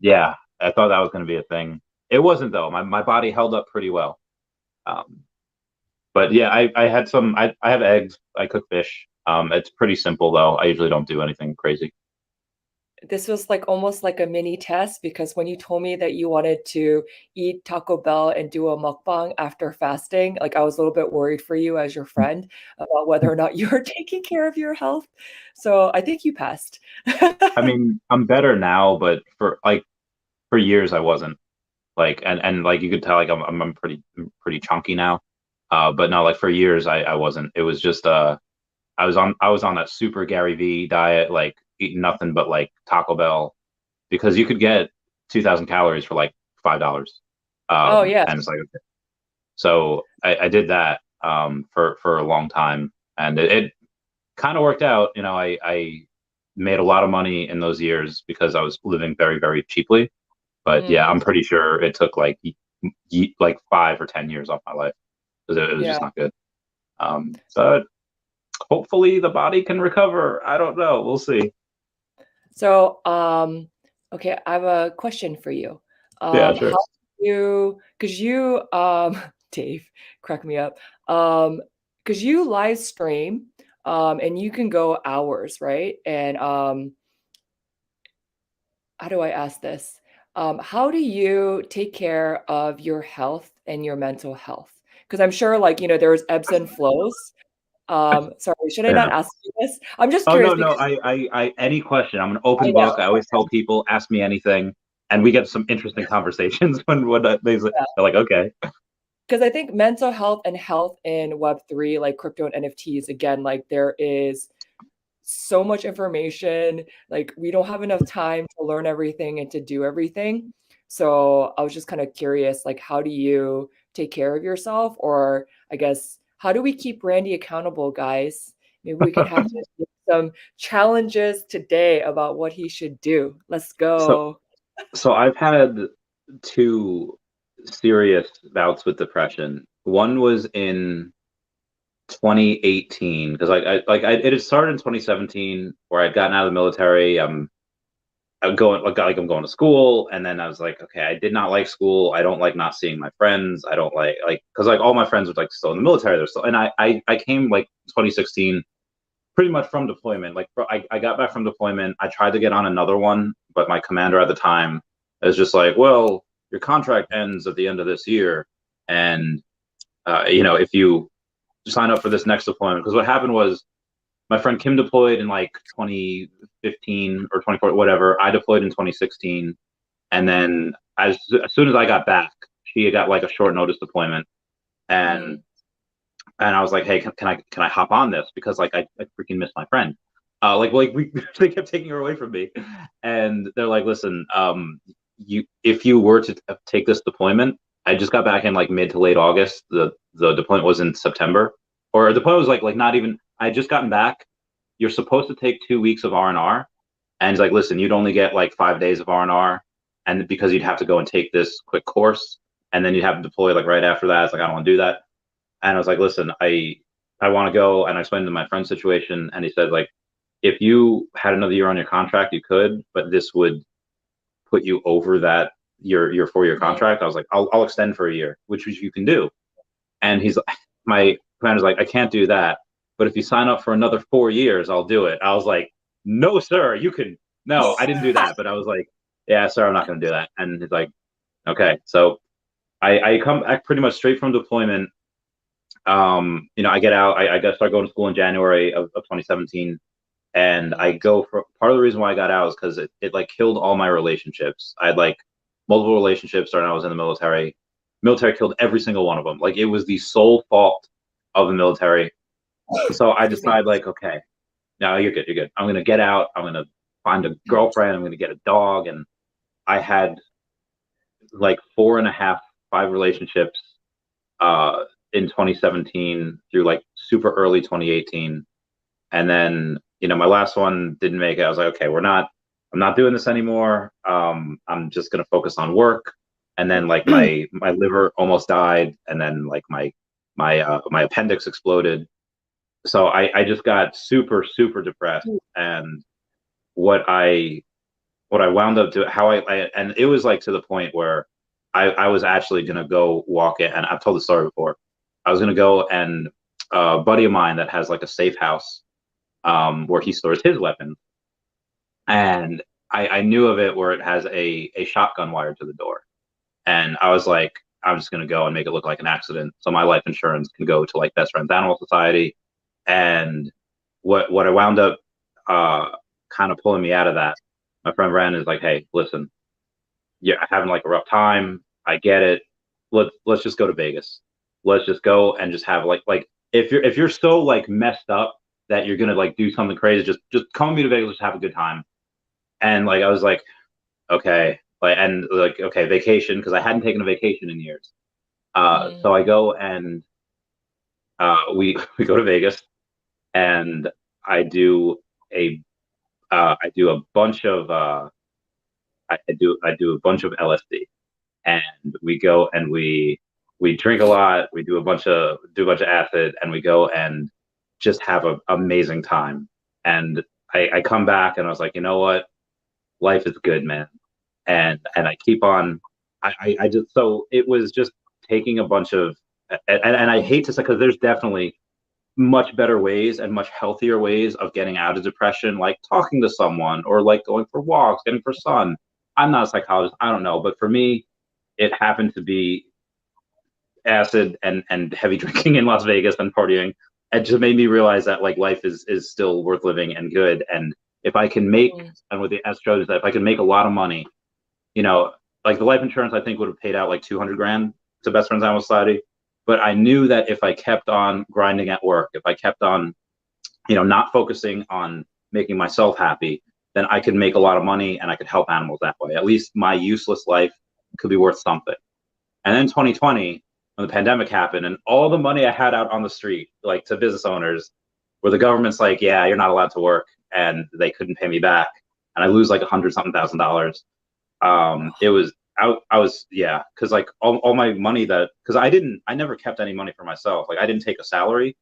yeah, I thought that was going to be a thing. It wasn't though. My body held up pretty well. Um, but yeah, I had some. I have eggs. I cook fish. It's pretty simple though. I usually don't do anything crazy. This was like almost like a mini test because when you told me that you wanted to eat Taco Bell and do a mukbang after fasting, like I was a little bit worried for you as your friend about whether or not you were taking care of your health. So I think you passed. I mean, I'm better now, but for years I wasn't. Like and like you could tell, like I'm pretty chunky now. But no, like for years I wasn't. It was just I was on that super Gary V diet, like eating nothing but like Taco Bell, because you could get 2,000 calories for like $5. Oh yeah. And it's like, okay. So I did that for a long time, and it kind of worked out. I made a lot of money in those years because I was living very, very cheaply. But yeah, Mm, I'm pretty sure it took like 5 or 10 years off my life because it was yeah. just not good. But hopefully the body can recover. I don't know. We'll see. So, okay, I have a question for you. Yeah, sure. How do you, because you, Dave, crack me up. Because you live stream, and you can go hours, right? And how do I ask this? How do you take care of your health and your mental health? Because I'm sure, like, there's ebbs and flows. Sorry, should I not Yeah. ask you this? I'm just Oh curious no, no. because Any question. I'm an I open book. I know. always tell people, ask me anything, and we get some interesting conversations they're like, okay. Because I think mental health and health in Web3, like crypto and NFTs, again, like there is so much information. Like we don't have enough time to learn everything and to do everything. So I was just kind of curious, like, how do you take care of yourself? Or I guess, how do we keep Randy accountable, guys? Maybe we can have some challenges today about what he should do. Let's So go. so I've had two serious bouts with depression. One was in 2018 because it had started in 2017 where I'd gotten out of the military. I'm going like I'm going to school, and then I was like, okay, I did not like school. I don't like not seeing my friends. I don't like because like all my friends were like still in the military. They're still, and I came like 2016 pretty much from deployment. Like I got back from deployment. I tried to get on another one, but my commander at the time is just like, well, your contract ends at the end of this year, and if you sign up for this next deployment, because what happened was my friend Kim deployed in like 2015 or 2014, whatever. I deployed in 2016, and then as soon as I got back, she got like a short notice deployment, and Mm. and I was like, hey, can I hop on this because like I freaking miss my friend. Like we they kept taking her away from me, and they're like, listen, if you were to take this deployment, I just got back in like mid to late August. The deployment was in September, or the deployment was like not even. I just gotten back. You're supposed to take 2 weeks of R&R, and he's like, listen, you'd only get like 5 days of R&R, and because you'd have to go and take this quick course, and then you'd have to deploy like right after that. It's like I don't want to do that. And I was like, listen, I want to go. And I explained to my friend's situation, and he said like, if you had another year on your contract, you could, but this would put you over that your 4 year contract. I was like, I'll extend for a year, which you can do. And he's like, my commander's like, I can't do that, but if you sign up for another 4 years, I'll do it. I was like, no, sir, you can. No, I didn't do that, but I was like, yeah, sir, I'm not going to do that. And he's like, okay. So I come back pretty much straight from deployment. I get out. I got to start going to school in January of 2017, and I go for part of the reason why I got out is because it like killed all my relationships. I had like multiple relationships when I was in the military. Military killed every single one of them. Like it was the sole fault of the military. So I Excuse me. decided like, okay, no, you're good. You're good. I'm gonna get out. I'm gonna find a girlfriend. I'm gonna get a dog. And I had like four and a half, five relationships uh, in 2017 through like super early 2018. And then, my last one didn't make it. I was like, okay, I'm not doing this anymore. I'm just going to focus on work. And then like my liver almost died. And then like my my appendix exploded. So I just got super, super depressed. And what I what I wound up doing, and it was like to the point where I was actually gonna go walk in, and I've told the story before. I was gonna go, and a buddy of mine that has like a safe house, where he stores his weapons, and I knew of it where it has a shotgun wired to the door, and I was like, I'm just gonna go and make it look like an accident, so my life insurance can go to like Best Friends Animal Society. And what I wound up kind of pulling me out of that, my friend Ren is like, hey, listen, you're having like a rough time. I get it. Let's just go to Vegas. Let's just go and just have like if you're so like messed up that you're gonna like do something crazy, just come with me to Vegas, just have a good time. And like I was like, okay, like and like okay, vacation, because I hadn't taken a vacation in years. So I go and we go to Vegas, and I do a I do a bunch of I do a bunch of LSD, and we go and we drink a lot. We do a bunch of acid, and we go and just have an amazing time. And I come back and I was like, you know what, life is good, man. And I keep on. I just so it was just taking a bunch of and I hate to say, because there's definitely much better ways and much healthier ways of getting out of depression, like talking to someone or like going for walks, getting for sun. I'm not a psychologist, I don't know, but for me, it happened to be acid and heavy drinking in Las Vegas and partying. It just made me realize that like life is still worth living and good. And if I can make, and with the astro is that if I can make a lot of money, you know, like the life insurance, I think would have paid out like 200 grand to Best Friends Animal Society. But I knew that if I kept on grinding at work, if I kept on, not focusing on making myself happy, then I could make a lot of money and I could help animals that way. At least my useless life could be worth something. And then 2020, when the pandemic happened, and all the money I had out on the street, like to business owners, where the government's like, yeah, you're not allowed to work, and they couldn't pay me back, and I lose like $100 something thousand. It was I was yeah, because like all my money because I never kept any money for myself. Like I didn't take a salary.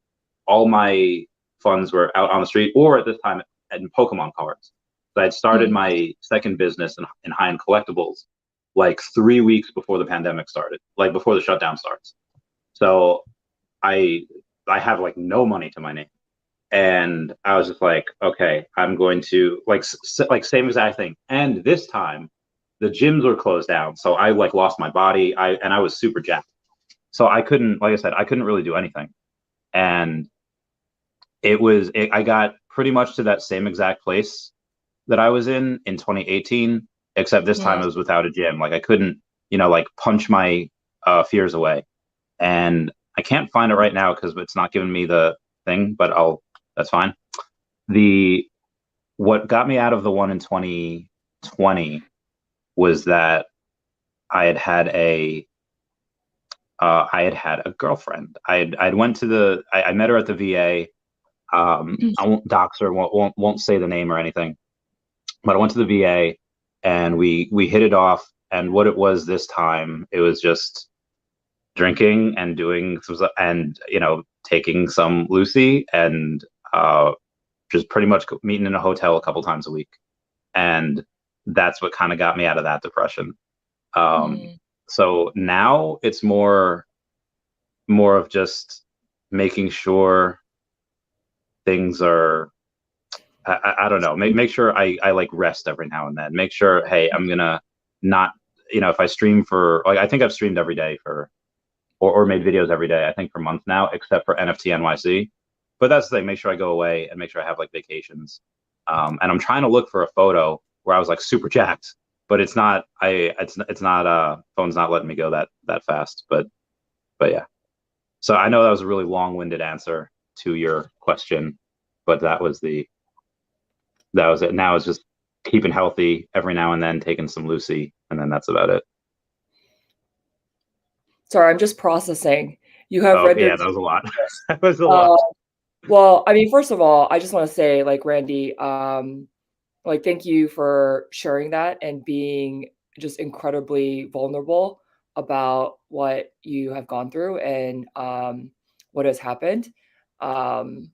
All my funds were out on the street, or at this time in Pokemon cards. So I had started my second business in high-end collectibles like 3 weeks before the pandemic started, like before the shutdown starts. So I I have like no money to my name, and I was just like, okay, I'm going to like same exact thing. And this time, the gyms were closed down, so I like lost my body. I was super jacked, so I couldn't, like I said, I couldn't really do anything. And I got pretty much to that same exact place that I was in 2018, except this time it was without a gym. Like I couldn't, like punch my fears away. And I can't find it right now because it's not giving me the thing, but that's fine. What got me out of the one in 2020 was that I had had a girlfriend. I'd went to I met her at the VA. I won't dox her, won't say the name or anything, but I went to the VA and we hit it off. And what it was this time, it was just drinking and doing some and taking some Lucy, and just pretty much meeting in a hotel a couple times a week. And that's what kind of got me out of that depression. So now it's more of just making sure things are, I don't know, make sure I like rest every now and then, make sure, hey, I'm gonna not, if I stream for, like, I think I've streamed every day or made videos every day, I think for months now, except for NFT NYC. But that's the thing, make sure I go away and make sure I have like vacations. And I'm trying to look for a photo where I was like super jacked, but it's not, it's not, phone's not letting me go that fast. But yeah. So I know that was a really long-winded answer to your question, but that was it. Now it's just keeping healthy every now and then, taking some Lucy, and then that's about it. Sorry, I'm just processing. You have rendered. Yeah, that was a lot. That was a lot. Well, I mean, first of all, I just want to say, like, Randy, like, thank you for sharing that and being just incredibly vulnerable about what you have gone through. And what has happened. Um,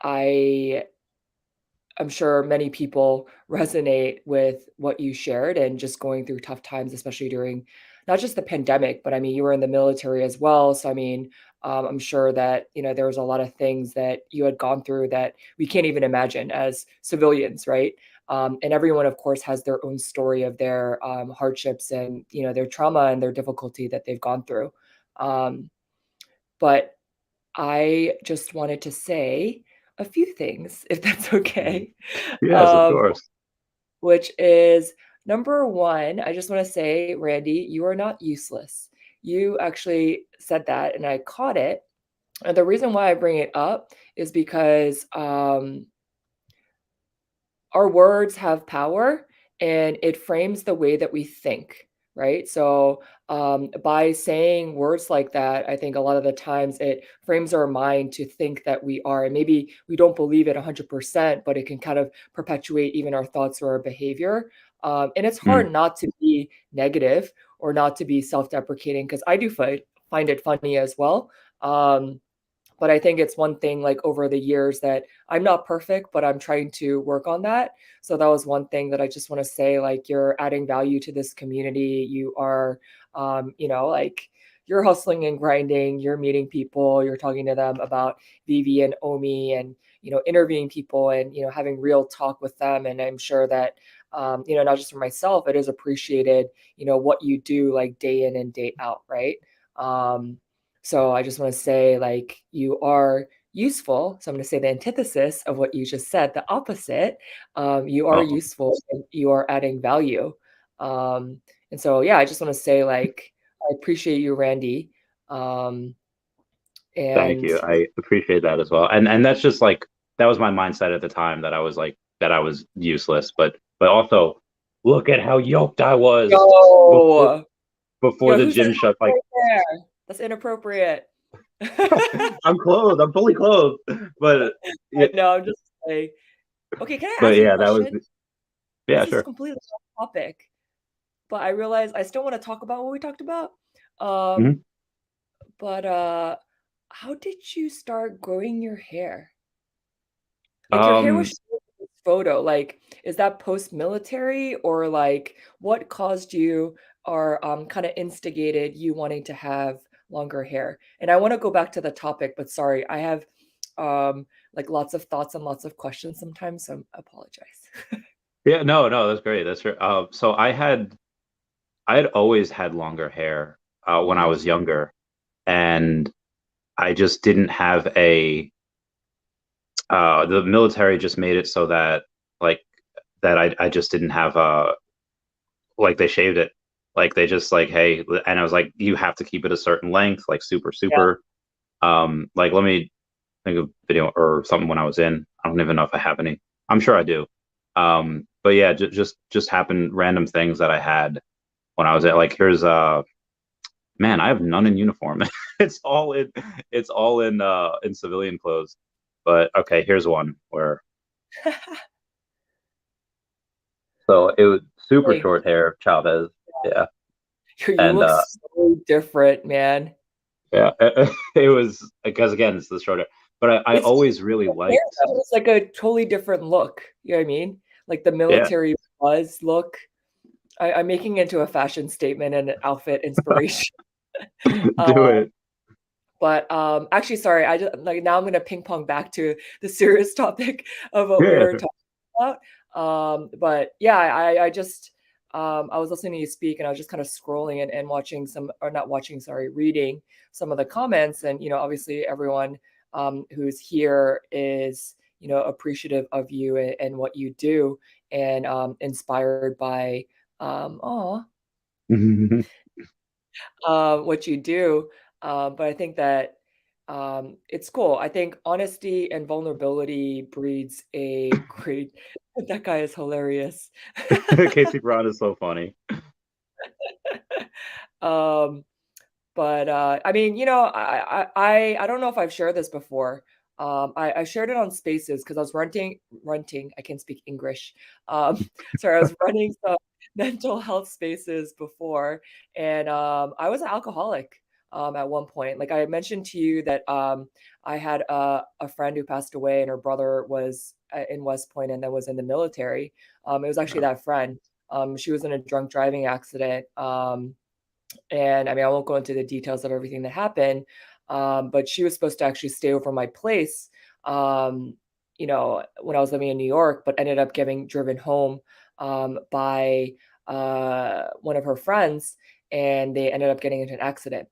I I'm sure many people resonate with what you shared and just going through tough times, especially during not just the pandemic, but I mean, you were in the military as well. So, I mean, I'm sure that, there was a lot of things that you had gone through that we can't even imagine as civilians, right? And everyone, of course, has their own story of their hardships and, their trauma and their difficulty that they've gone through. Um, but I just wanted to say a few things, if that's Mhm. okay. Yes, of Um, course. which is number one, I just want to say, Randy, you are not useless. You actually said that, and I caught it. And the reason why I bring it up is because our words have power and it frames the way that we think, right? So by saying words like that, I think a lot of the times it frames our mind to think that we are, and maybe we don't believe it 100%, but it can kind of perpetuate even our thoughts or our behavior. And it's Mm. hard not to be negative or not to be self-deprecating, because I do find it funny as well. But I think it's one thing, like, over the years, that I'm not perfect, but I'm trying to work on that. So that was one thing that I just want to say, like, you're adding value to this community. You are, like, you're hustling and grinding, you're meeting people, you're talking to them about Vivi and Omi, and, interviewing people and, having real talk with them. And I'm sure that, not just for myself, it is appreciated, what you do, like, day in and day out, right? So I just want to say, like, you are useful. So I'm going to say the antithesis of what you just said, the opposite. You are Oh, useful and you are adding value. Um, and so, yeah, I just want to say, like, I appreciate you, Randy. Um, thank and you. I appreciate that as well. And that's just like that was my mindset at the time that I was like that I was useless, but also look at how yoked I was before yo, before yo, the who said gym shut. that Like right there? That's inappropriate. I'm clothed, I'm fully clothed. But yeah, No, I'm just like, okay, can I but ask you a yeah, that was question? yeah, This is sure. completely off topic, but I realize I still want to talk about what we talked about. Um, Mhm. but how did you start growing your hair? Like, your hair was Um, short in this photo. Like, is that post-military, or like what caused you or kind of instigated you wanting to have longer hair? And I want to go back to the topic, but sorry, I have like lots of thoughts and lots of questions sometimes, so I apologize. yeah, no, that's great. That's true. So I had always had longer hair when I Mm, was younger, and I just didn't have a the military just made it so that like that I just didn't have like they shaved it. Like they just like, hey, and I was like, you have to keep it a certain length, like super, yeah. super. Like let me think of video or something when I was in. I don't even know if I have any. I'm sure I do. But yeah, just happened random things that I had when I was at like here's man, I have none in uniform. it's all in it's all in civilian clothes. But okay, here's one where so it was super Like, short hair, Chavez. Yeah. you And look so different, man. yeah, it was because again, it's the short hair. But I It's just always really the hair, liked, though. It's like a totally different look. You know what I mean? Like the yeah, military buzz look. I'm making it into a fashion statement and an outfit inspiration. Uh, do it. but actually, sorry, I just like now I'm gonna ping pong back to the serious topic of what we Yeah. were talking about. But yeah, I just I was listening to you speak, and I was just kind of scrolling and watching some, or not watching, sorry, reading some of the comments. And obviously everyone who's here is appreciative of you and what you do, and inspired by aw, what you do. But I think that it's cool. I think honesty and vulnerability breeds a great. That guy is hilarious. Casey Brown is so funny. um, but I mean, I don't know if I've shared this before. I shared it on Spaces because I was renting. I can't speak English. Sorry, I was running some mental health spaces before, and I was an alcoholic. at one point. Like I mentioned to you that I had a friend who passed away, and her brother was in West Point and then was in the military. It was actually that friend. She was in a drunk driving accident. And I mean, I won't go into the details of everything that happened, but she was supposed to actually stay over my place, um, when I was living in New York, but ended up getting driven home by one of her friends, and they ended up getting into an accident,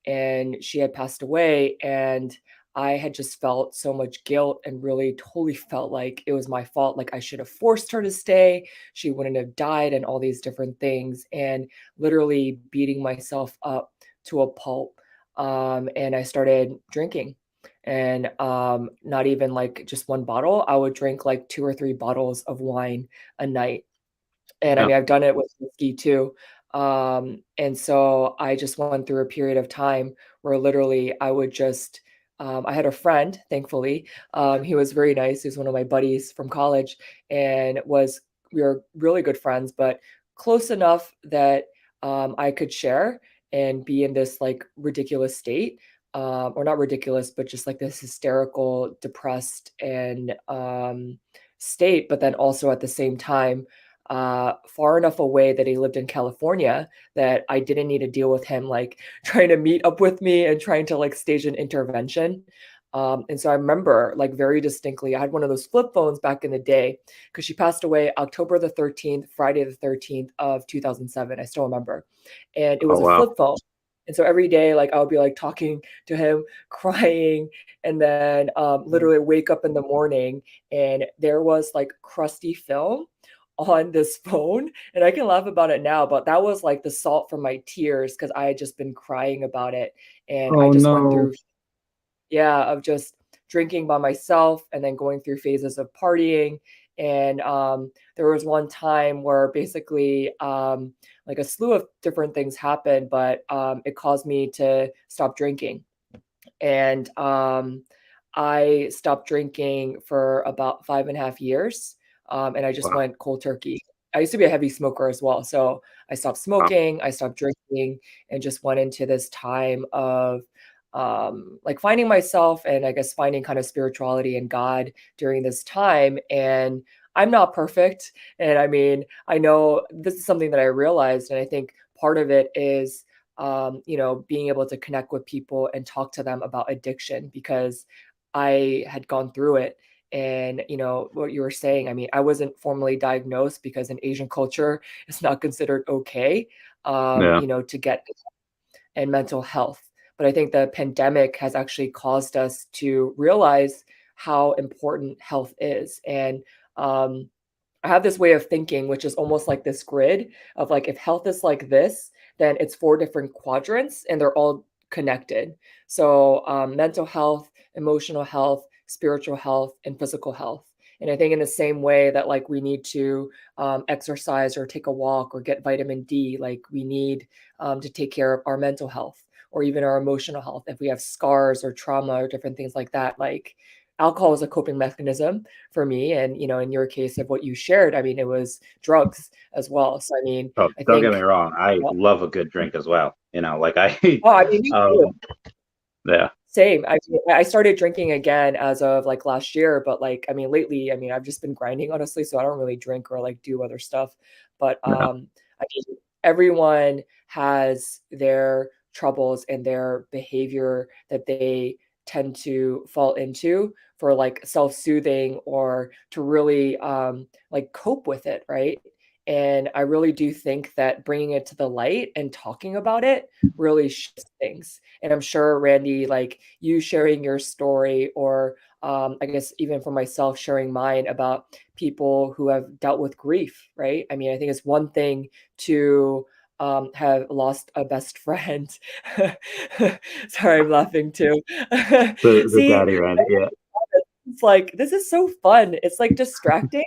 and she had passed away, and I had just felt so much guilt and really totally felt like it was my fault. Like I should have forced her to stay. She wouldn't have died and all these different things. And literally beating myself up to a pulp. And I started drinking, and not even like just one bottle. I would drink like 2 or 3 bottles of wine a night. And I Yeah. mean, I've done it with whiskey too. And so I just went through a period of time where literally I would just, I had a friend, thankfully. He was very nice. He was one of my buddies from college, and we were really good friends, but close enough that I could share and be in this like ridiculous state. Or not ridiculous, but just like this hysterical, depressed, and state. But then also at the same time, far enough away that he lived in California that I didn't need to deal with him like trying to meet up with me and trying to like stage an intervention. And so I remember like very distinctly, I had one of those flip phones back in the day because she passed away October the 13th, Friday the 13th of 2007. I still remember. And it Oh was a wow. flip phone. And so every day, like I would be like talking to him, crying, and then literally wake up in the morning and there was like crusty film on this phone, and I can laugh about it now, but that was like the salt from my tears because I had just been crying about it, and I Oh just went no. through, yeah, of just drinking by myself and then going through phases of partying. And there was one time where basically like a slew of different things happened, but it caused me to stop drinking. And I stopped drinking for about 5.5 years, and I just Wow. went cold turkey. I used to be a heavy smoker as well, so I stopped Wow. smoking, I stopped drinking, and just went into this time of like finding myself, and I guess finding kind of spirituality and God during this time. And I'm not perfect, and I mean, I know this is something that I realized, and I think part of it is being able to connect with people and talk to them about addiction because I had gone through it. And what you were saying, I mean, I wasn't formally diagnosed because in Asian culture, it's not considered okay, Yeah. to get and mental health. But I think the pandemic has actually caused us to realize how important health is. And um, I have this way of thinking, which is almost like this grid of like, if health is like this, then it's 4 different quadrants and they're all connected. So, mental health, emotional health, spiritual health, and physical health. And I think in the same way that like we need to exercise or take a walk or get vitamin D, like we need to take care of our mental health or even our emotional health. If we have scars or trauma or different things like that, like alcohol is a coping mechanism for me. And in your case of what you shared, I mean, it was drugs as well. So I mean, Oh, I don't get me think, wrong. I love a good drink as well. Like I, oh, I mean, me too. um, yeah, Same. I started drinking again as of like last year, but like I mean lately, I mean I've just been grinding honestly, so I don't really drink or like do other stuff. But yeah, I mean everyone has their troubles and their behavior that they tend to fall into for like self-soothing or to really like cope with it, right? And I really do think that bringing it to the light and talking about it really shifts things. And I'm sure, Randy, like you sharing your story, or I guess even for myself, sharing mine about people who have dealt with grief, right? I mean, I think it's one thing to have lost a best friend. Sorry, I'm laughing too. the See, daddy Randy. Yeah, it's like this is so fun. It's like distracting,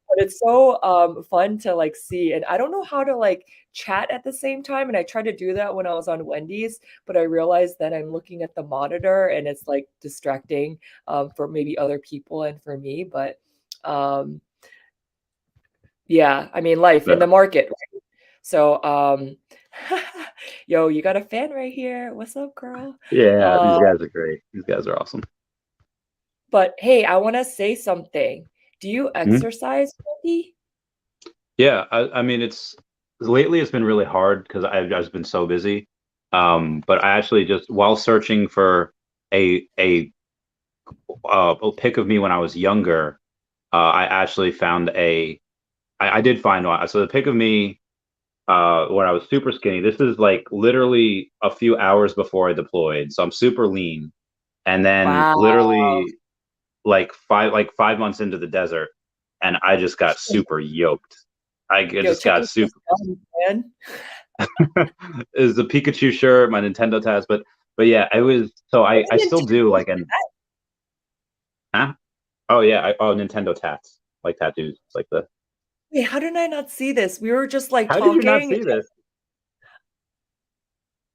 but it's so fun to like see. And I don't know how to like chat at the same time. And I tried to do that when I was on Wendy's, but I realized that I'm looking at the monitor and it's like distracting for maybe other people and for me. But um, yeah, I mean, life in yeah, the market. Right? So Yo, you got a fan right here. What's up, girl? Yeah, these Uh, guys are great. These guys are awesome. but hey, I want to say something. Do you Mhm. exercise, Wendy? Yeah, I mean, lately it's been really hard because I've just been so busy. But I actually just while searching for a pic of me when I was younger, I actually found I did find one. So the pic of me when I was super skinny. This is like literally a few hours before I deployed, so I'm super lean. And then Wow. literally like 5 months into the desert, and I just got super yoked. Yo, Just check got out this super. gun, man. Is the Pikachu shirt, my Nintendo tats, but yeah, it was. So What I a still do Nintendo. like an huh? Oh yeah, Nintendo tats, like tattoos, like the. Wait, how did I not see this? We were just like How did you not talking. see this?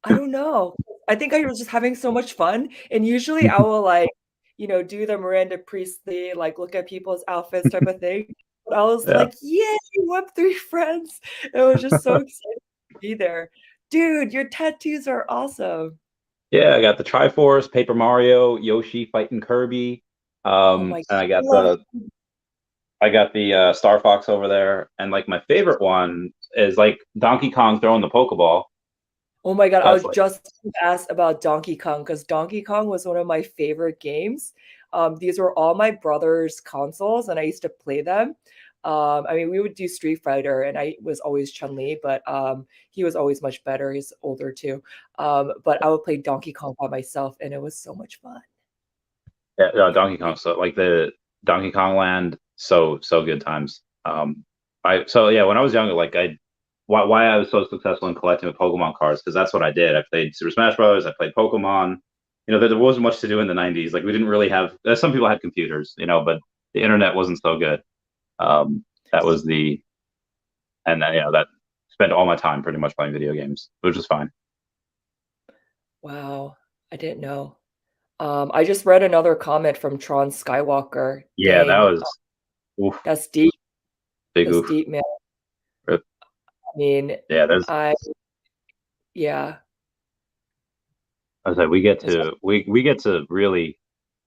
I don't know. I think I was just having so much fun. And usually I will like, do the Miranda Priestley, like look at people's outfits type of thing. But I was Yeah, like, yay, Web3 friends. It was just so exciting to be there. Dude, your tattoos are awesome. yeah. I got the Triforce, Paper Mario, Yoshi fighting Kirby, Oh my and God. I got the Star Fox over there, and like my favorite one is like Donkey Kong throwing the Pokeball. Oh my God, I That's was like, just asked about Donkey Kong because Donkey Kong was one of my favorite games. These were all my brother's consoles, and I used to play them. I mean, we would do Street Fighter, and I was always Chun-Li, but he was always much better. He's older too. But I would play Donkey Kong by myself, and it was so much fun. yeah, Donkey Kong. So like the Donkey Kong Land, so good times. I so yeah, when I was younger, like why I was so successful in collecting the Pokemon cards because that's what I did. I played Super Smash Bros. I played Pokemon. There wasn't much to do in the '90s. Like we didn't really have. Some people had computers, but the internet wasn't so good. That was the and then, that spent all my time pretty much playing video games, which is fine. Wow, I didn't know. I just read another comment from Tron Skywalker. Yeah, that Dang, was oof, that's deep. big That's oof. deep, man. I mean, Yeah, there's. I yeah. I was like, we get That's to we get to really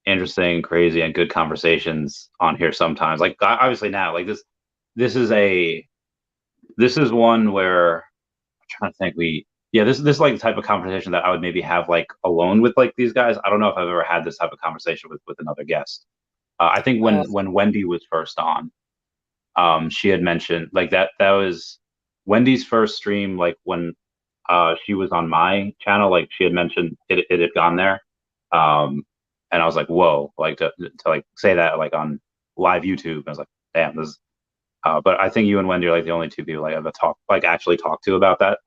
interesting, crazy, and good conversations on here sometimes. Like obviously now, like this is a this is one where I'm trying to think. This is like the type of conversation that I would maybe have like alone with like these guys. I don't know if I've ever had this type of conversation with another guest. I think uh, when Wendy was first on, she had mentioned like that was Wendy's first stream, like when she was on my channel, like she had mentioned it had gone there. And I was like, whoa, like to like say that like on live YouTube. I was like, damn, this is but I think you and Wendy are like the only two people like I've actually talked to about that.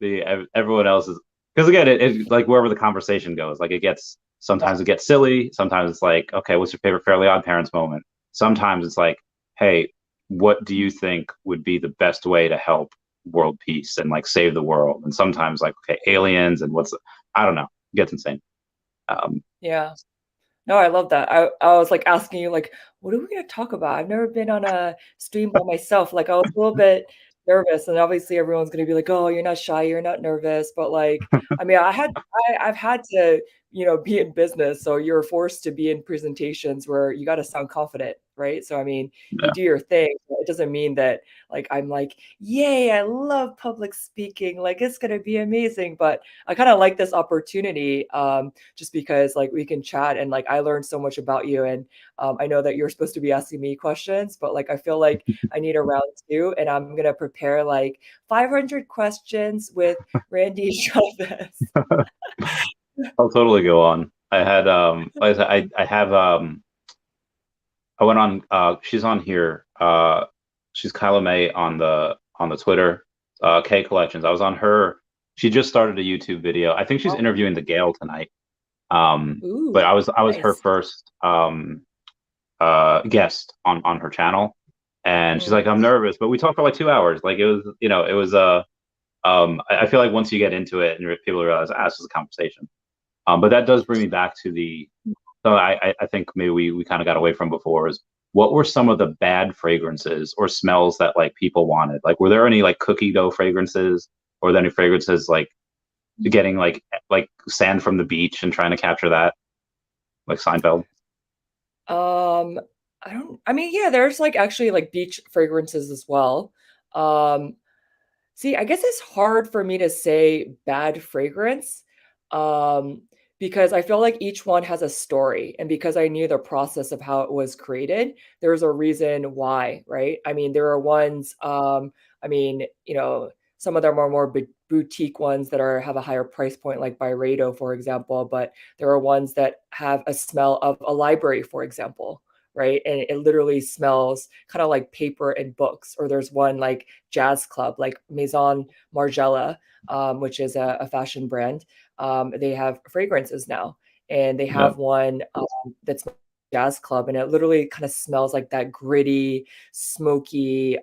The everyone else is because again, it like wherever the conversation goes, like sometimes it gets silly. Sometimes it's like, okay, what's your favorite Fairly Odd Parents moment? Sometimes it's like, hey, what do you think would be the best way to help world peace and like save the world? And sometimes like, okay, aliens and I don't know, it gets insane. Um, yeah. No, I love that. I was like asking you like, what are we gonna talk about? I've never been on a stream by myself. Like I was a little bit nervous, and obviously everyone's gonna be like, "Oh, you're not shy, you're not nervous." But like, I mean, I've had to, be in business, so you're forced to be in presentations where you got to sound confident, right? So I mean, you yeah. do your thing. But it doesn't mean that like I'm like, "Yay, I love public speaking. Like it's gonna be amazing." But I kind of like this opportunity. Just because like we can chat and like I learned so much about you and I know that you're supposed to be asking me questions, but like I feel like I need a round two and I'm gonna prepare like 500 questions with Randy Chavez. I'll totally go on. I had like I said, I have I went on she's on here. She's Kyla May on the Twitter, K Collections. I was on her. She just started a YouTube video. I think she's Oh, interviewing the Gale tonight. Um, ooh, but I was her nice. first guest on her channel. And she's Mm, like, I'm nervous, but we talked for like 2 hours. Like it was I feel like once you get into it and people realize, this is a conversation. But that does bring me back to the so I think maybe we kind of got away from before is what were some of the bad fragrances or smells that like people wanted? Like, were there any like cookie dough fragrances, or were there any fragrances like getting like sand from the beach and trying to capture that, like Seinfeld? Um, I mean, yeah, there's like actually like beach fragrances as well. Um, See, I guess it's hard for me to say bad fragrance, um, because I feel like each one has a story, and because I knew the process of how it was created, there's a reason why, right? I mean, there are ones, I mean, some of them are more boutique ones that have a higher price point, like Byredo, for example, but there are ones that have a smell of a library, for example, right? And it literally smells kind of like paper and books. Or there's one like jazz club, like Maison Margiela, which is a fashion brand. They have fragrances now, and they Yeah, have one that's jazz club, and it literally kind of smells like that gritty, smoky,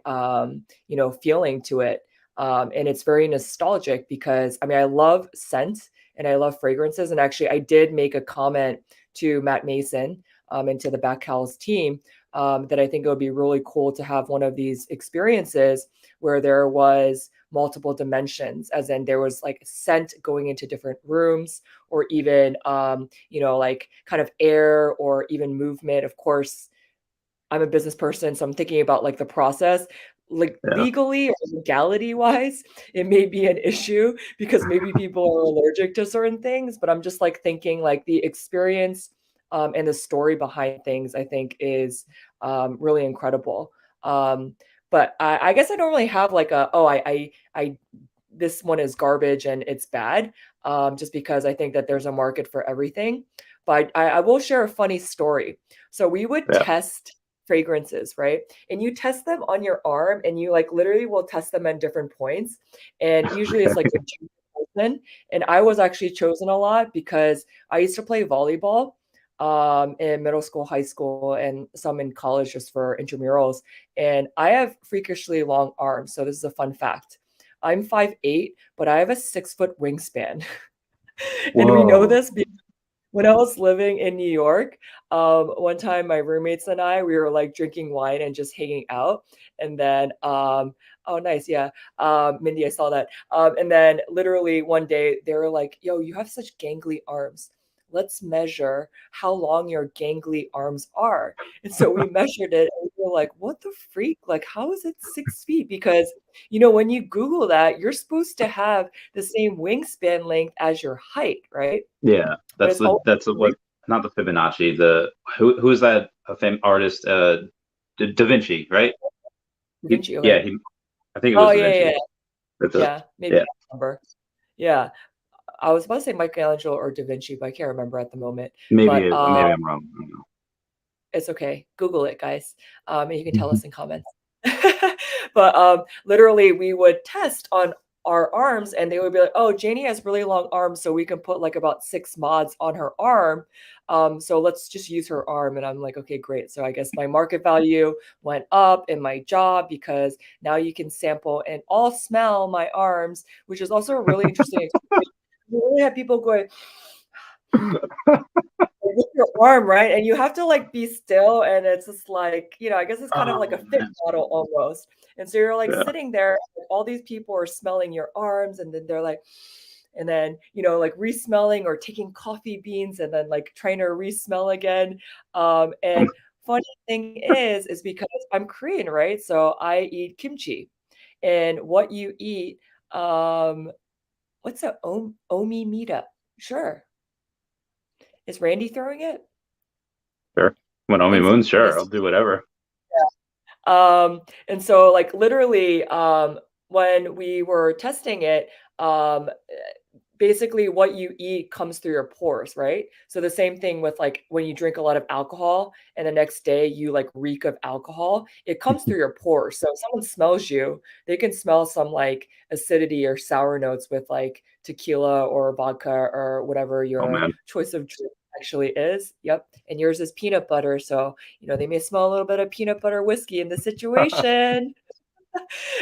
feeling to it. And it's very nostalgic because I mean, I love scent and I love fragrances. And actually, I did make a comment to Matt Mason and to the Backhouse team that I think it would be really cool to have one of these experiences where there was multiple dimensions, as in there was like scent going into different rooms, or even like kind of air or even movement. Of course, I'm a business person, so I'm thinking about like the process. Like yeah, legally or legality wise, it may be an issue because maybe people are allergic to certain things, but I'm just like thinking like the experience and the story behind things, I think is really incredible. But I guess I don't really have like this one is garbage and it's bad, just because I think that there's a market for everything. But I will share a funny story. So we would yeah. test fragrances, right? And you test them on your arm, and you like literally will test them at different points. And usually it's like a junior person. And I was actually chosen a lot because I used to play volleyball in middle school, high school, and some in college just for intramurals. And I have freakishly long arms. So this is a fun fact. I'm 5'8", but I have a 6-foot wingspan. And we know Whoa. this because when I was living in New York, one time my roommates and I, we were like drinking wine and just hanging out. And then, oh, nice. Yeah. Mindy, I saw that. And then literally one day they were like, yo, you have such gangly arms. Let's measure how long your gangly arms are. And so we measured it, and we were like, what the freak? Like, how is it 6 feet? Because, when you Google that, you're supposed to have the same wingspan length as your height, right? Yeah, But it's all what, not the Fibonacci, the who's that a famous artist, Da Vinci, right? Da Vinci. Yeah, Okay. I think it Oh was Da yeah, yeah, Vinci. yeah. That's a, Yeah, maybe yeah, I remember. Yeah, I was about to say Michelangelo or Da Vinci, but I can't remember at the moment. But maybe I'm wrong. I don't it's okay. Google it, guys. And you can tell know. us in comments. But literally, we would test on our arms, and they would be like, "Oh, Janie has really long arms, so we can put like about 6 mods on her arm. So let's just use her arm." And I'm like, "Okay, great." So I guess my market value went up in my job because now you can sample and all smell my arms, which is also a really interesting experience. You really have people going with your arm, right? And you have to like be still, and it's just like, I guess it's kind of like Oh a fit man, model almost. And so you're like yeah, sitting there, like, all these people are smelling your arms, and then they're like, and then, like re-smelling or taking coffee beans and then like trying to re-smell again. And funny thing is because I'm Korean, right? So I eat kimchi. And what you eat, what's a omi mita? Sure. Is Randy throwing it? sure. When Omi And Moon, sure, I'll this, do whatever. and so like literally, when we were testing it, basically what you eat comes through your pores, right? So the same thing with like when you drink a lot of alcohol and the next day you like reek of alcohol, it comes through your pores. So if someone smells you, they can smell some like acidity or sour notes with like tequila or vodka or whatever Oh your man, choice of drink actually is. Yep. And yours is peanut butter. So, they may smell a little bit of peanut butter whiskey in the situation.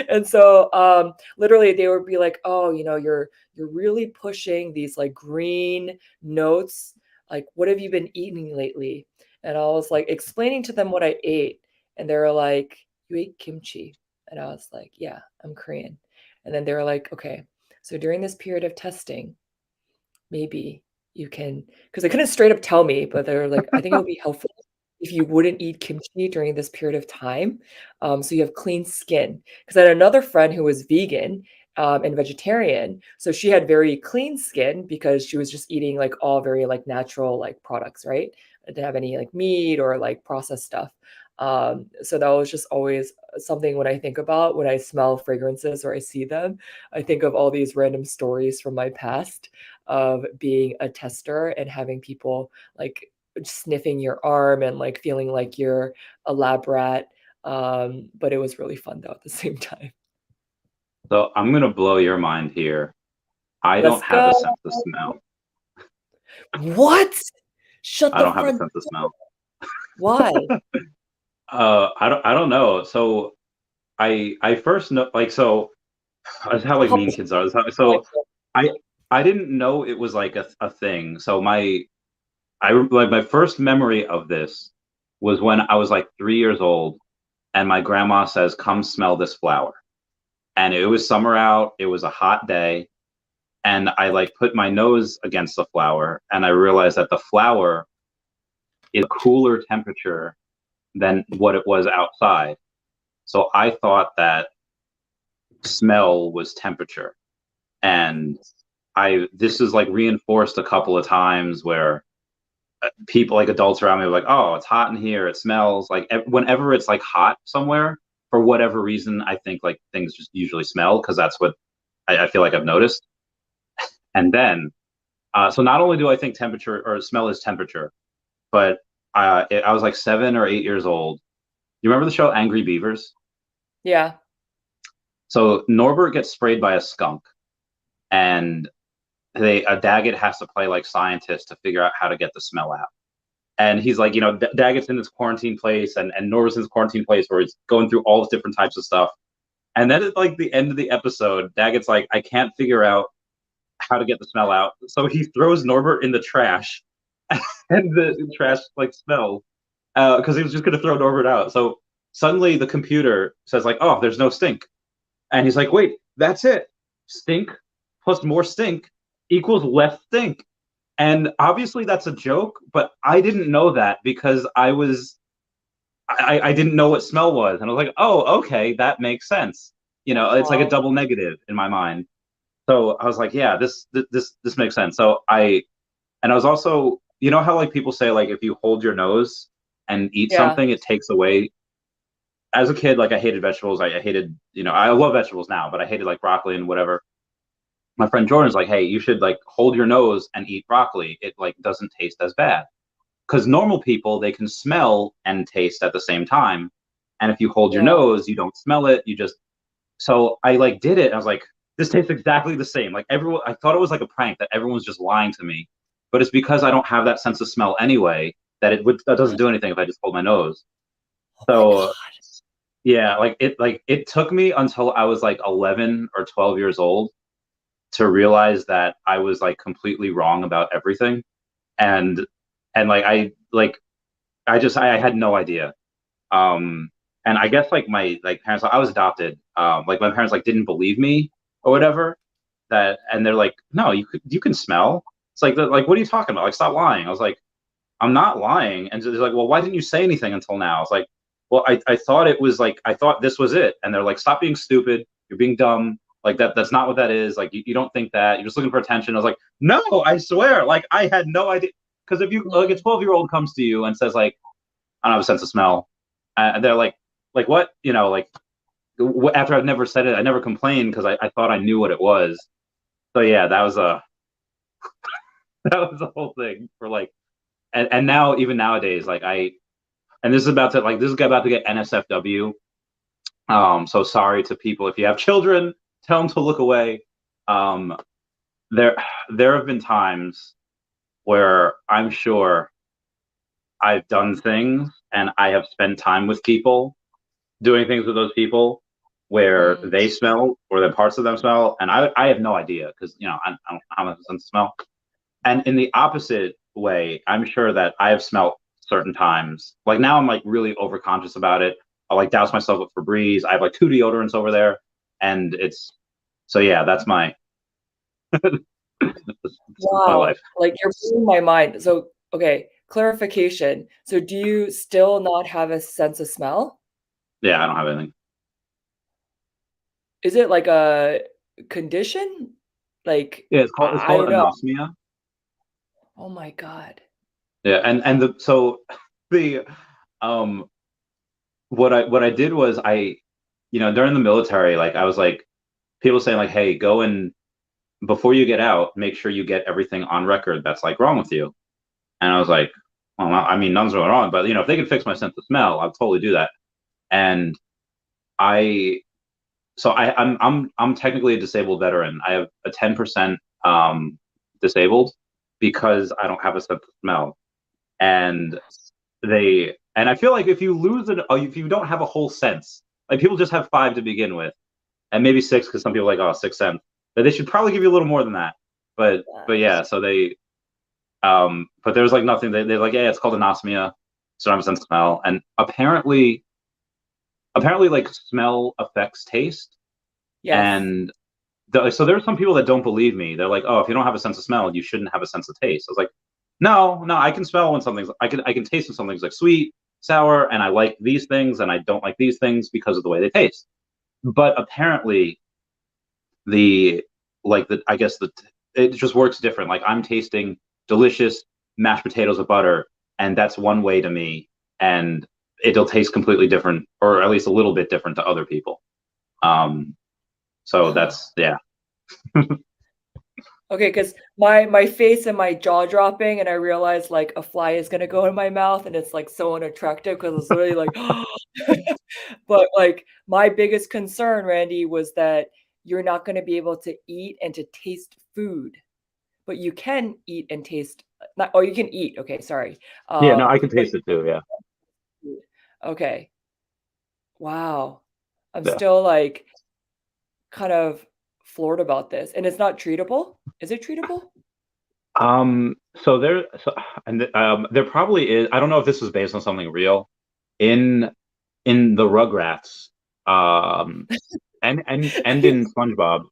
And so literally they would be like, oh, you're really pushing these like green notes. Like, what have you been eating lately? And I was like explaining to them what I ate. And they were like, "You ate kimchi?" And I was like, "Yeah, I'm Korean." And then they were like, "Okay, so during this period of testing, maybe you can," because they couldn't straight up tell me, but they were like, "I think it would be helpful if you wouldn't eat kimchi during this period of time, so you have clean skin." Because I had another friend who was vegan and vegetarian, so she had very clean skin because she was just eating like all very like natural like products, right? Didn't have any like meat or like processed stuff. So that was just always something when I think about when I smell fragrances or I see them, I think of all these random stories from my past of being a tester and having people like sniffing your arm and like feeling like you're a lab rat. But it was really fun though at the same time. So I'm gonna blow your mind here. I don't Let's have go. a sense of smell. What? Shut I the don't have a front sense of door. smell. Why? I don't know. So I first know like so that's how like How mean kids are. like So I I didn't know it was like a thing. So I like my first memory of this was when I was like 3 years old, and my grandma says, "Come smell this flower." And it was summer out. It was a hot day, and I like put my nose against the flower, and I realized that the flower is a cooler temperature than what it was outside. So I thought that smell was temperature. And I this is like reinforced a couple of times where people like adults around me were like, "Oh, it's hot in here. It smells." Like whenever it's like hot somewhere, for whatever reason, I think like things just usually smell because that's what I feel like I've noticed. And then, so not only do I think temperature or smell is temperature, but I was like 7 or 8 years old. You remember the show Angry Beavers? yeah. So Norbert gets sprayed by a skunk, and Daggett has to play like scientist to figure out how to get the smell out. And he's like, Daggett's in this quarantine place, and Norbert's in this quarantine place where he's going through all different types of stuff. And then at like the end of the episode, Daggett's like, I can't figure out how to get the smell out. So he throws Norbert in the trash, and the trash like smells because he was just gonna throw Norbert out. So suddenly the computer says like, oh, there's no stink, and he's like, wait, that's it. Stink plus more stink equals less stink. And obviously that's a joke, but I didn't know that because I didn't know what smell was. And I was like, oh, okay, that makes sense. It's like a Oh, double negative in my mind. So I was like, yeah, this makes sense. And I was also, how like people say like if you hold your nose and eat yeah. something, it takes away. As a kid, like I hated vegetables. I hated, I love vegetables now, but I hated like broccoli and whatever. My friend Jordan's like, hey, you should like hold your nose and eat broccoli. It like doesn't taste as bad. Because normal people, they can smell and taste at the same time. And if you hold your Yeah. nose, you don't smell it. So I like did it. And I was like, this tastes exactly the same. Like everyone, I thought it was like a prank that everyone's just lying to me. But it's because I don't have that sense of smell anyway that doesn't do anything if I just hold my nose. Oh my So God. yeah, it took me until I was like 11 or 12 years old to realize that I was like completely wrong about everything. And like I had no idea. Um and I guess like my like parents, I was adopted. Like my parents like didn't believe me or whatever. And they're like, no, you can smell. It's like like what are you talking about? Like stop lying. I was like, I'm not lying. And so they're like, well, why didn't you say anything until now? I was like, well, I thought it was like I thought this was it. And they're like, stop being stupid. You're being dumb. Like that's not what that is. Like you don't think that. You're just looking for attention. I was like, no, I swear. Like I had no idea. Because if you like a Mm. 12-year-old comes to you and says like, I don't have a sense of smell, and they're like what? Like after I've never said it, I never complained because I thought I knew what it was. So yeah, that was a that was the whole thing for like, and now even nowadays, like and this is about to get NSFW. So sorry to people if you have children, tell them to look away. Um, there there have been times where I'm sure I've done things and I have spent time with people doing things with those people where Mm. they smell or the parts of them smell, and I have no idea because I don't have a sense of smell. And in the opposite way, I'm sure that I have smelled certain times. Like now I'm like really overconscious about it. I'll like douse myself with Febreze. I have like two deodorants over there, and it's so yeah, that's my my Wow, life. like you're blowing my mind. So, okay, clarification. So, do you still not have a sense of smell? Yeah, I don't have anything. Is it like a condition? Like, Yeah, it's I called don't know. anosmia. Oh my God. Yeah, and the so the um what I did was during the military, like I was like people saying like, hey, go and before you get out, make sure you get everything on record that's like wrong with you. And I was like, well, I mean, none's really wrong, but if they can fix my sense of smell, I'll totally do that. And I, so I'm technically a disabled veteran. I have a 10% disabled because I don't have a sense of smell. And and I feel like if you lose it, if you don't have a whole sense, like people just have five to begin with, and maybe six because some people are like, oh, sixth sense, but they should probably give you a little more than that. But yeah, so but there's like nothing. They're like, yeah, it's called anosmia, so I have a sense of smell, and apparently like smell affects taste, Yes. and so there are some people that don't believe me. They're like, oh, if you don't have a sense of smell, you shouldn't have a sense of taste. I was like, no, I can smell when something's I can taste when something's like sweet, sour, and I like these things, and I don't like these things because of the way they taste. But apparently, the the I guess the it just works different. Like I'm tasting delicious mashed potatoes with butter, and that's one way to me, and it'll taste completely different, or at least a little bit different to other people. Um, so that's yeah. Okay, because my face and my jaw dropping, and I realized like a fly is gonna go in my mouth, and it's like so unattractive because it's literally like, but like my biggest concern, Randy, was that you're not gonna be able to eat and to taste food, but you can eat and taste. Not, oh, you can eat. Okay, sorry. Yeah, no, I can But taste it too. Yeah, okay, wow. I'm yeah. still like kind of floored about this, and it's not treatable. Is it treatable? So there probably is. I don't know if this was based on something real in the Rugrats, and in SpongeBob.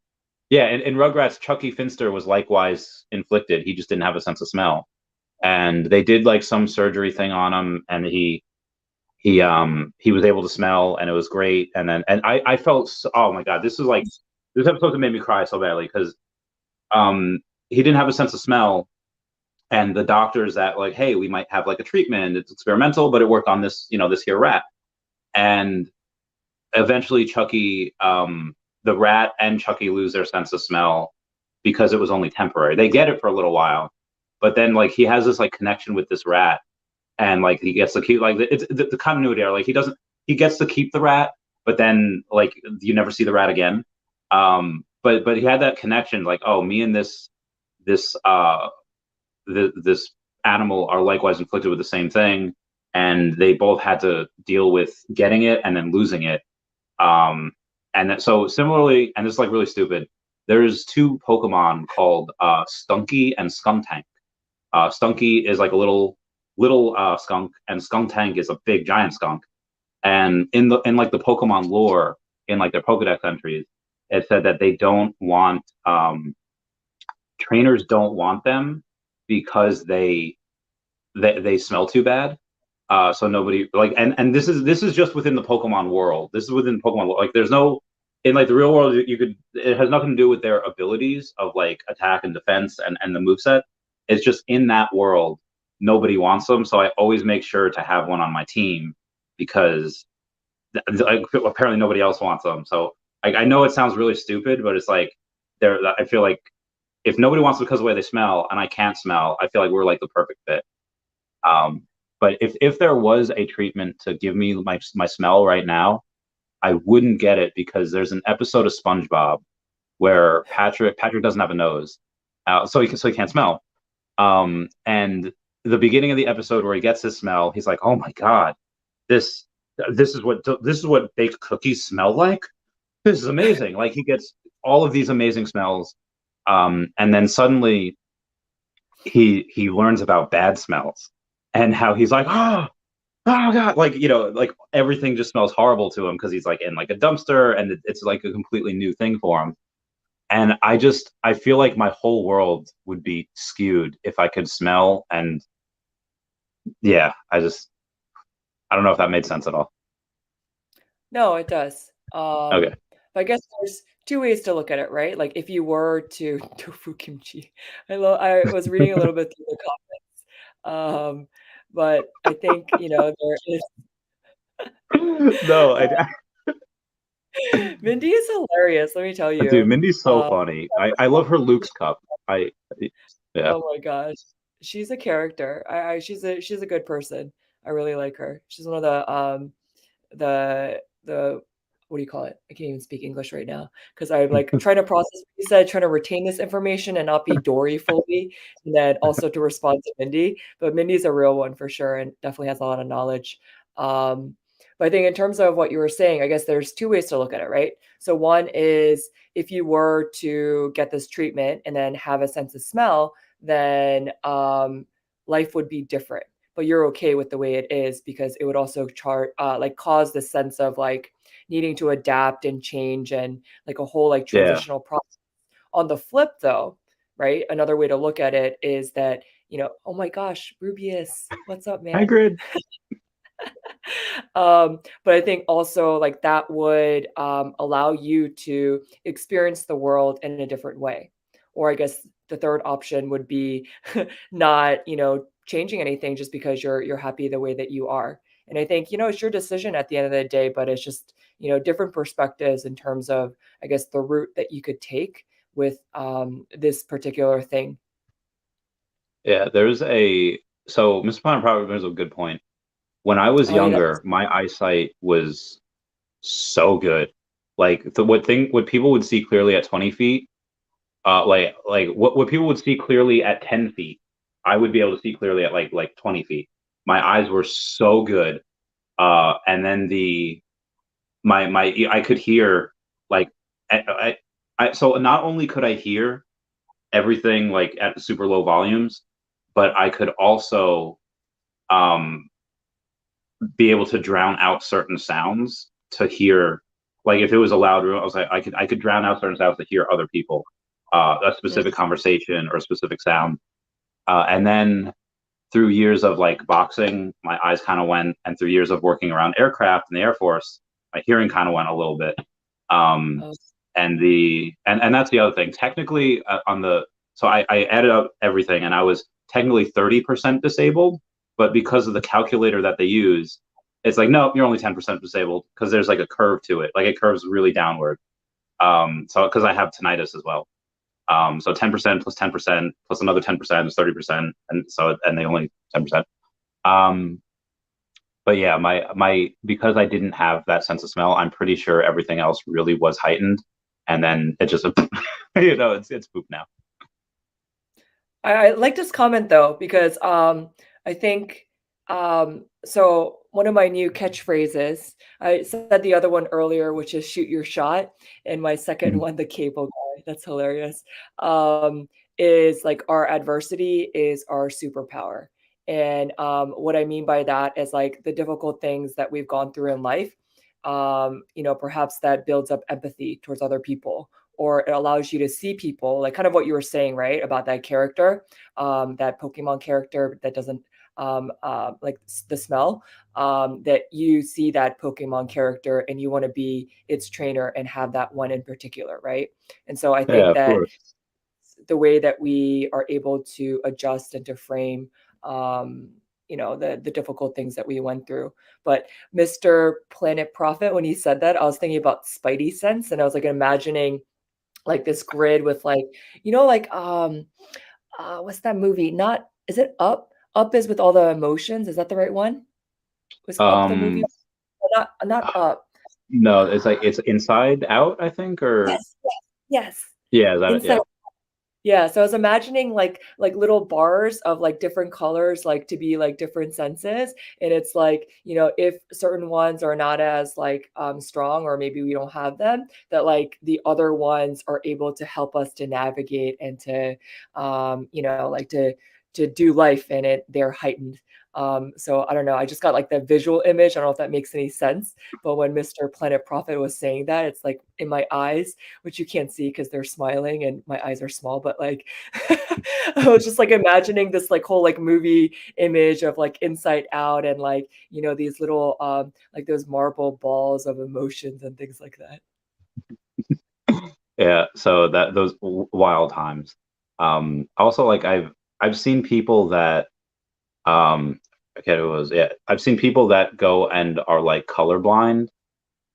Yeah, in Rugrats, Chucky Finster was likewise inflicted. He just didn't have a sense of smell, and they did like some surgery thing on him, and he was able to smell, and it was great. And I felt oh my god, this episode made me cry so badly because he didn't have a sense of smell, and the doctors that like, hey, we might have like a treatment. It's experimental, but it worked on this this here rat, and eventually Chucky, the rat and Chucky lose their sense of smell because it was only temporary. They get it for a little while, but then like he has this like connection with this rat, and like he gets to keep like it's the continuity are like he gets to keep the rat, but then like you never see the rat again. But he had that connection like, oh, me and this this animal are likewise inflicted with the same thing, and they both had to deal with getting it and then losing it. So similarly, and this is like really stupid. There's two Pokemon called Stunky and Skuntank. Stunky is like a little skunk, and Skuntank is a big giant skunk. And in like the Pokemon lore, in like their Pokedex entries, it said that they don't want trainers don't want them because they smell too bad. So nobody like and this is just within the Pokemon world. This is within Pokemon like there's no in like the real world you could it has nothing to do with their abilities of like attack and defense and the moveset. It's just in that world nobody wants them. So I always make sure to have one on my team because like, apparently nobody else wants them. So like I know it sounds really stupid, but it's like I feel like if nobody wants them because of the way they smell and I can't smell, I feel like we're like the perfect fit. Um, but if there was a treatment to give me my smell right now, I wouldn't get it because there's an episode of SpongeBob where Patrick doesn't have a nose, so he can't smell. And the beginning of the episode where he gets his smell, he's like, "Oh my god, this this is what baked cookies smell like. This is amazing!" Like he gets all of these amazing smells, and then suddenly he learns about bad smells, and how he's like, oh God, like, like everything just smells horrible to him because he's like in like a dumpster and it's like a completely new thing for him. And I feel like my whole world would be skewed if I could smell. And yeah, I don't know if that made sense at all. No, it does. Okay. But I guess there's two ways to look at it, right? Like if you were to tofu kimchi, I was reading a little bit through the comments, but I think there is No, Mindy is hilarious. Let me tell dude, you. Mindy's so funny. I love her Luke's cup. Yeah. Oh my gosh, she's a character. She's a good person. I really like her. She's one of the what do you call it? I can't even speak English right now because I'm like trying to process what you said, trying to retain this information and not be Dory fully, and then also to respond to Mindy. But Mindy's a real one for sure, and definitely has a lot of knowledge. Um, but I think in terms of what you were saying, I guess there's two ways to look at it, right? So one is if you were to get this treatment and then have a sense of smell, then life would be different, but you're okay with the way it is because it would also like cause the sense of like needing to adapt and change and like a whole like Yeah. transitional process. On the flip though, right? Another way to look at it is that, oh my gosh, Rubius, what's up, man? Hagrid. But I think also like that would allow you to experience the world in a different way. Or I guess the third option would be not, changing anything just because you're happy the way that you are. And I think, it's your decision at the end of the day, but it's just, different perspectives in terms of, I guess, the route that you could take with this particular thing. Yeah, so Mr. Pond probably brings up a good point. When I was Oh, he does. younger, my eyesight was so good. Like what people would see clearly at 20 feet, like what people would see clearly at 10 feet, I would be able to see clearly at like 20 feet. My eyes were so good. And then my I could hear like so not only could I hear everything like at super low volumes, but I could also um be able to drown out certain sounds to hear, like if it was a loud room, I was like I could drown out certain sounds to hear other people, a specific Mm. conversation or a specific sound. And then through years of like boxing, my eyes kind of went, and through years of working around aircraft in the Air Force, my hearing kind of went a little bit. Um, Oh, and that's the other thing. Technically, on the so I added up everything, and I was technically 30% disabled, but because of the calculator that they use, it's like no, you're only 10% disabled because there's like a curve to it, like it curves really downward. So because I have tinnitus as well. So 10% plus 10% plus another 10% is 30%, and they only 10%. Um, but yeah, my because I didn't have that sense of smell, I'm pretty sure everything else really was heightened, and then it just it's poop now. I like this comment though because I think so one of my new catchphrases, I said the other one earlier, which is shoot your shot, and my second one, the cable guy, that's hilarious, um, is like our adversity is our superpower. And what I mean by that is like the difficult things that we've gone through in life, perhaps that builds up empathy towards other people, or it allows you to see people like kind of what you were saying, right? About that character, that Pokemon character that doesn't like the smell, that you see that Pokemon character and you want to be its trainer and have that one in particular, right? And so I Yeah, think of that course. the way that we are able to adjust and to frame um the difficult things that we went through. But Mr. Planet Prophet, when he said that, I was thinking about Spidey sense, and I was like imagining like this grid with like like what's that movie? Not is it Up? Up is with all the emotions. Is that the right one? Was Up the movie? Um, Not Up. no, it's like it's Inside Out, I think, or Yes, yes, yes. yeah, Inside. yeah, Yeah, so I was imagining like little bars of like different colors, like to be like different senses. And it's like, if certain ones are not as like strong, or maybe we don't have them, that like the other ones are able to help us to navigate and to like to do life in it, they're heightened. So I don't know. I just got like the visual image. I don't know if that makes any sense, but when Mr. Planet Prophet was saying that, it's like in my eyes, which you can't see because they're smiling and my eyes are small, but like I was just like imagining this like whole like movie image of like Inside Out and like, you know, these little like those marble balls of emotions and things like that. Yeah, so that those wild times. Also, like I've seen people that okay, it was yeah, I've seen people that go and are like colorblind,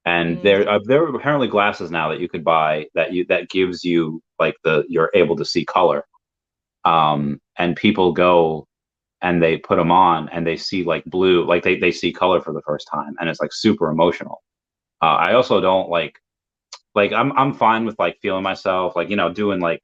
and there are apparently glasses now that you could buy that gives you like you're able to see color. And people go and they put them on and they see like blue, like they see color for the first time, and it's like super emotional. I also don't I'm fine with like feeling myself, like, you know, doing like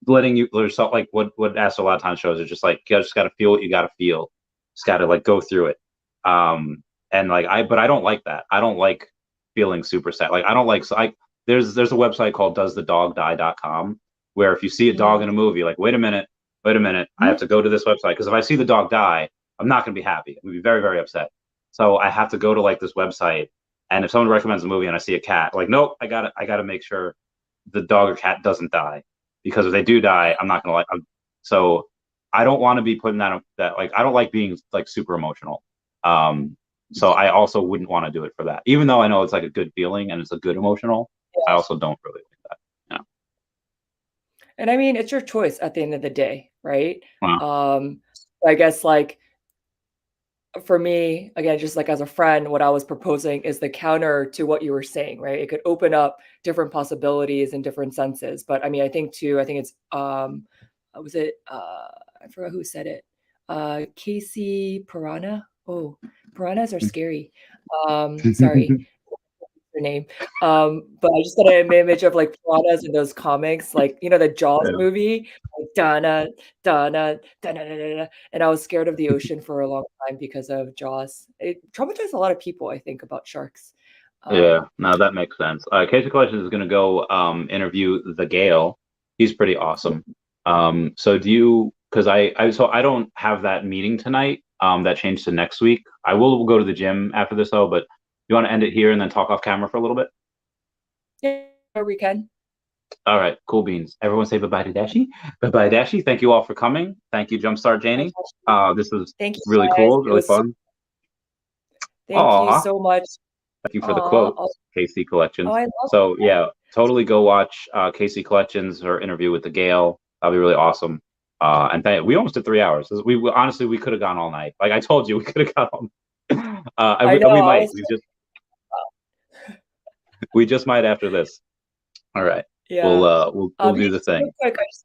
letting yourself, like what Asked a lot of times shows is just like you just gotta feel what you gotta feel. Just gotta like go through it. And like but I don't like that. I don't like feeling super sad. Like I don't like so I there's a website called doesthedogdie.com where if you see a dog in a movie, like wait a minute, I have to go to this website because if I see the dog die, I'm not gonna be happy. I'm gonna be very, very upset. So I have to go to like this website, and if someone recommends a movie and I see a cat, like nope, I gotta make sure the dog or cat doesn't die, because if they do die, I'm not gonna like. So I don't want to be putting that like I don't like being like super emotional. So I also wouldn't want to do it for that, even though I know it's like a good feeling and it's a good emotional. I also don't really like that. Yeah. And I mean, it's your choice at the end of the day, right? Wow. I guess like for me, again, just like as a friend, what I was proposing is the counter to what you were saying, right? It could open up different possibilities and different senses. But I mean, I think too, I think it's was it I forgot who said it. Casey Piranha. Oh, piranhas are scary. Sorry, her name. But I just got an image of like piranhas in those comics, like you know the Jaws Yeah. movie, like, Donna, Donna, Donna, Donna, and I was scared of the ocean for a long time because of Jaws. It traumatized a lot of people, I think, about sharks. Yeah, Um, no, that makes sense. Casey Collections is going to go interview the Gale. He's pretty awesome. So do you? Because I don't have that meeting tonight. That changed to next week. I will go to the gym after this though. But you want to end it here and then talk off camera for a little bit? yeah, or we can. All right, cool beans. Everyone say bye bye to Dashi. Bye bye, Dashi. Thank you all for coming. Thank you, Jump Start Janey. This was Thank you, really guys. cool, It really was so. fun. Thank you Aw. so much. Thank you for the Aw, quote, Casey oh, Collections. I love So that. yeah, totally go watch Casey Collections, her interview with the Gale. That'll be really awesome. And we almost did 3 hours. Honestly we could have gone all night. Like I told you, we could have gone all night. I know. We I might. was. We just might after this. All right. Yeah. We'll do Hey, the so real thing. quick,